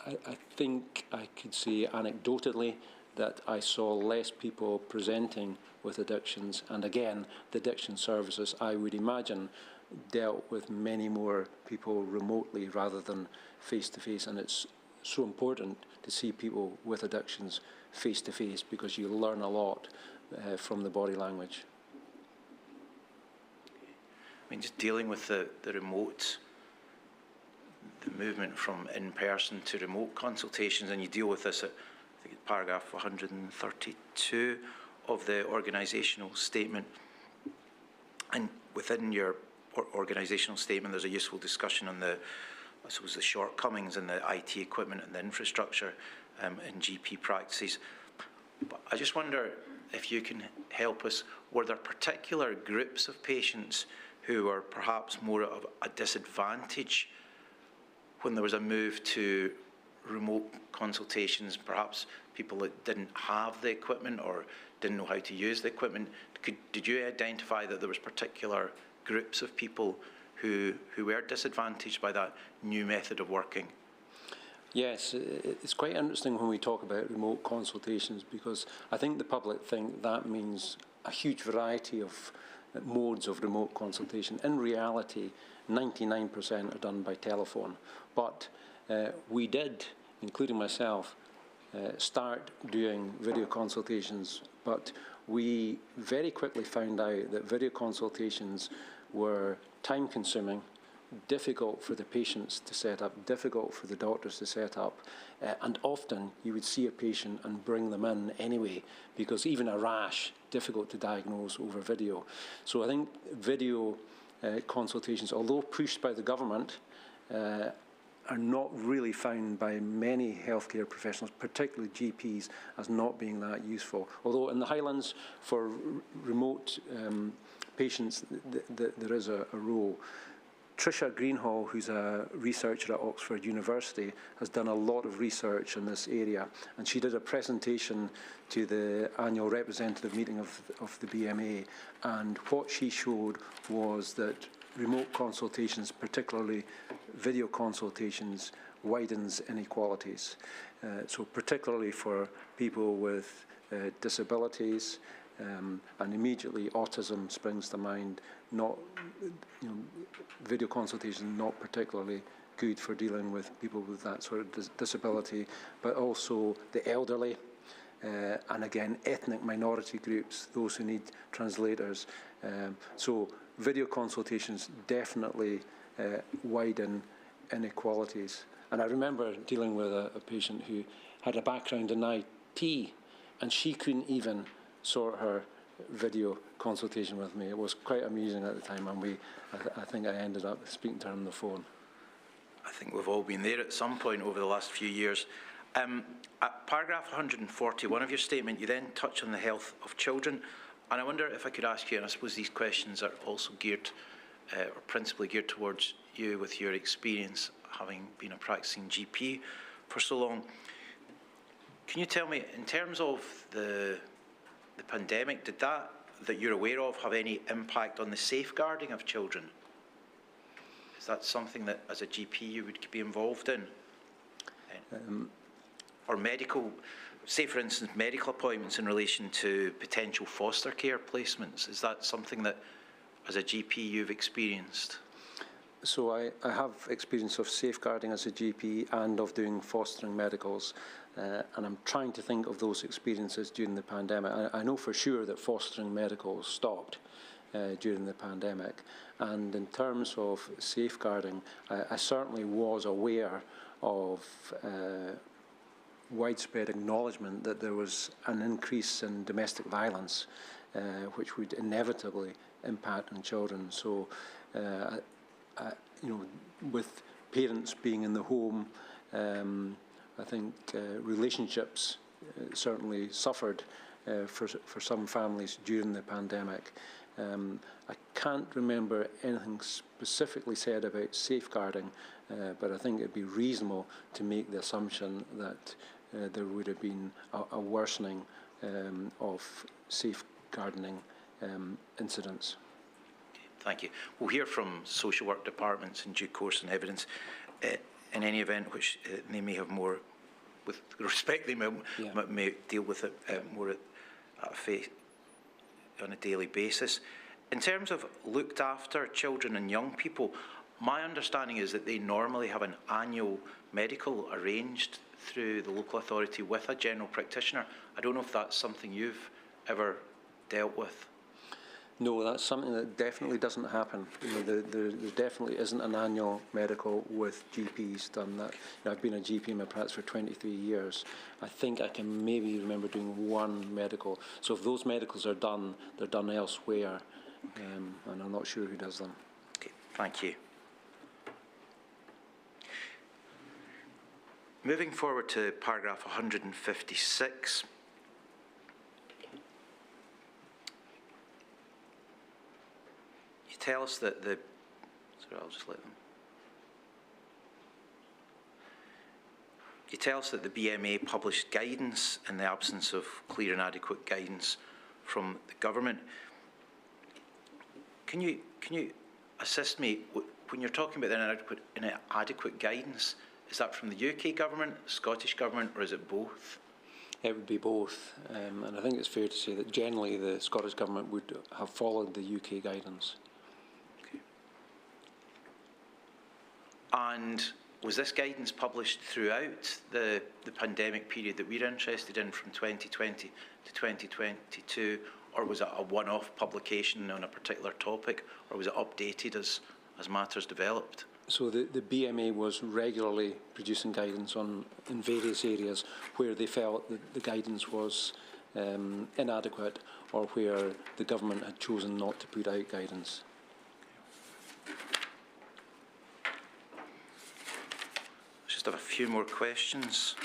I think I could say anecdotally that I saw less people presenting with addictions, and again, the addiction services, I would imagine, dealt with many more people remotely rather than face-to-face, and it's so important to see people with addictions face-to-face because you learn a lot from the body language. I mean, just dealing with the remote, the movement from in-person to remote consultations, and you deal with this at, I think it's paragraph 132 of the organisational statement. And within your organisational statement, there's a useful discussion on the, I suppose, the shortcomings in the IT equipment and the infrastructure in GP practices. But I just wonder if you can help us, were there particular groups of patients who were perhaps more of a disadvantage when there was a move to remote consultations, perhaps people that didn't have the equipment or didn't know how to use the equipment? Did you identify that there was particular groups of people who were disadvantaged by that new method of working? Yes, it's quite interesting when we talk about remote consultations because I think the public think that means a huge variety of modes of remote consultation. In reality, 99% are done by telephone. But we did, including myself, start doing video consultations, but we very quickly found out that video consultations were time-consuming, difficult for the patients to set up, difficult for the doctors to set up, and often you would see a patient and bring them in anyway, because even a rash, difficult to diagnose over video. So I think video consultations, although pushed by the government, are not really found by many healthcare professionals, particularly GPs, as not being that useful. Although in the Highlands, for remote patients, there is a role. Tricia Greenhall, who's a researcher at Oxford University, has done a lot of research in this area, and she did a presentation to the annual representative meeting of the BMA, and what she showed was that remote consultations, particularly video consultations, widens inequalities. So particularly for people with disabilities, and immediately autism springs to mind. Not, video consultation not particularly good for dealing with people with that sort of disability, but also the elderly, and again ethnic minority groups, those who need translators. So video consultations definitely widen inequalities. And I remember dealing with a patient who had a background in IT, and she couldn't even sort her video consultation with me. It was quite amusing at the time, and I think I ended up speaking to her on the phone. I think we've all been there at some point over the last few years. At paragraph 141 of your statement, you then touch on the health of children, and I wonder if I could ask you, and I suppose these questions are also geared, or principally geared towards you with your experience having been a practicing GP for so long. Can you tell me, in terms of the pandemic, did that that you're aware of have any impact on the safeguarding of children? Is that something that, as a GP, you would be involved in? Or medical, say for instance, medical appointments in relation to potential foster care placements. Is that something that, as a GP, you've experienced? So I have experience of safeguarding as a GP and of doing fostering medicals, and I'm trying to think of those experiences during the pandemic. I know for sure that fostering medicals stopped during the pandemic, and in terms of safeguarding, I certainly was aware of widespread acknowledgement that there was an increase in domestic violence, which would inevitably impact on children. So you know, with parents being in the home, I think relationships certainly suffered for some families during the pandemic. I can't remember anything specifically said about safeguarding, but I think it'd be reasonable to make the assumption that there would have been a worsening of safeguarding incidents. Thank you. We'll hear from social work departments in due course and evidence. In any event, which they may have more, with respect, they may deal with it more on a daily basis. In terms of looked after children and young people, my understanding is that they normally have an annual medical arranged through the local authority with a general practitioner. I don't know if that's something you've ever dealt with. No, that's something that definitely doesn't happen. You know, there definitely isn't an annual medical with GPs done. That, you know, I've been a GP in my practice for 23 years. I think I can maybe remember doing one medical. So if those medicals are done, they're done elsewhere, and I'm not sure who does them. Okay, thank you. Moving forward to paragraph 156. You tell us that the... Sorry, I'll just let them... You tell us that the BMA published guidance in the absence of clear and adequate guidance from the government. Can you assist me when you're talking about inadequate guidance? Is that from the UK government, Scottish government, or is it both? It would be both, and I think it's fair to say that generally the Scottish government would have followed the UK guidance. Okay. And was this guidance published throughout the pandemic period that we're interested in, from 2020 to 2022, or was it a one-off publication on a particular topic, or was it updated as matters developed? So the BMA was regularly producing guidance in various areas where they felt that the guidance was inadequate, or where the government had chosen not to put out guidance. Just have a few more questions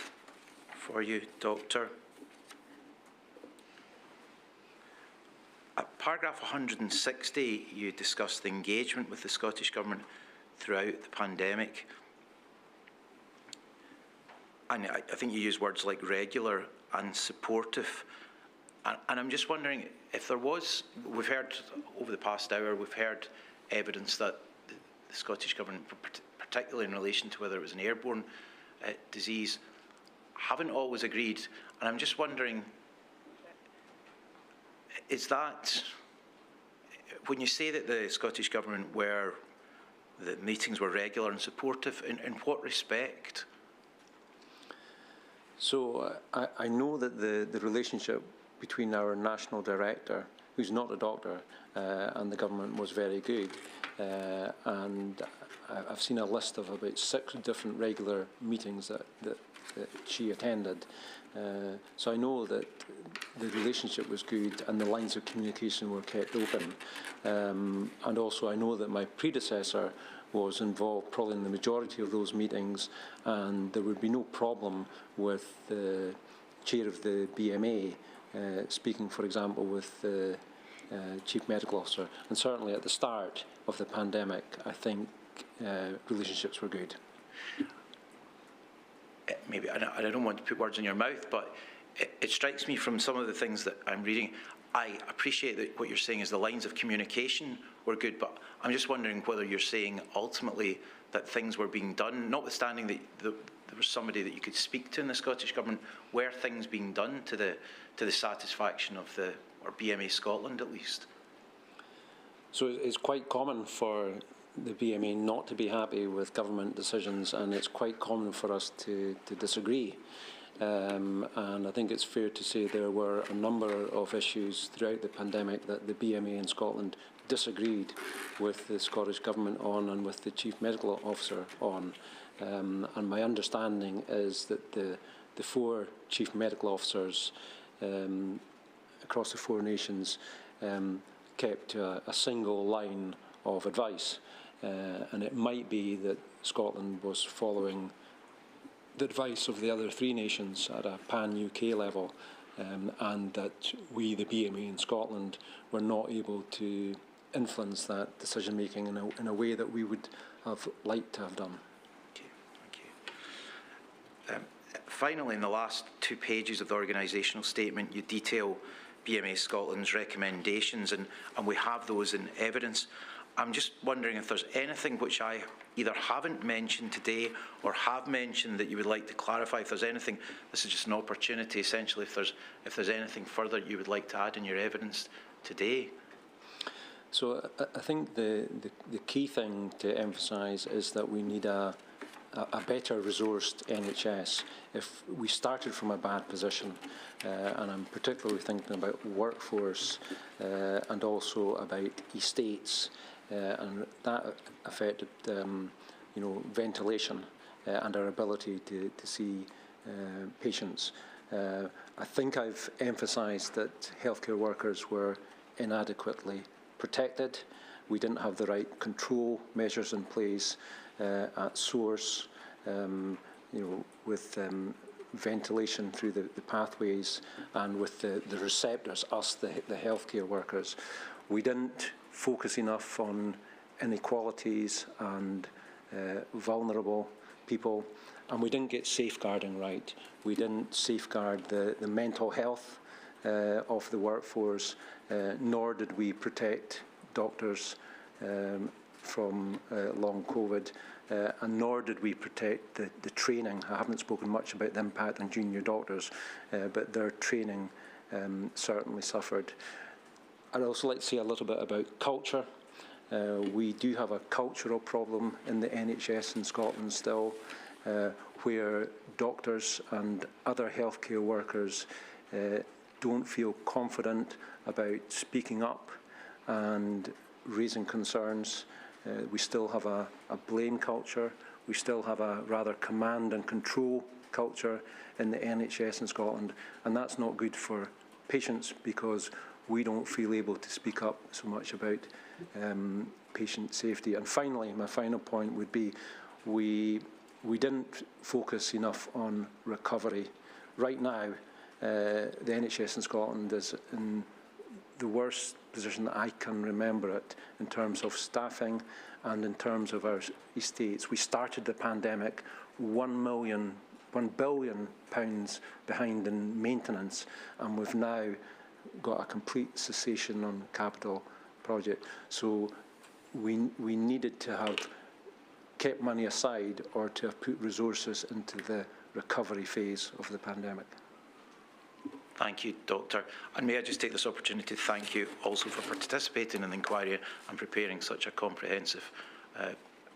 for you, Doctor. At paragraph 160, you discussed the engagement with the Scottish Government throughout the pandemic. And I think you use words like regular and supportive. And I'm just wondering if there was, we've heard over the past hour, we've heard evidence that the Scottish Government, particularly in relation to whether it was an airborne disease, haven't always agreed. And I'm just wondering, is that, when you say that the Scottish Government the meetings were regular and supportive, in what respect? So I know that the relationship between our national director, who's not a doctor, and the government was very good. And I've seen a list of about 6 different regular meetings that she attended. So I know that the relationship was good and the lines of communication were kept open. And also I know that my predecessor was involved probably in the majority of those meetings, and there would be no problem with the chair of the BMA speaking, for example, with the chief medical officer. And certainly at the start of the pandemic, I think relationships were good. Maybe, I don't want to put words in your mouth, but it strikes me from some of the things that I'm reading, I appreciate that what you're saying is the lines of communication were good, but I'm just wondering whether you're saying ultimately that things were being done, notwithstanding that there was somebody that you could speak to in the Scottish Government, were things being done to the satisfaction of or BMA Scotland at least? So it's quite common for the BMA not to be happy with government decisions, and it's quite common for us to disagree. And I think it's fair to say there were a number of issues throughout the pandemic that the BMA in Scotland disagreed with the Scottish Government on and with the Chief Medical Officer on. And my understanding is that the four Chief Medical Officers across the four nations kept a single line of advice. And it might be that Scotland was following the advice of the other three nations at a pan-UK level, and that we, the BMA in Scotland, were not able to influence that decision-making in a way that we would have liked to have done. Okay, thank you. Finally, in the last 2 pages of the organisational statement, you detail BMA Scotland's recommendations, and we have those in evidence. I'm just wondering if there's anything which I either haven't mentioned today or have mentioned that you would like to clarify. If there's anything, this is just an opportunity, essentially, if there's anything further you would like to add in your evidence today. So I think the key thing to emphasise is that we need a better resourced NHS. If we started from a bad position, and I'm particularly thinking about workforce and also about estates, and that affected, ventilation and our ability to see patients. I think I've emphasised that healthcare workers were inadequately protected. We didn't have the right control measures in place at source, with ventilation through the pathways and with the receptors, us, the healthcare workers. We didn't focus enough on inequalities and vulnerable people, and we didn't get safeguarding right. We didn't safeguard the mental health of the workforce, nor did we protect doctors from long COVID, and nor did we protect the training. I haven't spoken much about the impact on junior doctors, but their training certainly suffered. I'd also like to say a little bit about culture. We do have a cultural problem in the NHS in Scotland still, where doctors and other healthcare workers don't feel confident about speaking up and raising concerns. We still have a blame culture. We still have a rather command and control culture in the NHS in Scotland, and that's not good for patients because we don't feel able to speak up so much about patient safety. And finally, my final point would be we didn't focus enough on recovery. Right now, the NHS in Scotland is in the worst position that I can remember it in terms of staffing and in terms of our estates. We started the pandemic £1 billion behind in maintenance, and we've now got a complete cessation on capital project. So we needed to have kept money aside or to have put resources into the recovery phase of the pandemic. Thank you, Doctor. And may I just take this opportunity to thank you also for participating in the inquiry and preparing such a comprehensive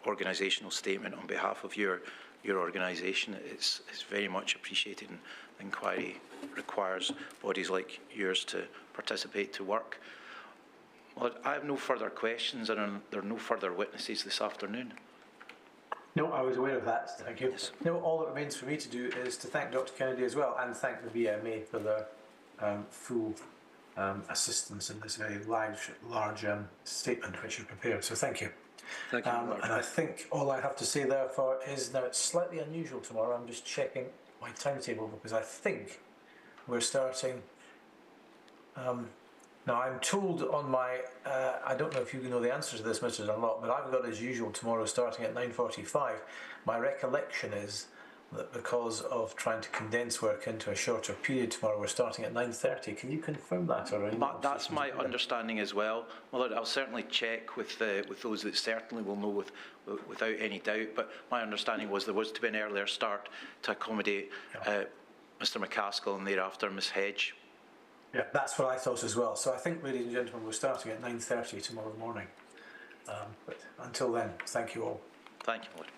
organisational statement on behalf of your organisation. It's very much appreciated, and the inquiry requires bodies like yours to participate, to work. Well, I have no further questions, and there are no further witnesses this afternoon. No, I was aware of that, thank you. Yes. No, all that remains for me to do is to thank Dr. Kennedy as well, and thank the BMA for their full assistance in this very large statement which you prepared, so thank you. Thank you. And I think all I have to say therefore is now it's slightly unusual tomorrow. I'm just checking my timetable because I think we're starting. Now I'm told on my, I don't know if you know the answer to this, Mr. Dunlop, but I've got as usual tomorrow starting at 9:45. My recollection is that because of trying to condense work into a shorter period tomorrow, we're starting at 9:30. Can you confirm that? Or That's my understanding as well. Well, I'll certainly check with those that certainly will know without any doubt. But my understanding was there was to be an earlier start to accommodate Mr McCaskill and thereafter Ms Hedge. Yeah, that's what I thought as well. So I think, ladies and gentlemen, we're starting at 9:30 tomorrow morning. But until then, thank you all. Thank you, Lord.